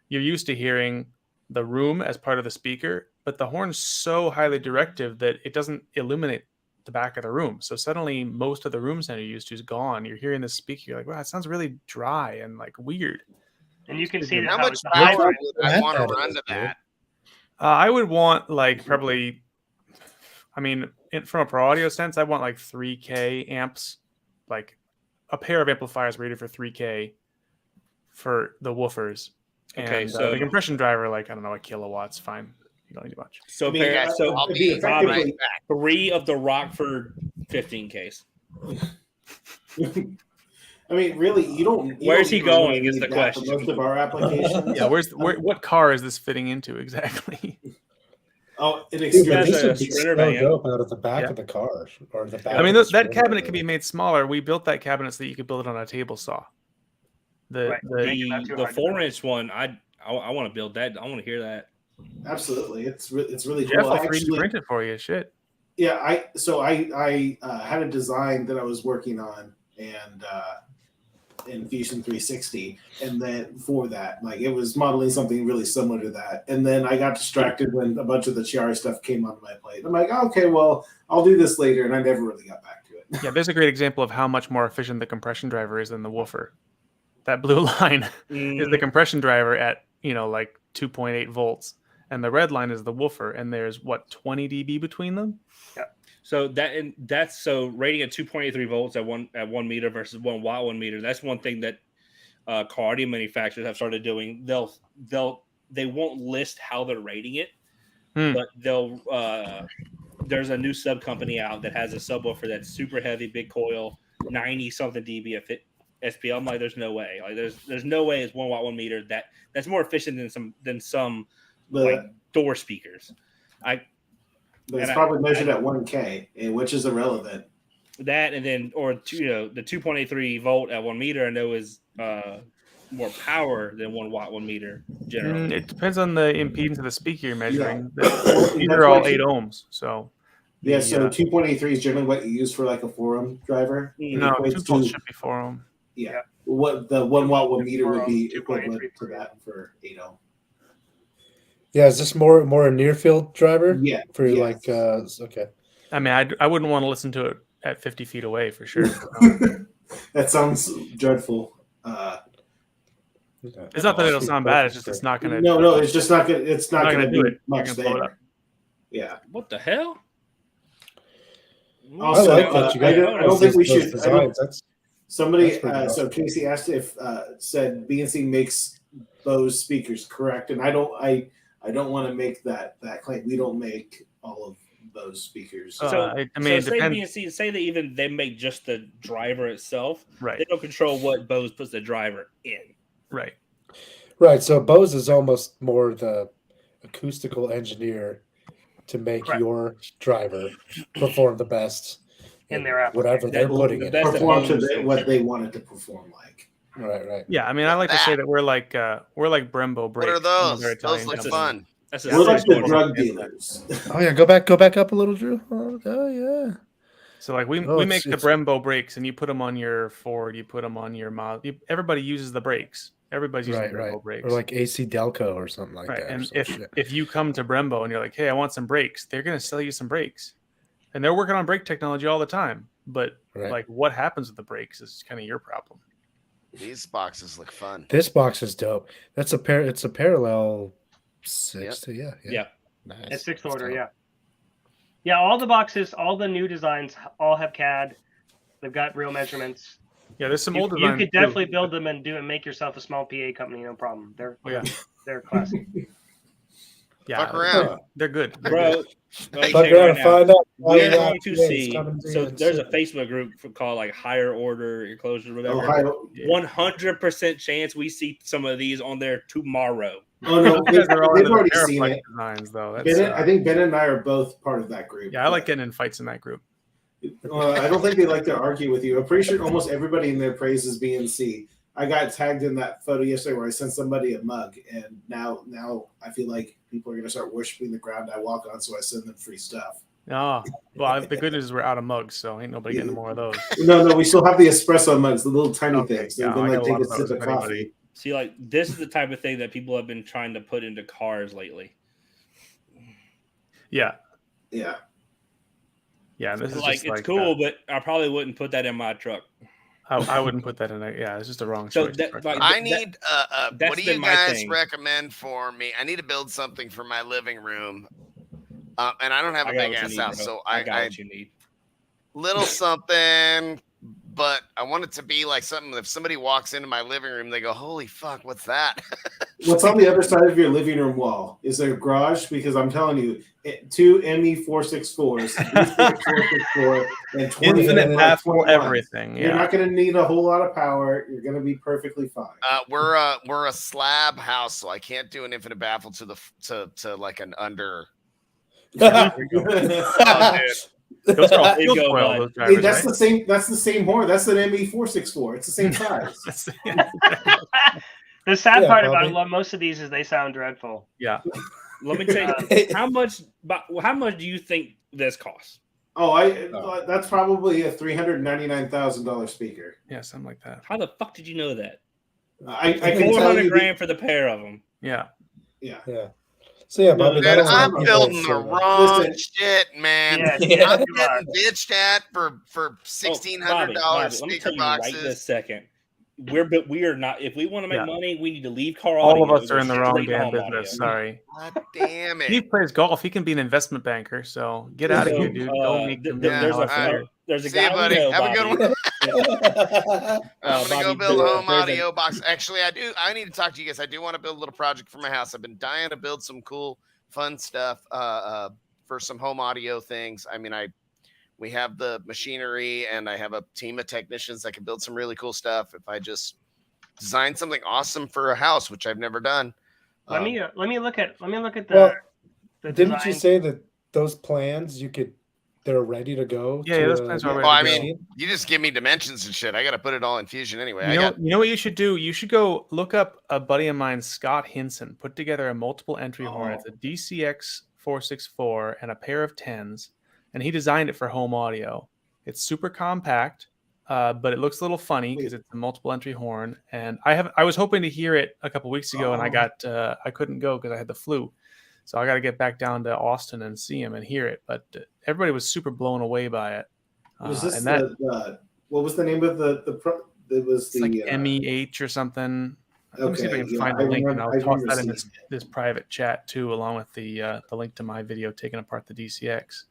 you're used to hearing the room as part of the speaker, but the horn's so highly directive that it doesn't illuminate the back of the room. So suddenly most of the room center you're used to is gone. You're hearing this speaker, you're like, wow, it sounds really dry and like weird. And you can see that How how much it's power hybrid. would I want to run to that? I would want like probably, I mean, from a pro audio sense, I want like 3K amps, like a pair of amplifiers rated for 3K for the woofers. Okay, And, so- the compression driver, like I don't know, a kilowatts, fine. You don't need much. So, I mean, pair, so I'll it'd be be Bobby, effectively- right back. 3 of the Rockford 15Ks. I mean, really, you don't. Where's he don't even going really is need the that for question. most of our applications. Yeah, what car is this fitting into exactly? Oh, an Dude, exterior. Has this a would be Sprinter so van. dope out of the back Yeah. of the car or the back. I mean, of the that Sprinter. cabinet can be made smaller. We built that cabinet so that you could build it on a table saw. Right. The 4-inch one, I want to build that. I want to hear that. Absolutely, it's really Jeff cool. will I 3D actually, print it for you. Shit. yeah, I had a design that I was working on and in Fusion 360, and then for that, like it was modeling something really similar to that, and then I got distracted when a bunch of the Chiari stuff came onto my plate. I'm like, okay, well, I'll do this later, and I never really got back to it. Yeah, there's a great example of how much more efficient the compression driver is than the woofer. That blue line is the compression driver at, like 2.8 volts. And the red line is the woofer. And there's 20 dB between them? So that's so rating at 2.83 volts at 1 meter versus 1 watt 1 meter. That's one thing that car audio manufacturers have started doing. They won't list how they're rating it, but there's a new sub company out that has a subwoofer that's super heavy, big coil, 90 something dB of SPL. I'm like, there's no way. Like there's no way it's 1 watt 1 meter that's more efficient than some like door speakers. But it's probably measured at 1K, which is irrelevant. that, and then the 2.83 volt at 1 meter I know is more power than 1 watt 1 meter generally. It depends on the impedance of the speaker you're measuring. Yeah. These are all 8 ohms, so Yeah, so 2.83 is generally what you use for like a 4-ohm driver. no, 2 volts should be 4 ohm. Yeah. What the 1 watt 1 meter would be 2.83 equivalent to that for 8 ohm. Yeah, is this more a near field driver? Yeah. For yes. like okay. I mean, I wouldn't want to listen to it at 50 feet away for sure. That sounds dreadful. It's not that it'll sound bad. It's just it's not going to. No, it's just not gonna. It's not gonna do do it. much You're gonna blow it there. up. Yeah. What the hell? Also, I like that you I got don't think we those should. designs. Somebody, That's so Casey asked if said BNC makes Bose speakers, correct? And I don't want to make that claim. We don't make all of those speakers. I mean, so say depends. BNC, say that they make just the driver itself. Right. They don't control what Bose puts the driver in. Right. Right. So Bose is almost more the acoustical engineer to make Correct. your driver perform the best In their whatever they're putting the in. best it. Perform to Bose what they want it to perform like. Right. Yeah, I mean, I like to say that we're like Brembo brakes. What are those? Another Those Italian look company. fun. That's We're like the one. drug dealers. Oh yeah, go back up a little, Drew. Oh yeah. So like we make the Brembo brakes, and you put them on your Ford, you put them on your Mazda. Everybody uses the brakes. Everybody's using Brembo brakes. Or like AC Delco or something like that. And if you come to Brembo and you're like, hey, I want some brakes, they're gonna sell you some brakes, and they're working on brake technology all the time. But like, what happens with the brakes is kind of your problem. These boxes look fun. This box is dope. That's it's a parallel 6 to Yeah. Nice. It's 6th order, yeah. Yeah, all the boxes, all the new designs, all have CAD. They've got real measurements. Yeah, there's some old You designs. could definitely build them and make yourself a small PA company, no problem. They're classic. Yeah, Fuck around. they're good. Bro. Fuck around and find out. We're going to see. So there's a Facebook group called like Higher Order Enclosure, whatever. 100% chance we see some of these on there tomorrow. Oh no, they've already seen it. Designs, though. I think Ben and I are both part of that group. Yeah, I like getting in fights in that group. I don't think they like to argue with you. I'm pretty sure almost everybody in there praises BNC. I got tagged in that photo yesterday where I sent somebody a mug, and now I feel like people are going to start worshiping the ground I walk on, so I send them free stuff. Oh, well, the good news is we're out of mugs, so ain't nobody getting more of those. No, we still have the espresso mugs, the little tiny things. They've been like take a sip of coffee. See, like this is the type of thing that people have been trying to put into cars lately. Yeah. Yeah. Yeah, this is like just it's cool, but I probably wouldn't put that in my truck. I wouldn't put that in there. Yeah, it's just a wrong choice. I need. What do you guys recommend for me? I need to build something for my living room, and I don't have a big ass house, so I got what you need. Little something. But I want it to be like something. If somebody walks into my living room, they go, "Holy fuck, what's that?" What's on the other side of your living room wall? Is there a garage? Because I'm telling you, 2 ME464s, 464, and 20 infinite path for everything. You're not going to need a whole lot of power. You're going to be perfectly fine. We're a slab house, so I can't do an infinite baffle to like an under. Oh, dude. Those are all field coil, those drivers, that's right? the same. That's the same horn. That's an ME464. It's the same size. The sad part about most of these is they sound dreadful. Yeah. Let me tell you, how much do you think this costs? Oh, that's probably a $399,000 speaker. Yeah, something like that. How the fuck did you know that? I can tell you $400,000 for the pair of them. Yeah. So yeah, Bobby, dude, I'm building the wrong shit, man. Yeah, I'm getting bitched at for $1,600 speaker boxes. Right this second. We are not. If we want to make money, we need to leave car audio. All of us are in the wrong damn business. Sorry. God damn it. He plays golf. He can be an investment banker. So get out of here, dude. Go make there's a See guy. you, buddy. Have a good one. I'm gonna go build a home audio box. Actually, I need to talk to you guys. I do want to build a little project for my house. I've been dying to build some cool, fun stuff for some home audio things. I mean, we have the machinery, and I have a team of technicians that can build some really cool stuff. If I just design something awesome for a house, which I've never done. Let me look at the. Well, the didn't design. you say that those plans you could they're ready to go. Yeah, those plans are Well, ready I to go. mean, you just give me dimensions and shit. I got to put it all in Fusion anyway. You know what you should do? You should go look up a buddy of mine, Scott Hinson, put together a multiple entry horn. It's a DCX 464 and a pair of 10s, and he designed it for home audio. It's super compact, but it looks a little funny because it's a multiple entry horn. And I was hoping to hear it a couple weeks ago, and I couldn't go because I had the flu. So I got to get back down to Austin and see him and hear it. But everybody was super blown away by it. Was this and that, what was the name of it was it's like MEH or something. Let me see if I can Okay, find yeah, the link, and I I'll toss remember that in seeing this private chat too, along with the link to my video taking apart the DCX.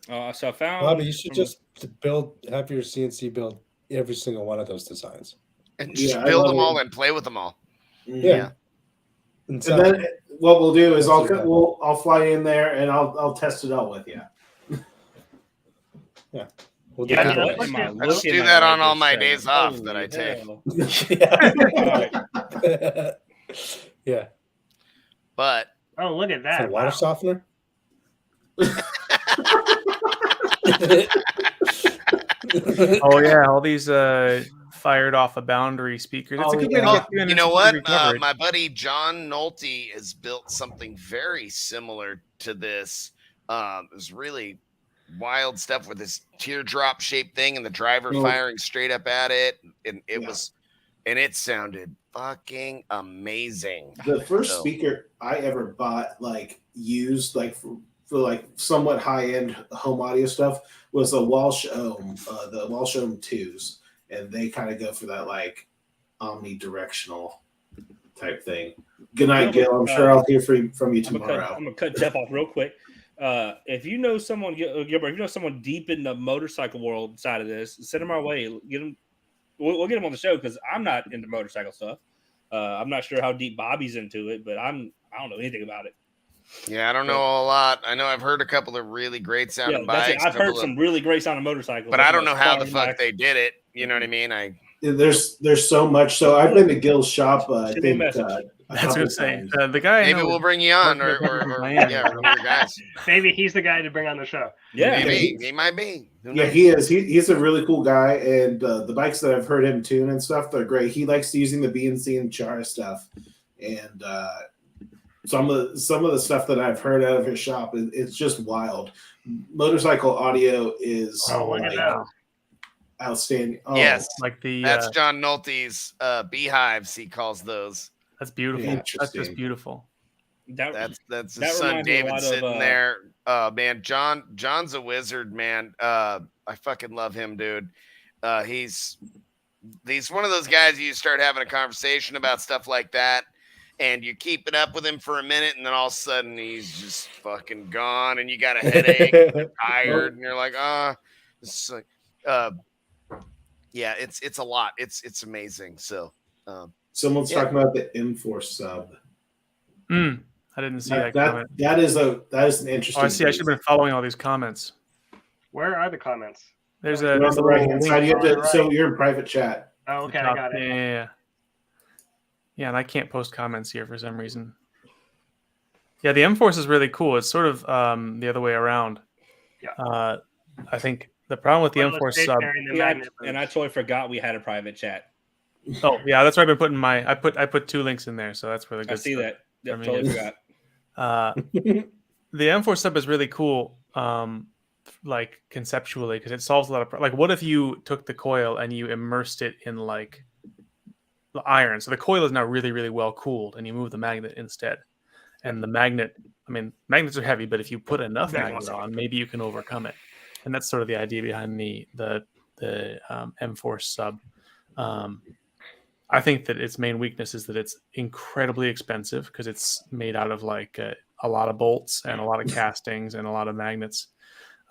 So I found. Bobby, you should just have your CNC build every single one of those designs. And just Yeah, I build love them all it. and play with them all. Yeah. And then what we'll do is That's okay. I'll fly in there and I'll test it out with you. Yeah. We'll Yeah, do I that. like it. I just do that on all my days off that I take. Yeah. But Oh, look at It's that! a water Wow. softener. Oh yeah, all these fired off a boundary speakers. It's a good way to oh, get you in you know and what? recover it. My buddy John Nolte has built something very similar to this. It was really wild stuff with this teardrop shaped thing and the driver firing straight up at it. And it sounded fucking amazing. The first speaker I ever bought, like used, like for like somewhat high end home audio stuff, was a Walsh Ohm, the Walsh Ohm 2s, and they kind of go for that like omnidirectional type thing. Good night, Gil. I'm sure I'll hear from you tomorrow. I'm gonna cut Jeff off real quick. If you know someone, Gilbert, if you know someone deep in the motorcycle world side of this, send them our way. Get them. We'll get them on the show because I'm not into motorcycle stuff. I'm not sure how deep Bobby's into it, but I don't know anything about it. Yeah, I don't know a lot. I know I've heard a couple of really great sounding bikes. I've heard some really great sounding motorcycles, but I don't know how the fuck they did it. You know what I mean? There's so much. So I've been to Gil's shop. I Send me a think message. That's what I'm saying. The guy. Maybe we'll bring you on, or yeah, one of your guys. Maybe he's the guy to bring on the show. Yeah, maybe he might be. Yeah, he is. He's a really cool guy, and the bikes that I've heard him tune and stuff, they're great. He likes using the BNC and Chara stuff, and some of the stuff that I've heard out of his shop, it's just wild. Motorcycle audio is outstanding. Oh, yes, like that's John Nolte's beehives. He calls those. That's beautiful. That's just beautiful. That's his son David sitting there. Man, John's a wizard, man. I fucking love him, dude. He's one of those guys you start having a conversation about stuff like that, and you keep it up with him for a minute, and then all of a sudden he's just fucking gone, and you got a headache, and you're tired, and you're like, it's like, yeah, it's a lot. It's amazing. So, someone's talking about the M4 sub. I didn't see that comment. That is an interesting. Oh, I see. I should have been following all these comments. Where are the comments? There's on the right hand side. You have to, so you're in private chat. Oh, okay, I got it. Yeah, and I can't post comments here for some reason. Yeah, the M-Force is really cool. It's sort of the other way around. Yeah. I think the problem with the M-Force sub. And I totally forgot we had a private chat. Oh yeah, that's where I've been putting I put 2 links in there, so that's where the good. I see that. Yeah, totally forgot. The M4 sub is really cool, like conceptually, because it solves a lot of like. What if you took the coil and you immersed it in like the iron? So the coil is now really, really well cooled, and you move the magnet instead. And the magnet, I mean, magnets are heavy, but if you put enough magnet on, maybe you can overcome it. And that's sort of the idea behind the M4 sub. I think that its main weakness is that it's incredibly expensive because it's made out of like a lot of bolts and a lot of castings and a lot of magnets.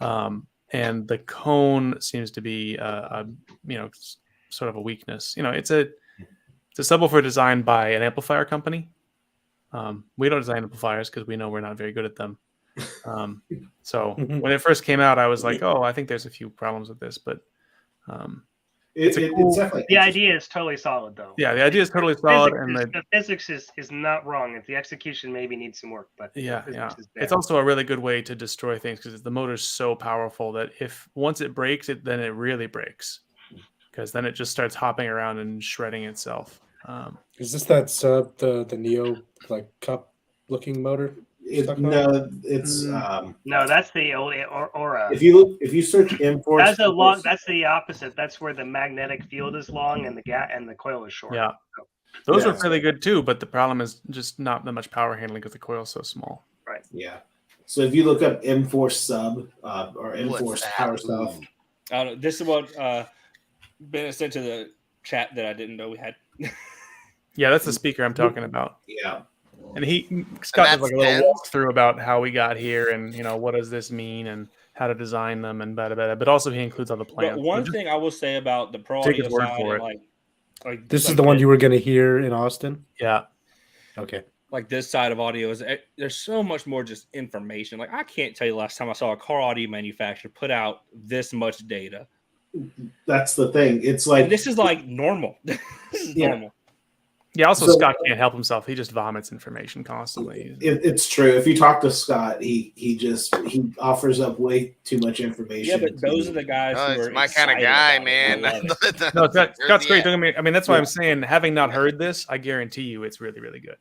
And the cone seems to be, sort of a weakness. It's a subwoofer designed by an amplifier company. We don't design amplifiers because we know we're not very good at them. So when it first came out, I was like, oh, I think there's a few problems with this, but It's cool- definitely The interesting. idea is totally solid, though. Yeah, the idea is totally solid, Physics and the physics is not wrong. If the execution maybe needs some work, but the yeah. physics is there. It's also a really good way to destroy things because the motor's so powerful that if once it breaks, then it really breaks, because then it just starts hopping around and shredding itself. Is this that sub the Neo like cup looking motor? No, it's No, that's the Aura. if you search M-Force, That's a long. That's the opposite. That's where the magnetic field is long and the coil is short. Yeah. Those Yeah. are really good too, but the problem is just not that much power handling because the coil's so small. Right. Yeah. So if you look up M-Force sub or M-Force power stuff, I don't know. This is what Ben sent to the chat that I didn't know we had. Yeah, that's the speaker I'm talking about. yeah. And Scott does that's like a little Ben's? walkthrough about how we got here and what does this mean and how to design them and blah, blah, blah. But also he includes all the plans. But one thing I will say about the pro Take audio his word side, for and it. like This is like the one Ben- you were going to hear in Austin. Yeah. Okay. like this side of audio is there's so much more just information. Like I can't tell you last time I saw a car audio manufacturer put out this much data. That's the thing. It's like And this is like normal. This is Yeah. normal. Yeah, also So- Scott can't help himself. He just vomits information constantly. it's true. If you talk to Scott, he offers up way too much information. Yeah, but those are the guys Oh, who it's are my kind of excited guy, about it. I man. love it. No, Where's Scott's he great. at? Don't get me. I mean, that's why Yeah. I'm saying, having not heard this, I guarantee you it's really, really good.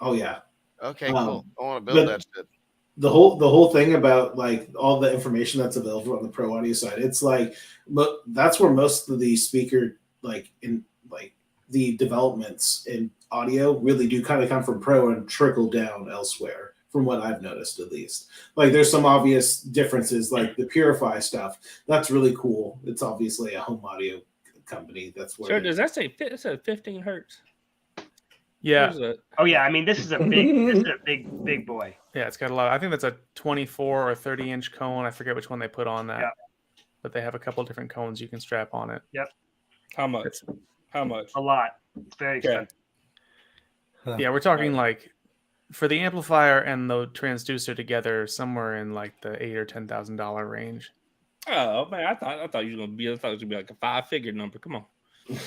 Oh yeah. Okay, cool. I want to build that shit. The whole thing about like all the information that's available on the pro audio side, it's like that's where most of the speaker the developments in audio really do kind of come from pro and trickle down elsewhere, from what I've noticed at least. Like there's some obvious differences, like the Purify stuff. That's really cool. It's obviously a home audio company. That's where Sure, does that say it says 15 hertz? Yeah. Where's it? Oh yeah, I mean this is a big boy. Yeah, it's got a lot. I think that's a 24 or 30-inch cone. I forget which one they put on that. Yeah. But they have a couple different cones you can strap on it. How much? How much? A lot. It's very Okay. expensive. Yeah, we're talking like for the amplifier and the transducer together, somewhere in like the $8,000 or $10,000 range. Oh man, I thought it was gonna be like a 5-figure number. Come on.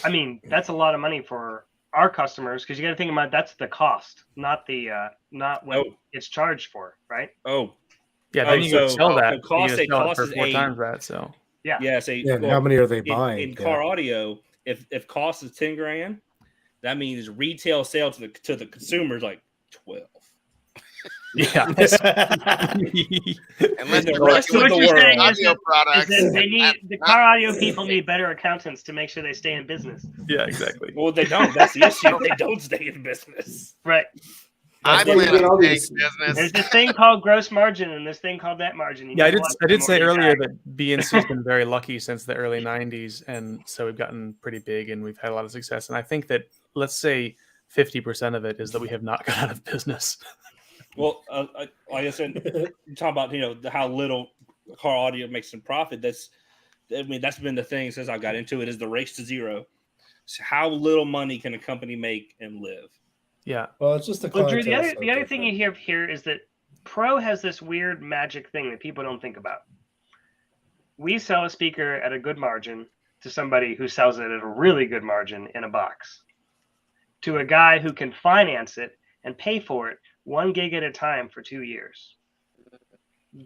I mean, that's a lot of money for our customers because you got to think about that's the cost, not what Oh. it's charged for, right? Oh, Yeah, then Oh, you go so- sell that. the cost- you go sell it cost for is 4 8. times that. So yeah. So Yeah, and how many are they buying? in Yeah. car audio? If cost is 10 grand, that means retail sale to the consumer is like 12. yeah, Unless the you're rest working of with the what you're world. saying is audio Is products. that they need the car audio people need better accountants to make sure they stay in business, yeah, exactly. Well, they don't. That's the issue. They don't stay in business. right? I That's why you plan get all on staying these- in There's business. this thing called gross margin and this thing called net margin. You Yeah, need to I did watch say them or you earlier die. that BNC's been very lucky since the early 90s. And so we've gotten pretty big and we've had a lot of success. And I think that, let's say 50% of it is that we have not gone out of business. Well, like I said, you talk about how little car audio makes some profit. That's been the thing since I got into it is the race to zero. So how little money can a company make and live? Yeah. Well, it's just the Well, Drew, clientele. the other thing you have here is that Pro has this weird magic thing that people don't think about. We sell a speaker at a good margin to somebody who sells it at a really good margin in a box, to a guy who can finance it and pay for it 1 gig at a time for 2 years.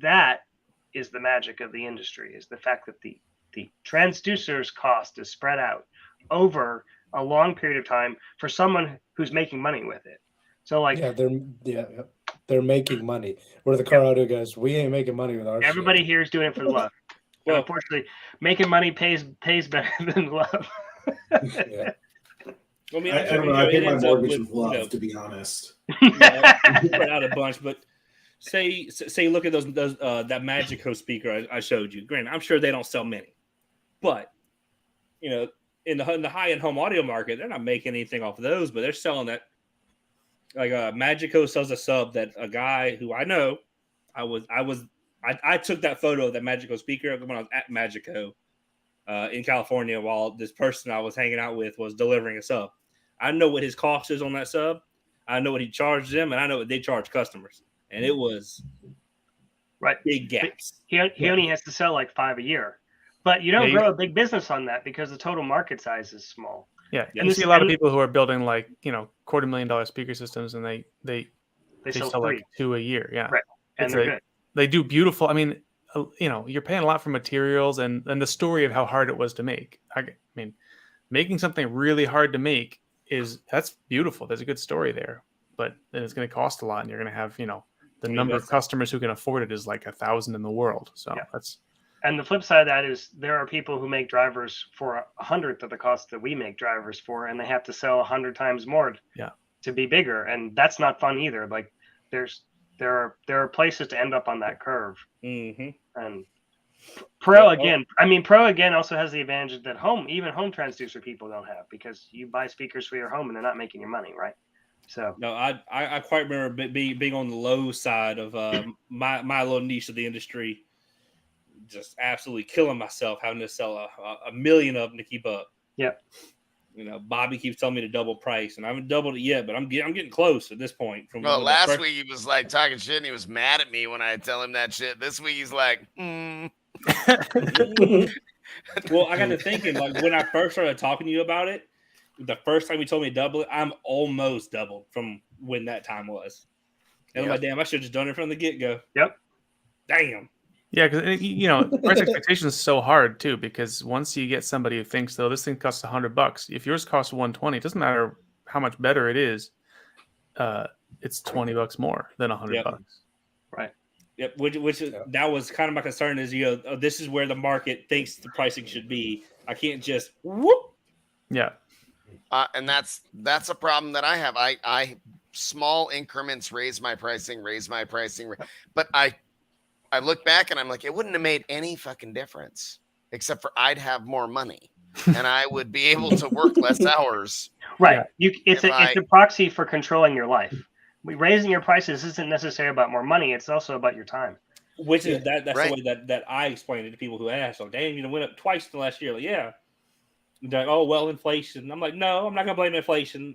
That is the magic of the industry, is the fact that the transducer's cost is spread out over a long period of time for someone who's making money with it. So like they're making money. We're the car audio guys. We ain't making money with our everybody shit. here is doing it for the love. Well, Well, unfortunately, making money pays better than love. Yeah. I mean, I don't know. I it pay my ends up mortgage with, with love, to be honest. spread out a bunch, but say look at those that Magico speaker I showed you. Granted, I'm sure they don't sell many, but in the high end home audio market, they're not making anything off of those, but they're selling that. Like Magico sells a sub that a guy who I know, I took that photo of that Magico speaker when I was at Magico in California while this person I was hanging out with was delivering a sub. I know what his cost is on that sub. I know what he charged them, and I know what they charge customers. And it was Right. big gaps. He only has to sell like 5 a year. But you don't Yeah, grow a big business on that because the total market size is small. Yeah, Yeah. and you see a lot of people who are building like $250,000 speaker systems, and they sell sell 3. like 2 a year. Yeah, Right. And they're good. They do beautiful. I mean, you're paying a lot for materials and the story of how hard it was to make. I mean, making something really hard to make that's beautiful. There's a good story there, but then it's going to cost a lot, and you're going to have the number of customers who can afford it is like 1,000 in the world. So that's. And the flip side of that is there are people who make drivers for 100th of the cost that we make drivers for, and they have to sell 100 times more to be bigger, and that's not fun either. Like there are places to end up on that curve. Mm-hmm. And Pro again also has the advantage that even home transducer people don't have, because you buy speakers for your home and they're not making your money, right? So no, I quite remember being on the low side of my little niche of the industry, just absolutely killing myself having to sell a million of them to keep up. Yep. Bobby keeps telling me to double price, and I haven't doubled it yet, but I'm getting close at this point. Well, last week he was like talking shit, and he was mad at me when I tell him that shit. This week he's like, Well, I got to thinking, like, when I first started talking to you about it, the first time you told me to double it, I'm almost doubled from when that time was. And I'm like, damn, I should have just done it from the get-go. Yep. Damn. Yeah, because price expectation is so hard too. Because once you get somebody who thinks, though, this thing costs $100, if yours costs $120, it doesn't matter how much better it is. It's $20 more than $100. Right. Yep. Which that was kind of my concern is this is where the market thinks the pricing should be. I can't just whoop. Yeah. And that's a problem that I have. I small increments raise my pricing, but I look back and I'm like, it wouldn't have made any fucking difference except for I'd have more money and I would be able to work less hours. Right. Yeah. It's a proxy for controlling your life. Raising your prices isn't necessarily about more money. It's also about your time. Which is that's right. The way that I explain it to people who ask, like, damn, went up twice in the last year. Like, yeah. They're like, oh, well, inflation. I'm like, no, I'm not going to blame inflation.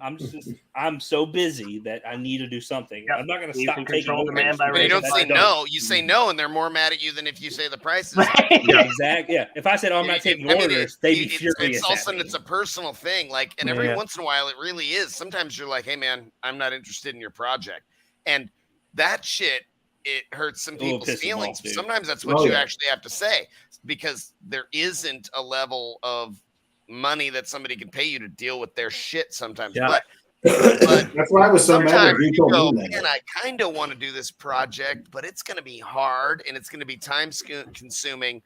I'm so busy that I need to do something. Yep. I'm not going to stop taking orders. But you don't say no. You say no, and they're more mad at you than if you say the prices. Yeah, exactly. Yeah. If I said, oh, I'm not taking orders, they'd be furious. It's also it's a personal thing. Like, and every once in a while, it really is. Sometimes you're like, hey, man, I'm not interested in your project. And that shit, it hurts some people's feelings. Sometimes that's what you actually have to say, because there isn't a level of money that somebody can pay you to deal with their shit sometimes. Yeah. But that's why I was so mad when you told me that. And I kind of want to do this project, but it's going to be hard and it's going to be time consuming.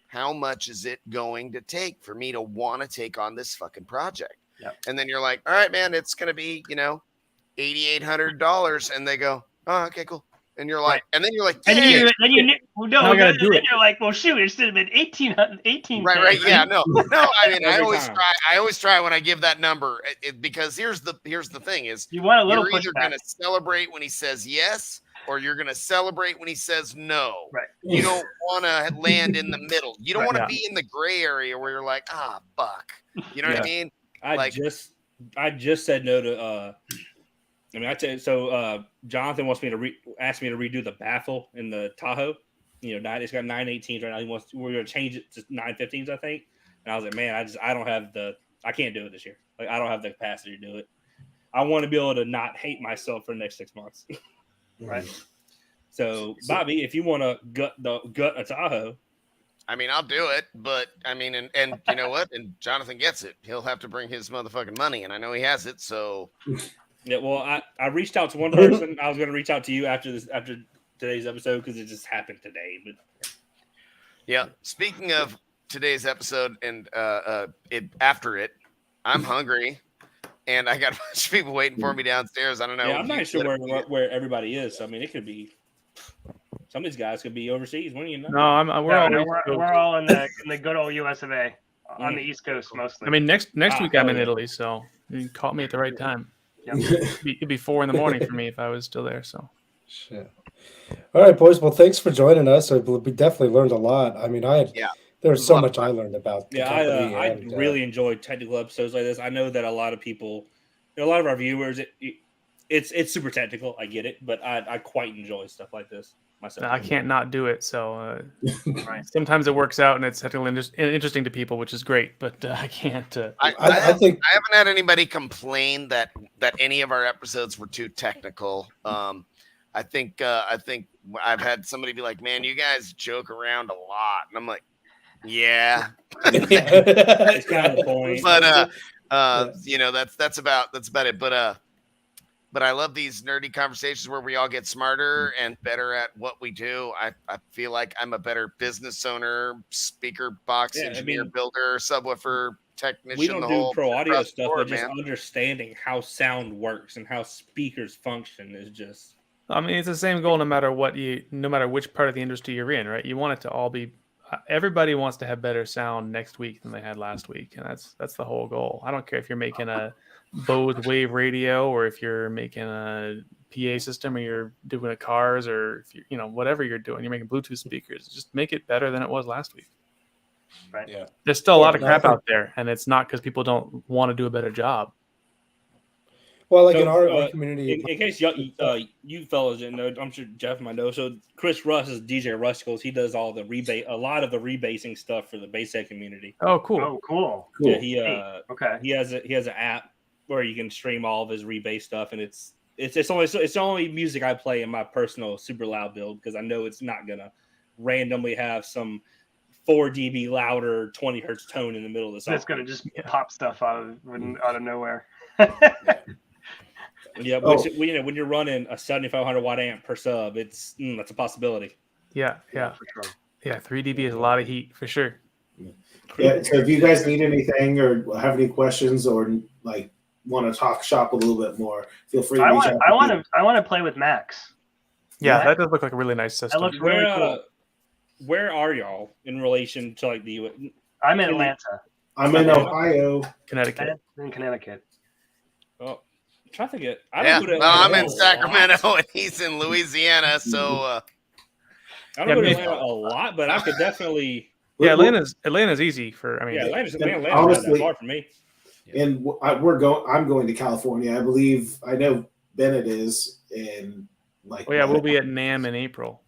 How much is it going to take for me to want to take on this fucking project? Yep. And then you're like, all right, man, it's going to be, $8,800. And they go, oh, okay, cool. And you're like, and then you're like, then you're like, well, shoot, it should have been 18. Right. Yeah, no. I mean, I always try when I give that number because here's the thing is you want a little you're either going to celebrate when he says yes, or you're going to celebrate when he says no. Right. You don't want to land in the middle. You don't want to be in the gray area where you're like, fuck. You know what I mean? I just said no to I tell you, so Jonathan wants me to ask me to redo the baffle in the Tahoe. It's got 918s right now. We're going to change it to 915s, I think. And I was like, man, I can't do it this year. Like, I don't have the capacity to do it. I want to be able to not hate myself for the next 6 months. Right. So, Bobby, if you want to gut a Tahoe, I mean, I'll do it, but I mean, and you know what? And Jonathan gets it. He'll have to bring his motherfucking money, and I know he has it. So. Yeah, well, I reached out to one person. I was going to reach out to you after today's episode because it just happened today. But yeah, speaking of today's episode and after it, I'm hungry, and I got a bunch of people waiting for me downstairs. I don't know. Yeah, I'm not sure where everybody is. So, I mean, it could be some of these guys could be overseas. When you know? No, we're all in the good old US of A on the East Coast mostly. I mean, next week I'm in Italy, so you caught me at the right time. It'd be 4 a.m. for me if I was still there. So, shit. All right, boys. Well, thanks for joining us. We definitely learned a lot. I mean, there was so much I learned about. I really enjoyed technical episodes like this. I know that a lot of people, a lot of our viewers, it's super technical. I get it, but I quite enjoy stuff like this myself. I can't not do it. So sometimes it works out and it's technically interesting to people, which is great. But I can't. I think I haven't had anybody complain that any of our episodes were too technical. I think I've had somebody be like, "Man, you guys joke around a lot," and I'm like, "Yeah." It's kind of the point. But you know, that's about it. But I love these nerdy conversations where we all get smarter and better at what we do. I feel like I'm a better business owner, speaker box engineer, builder, subwoofer technician. We don't the do whole pro audio stuff, board, but just understanding how sound works and how speakers function is just. I mean, it's the same goal no matter which part of the industry you're in, right? You want it to all be. Everybody wants to have better sound next week than they had last week, and that's the whole goal. I don't care if you're making a Bose wave radio or if you're making a PA system or you're doing a cars or if you whatever you're doing, you're making Bluetooth speakers. Just make it better than it was last week. Right. Yeah. There's still a lot of crap out there, and it's not because people don't want to do a better job. Well, like in our community, in case you fellas didn't know, I'm sure Jeff might know. So Chris Russ is DJ Rusticles. He does all the a lot of the rebasing stuff for the bass tech community. Oh, cool. Oh, cool. Yeah, okay. He has an app where you can stream all of his rebase stuff, and it's only music I play in my personal super loud build because I know it's not gonna randomly have some 4 dB louder 20 hertz tone in the middle of the song. It's gonna just pop stuff out of nowhere. Yeah, when you're running a 7,500 watt amp per sub, that's a possibility. Yeah, for sure. Yeah, 3 dB is a lot of heat for sure. Yeah. So if you guys need anything or have any questions or like want to talk shop a little bit more, feel free to reach out. I want to play with Max. Yeah, that does look like a really nice system. That looks really cool. Where are y'all in relation to like the U.S.? I'm in Atlanta. I'm in Ohio, Connecticut. In Connecticut. Oh, I'm trying to get. I'm in Sacramento and he's in Louisiana, so I don't go to Atlanta a lot, but I could definitely. Yeah, Atlanta's easy for. I mean, Atlanta's honestly, not that far from me. And I'm going to California. I believe I know Bennett is in like. Oh yeah, we'll be at NAMM in April.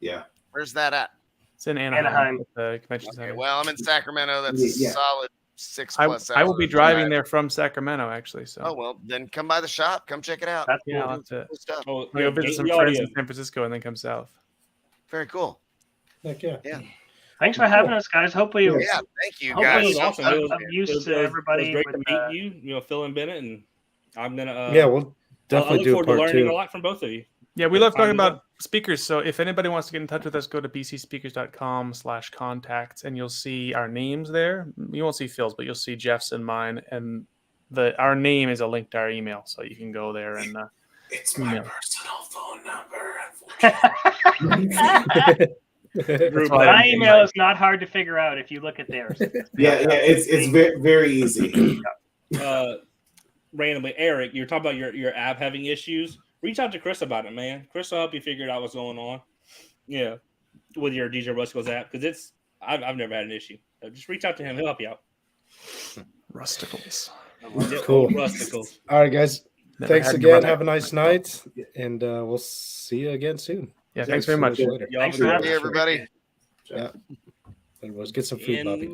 Yeah. Where's that at? It's in Anaheim. At the convention center. Well, I'm in Sacramento. That's a solid 6+ hours. I will be driving there from Sacramento, actually. So. Oh well, then come by the shop. Come check it out. That's cool. I'll stuff. I'll go visit some friends in San Francisco and then come south. Very cool. Heck yeah. Yeah. Thanks for having us, guys. Hopefully, thank you It guys. was awesome. I'm used to everybody. It was great to meet you, Phil and Bennett, and I'm gonna. We'll definitely do I look forward to learning a lot from both of you. Yeah, we love talking about speakers. So if anybody wants to get in touch with us, go to bcspeakers.com/contacts, and you'll see our names there. You won't see Phil's, but you'll see Jeff's and mine, and our name is a link to our email, so you can go there and. It's my personal phone number. My email is not hard to figure out if you look at theirs. It's very, very easy. Randomly, Eric, you're talking about your app having issues. Reach out to Chris about it, man. Chris will help you figure out what's going on. Yeah, with your DJ Rusticles app because I've never had an issue. So just reach out to him; he'll help you out. Rusticles. Cool. Rusticles. All right, guys. Thanks again. Have a nice night, and we'll see you again soon. Yeah, thanks very much. Later. Thanks for having me, everybody. Yeah. Let's get some food, Bobby.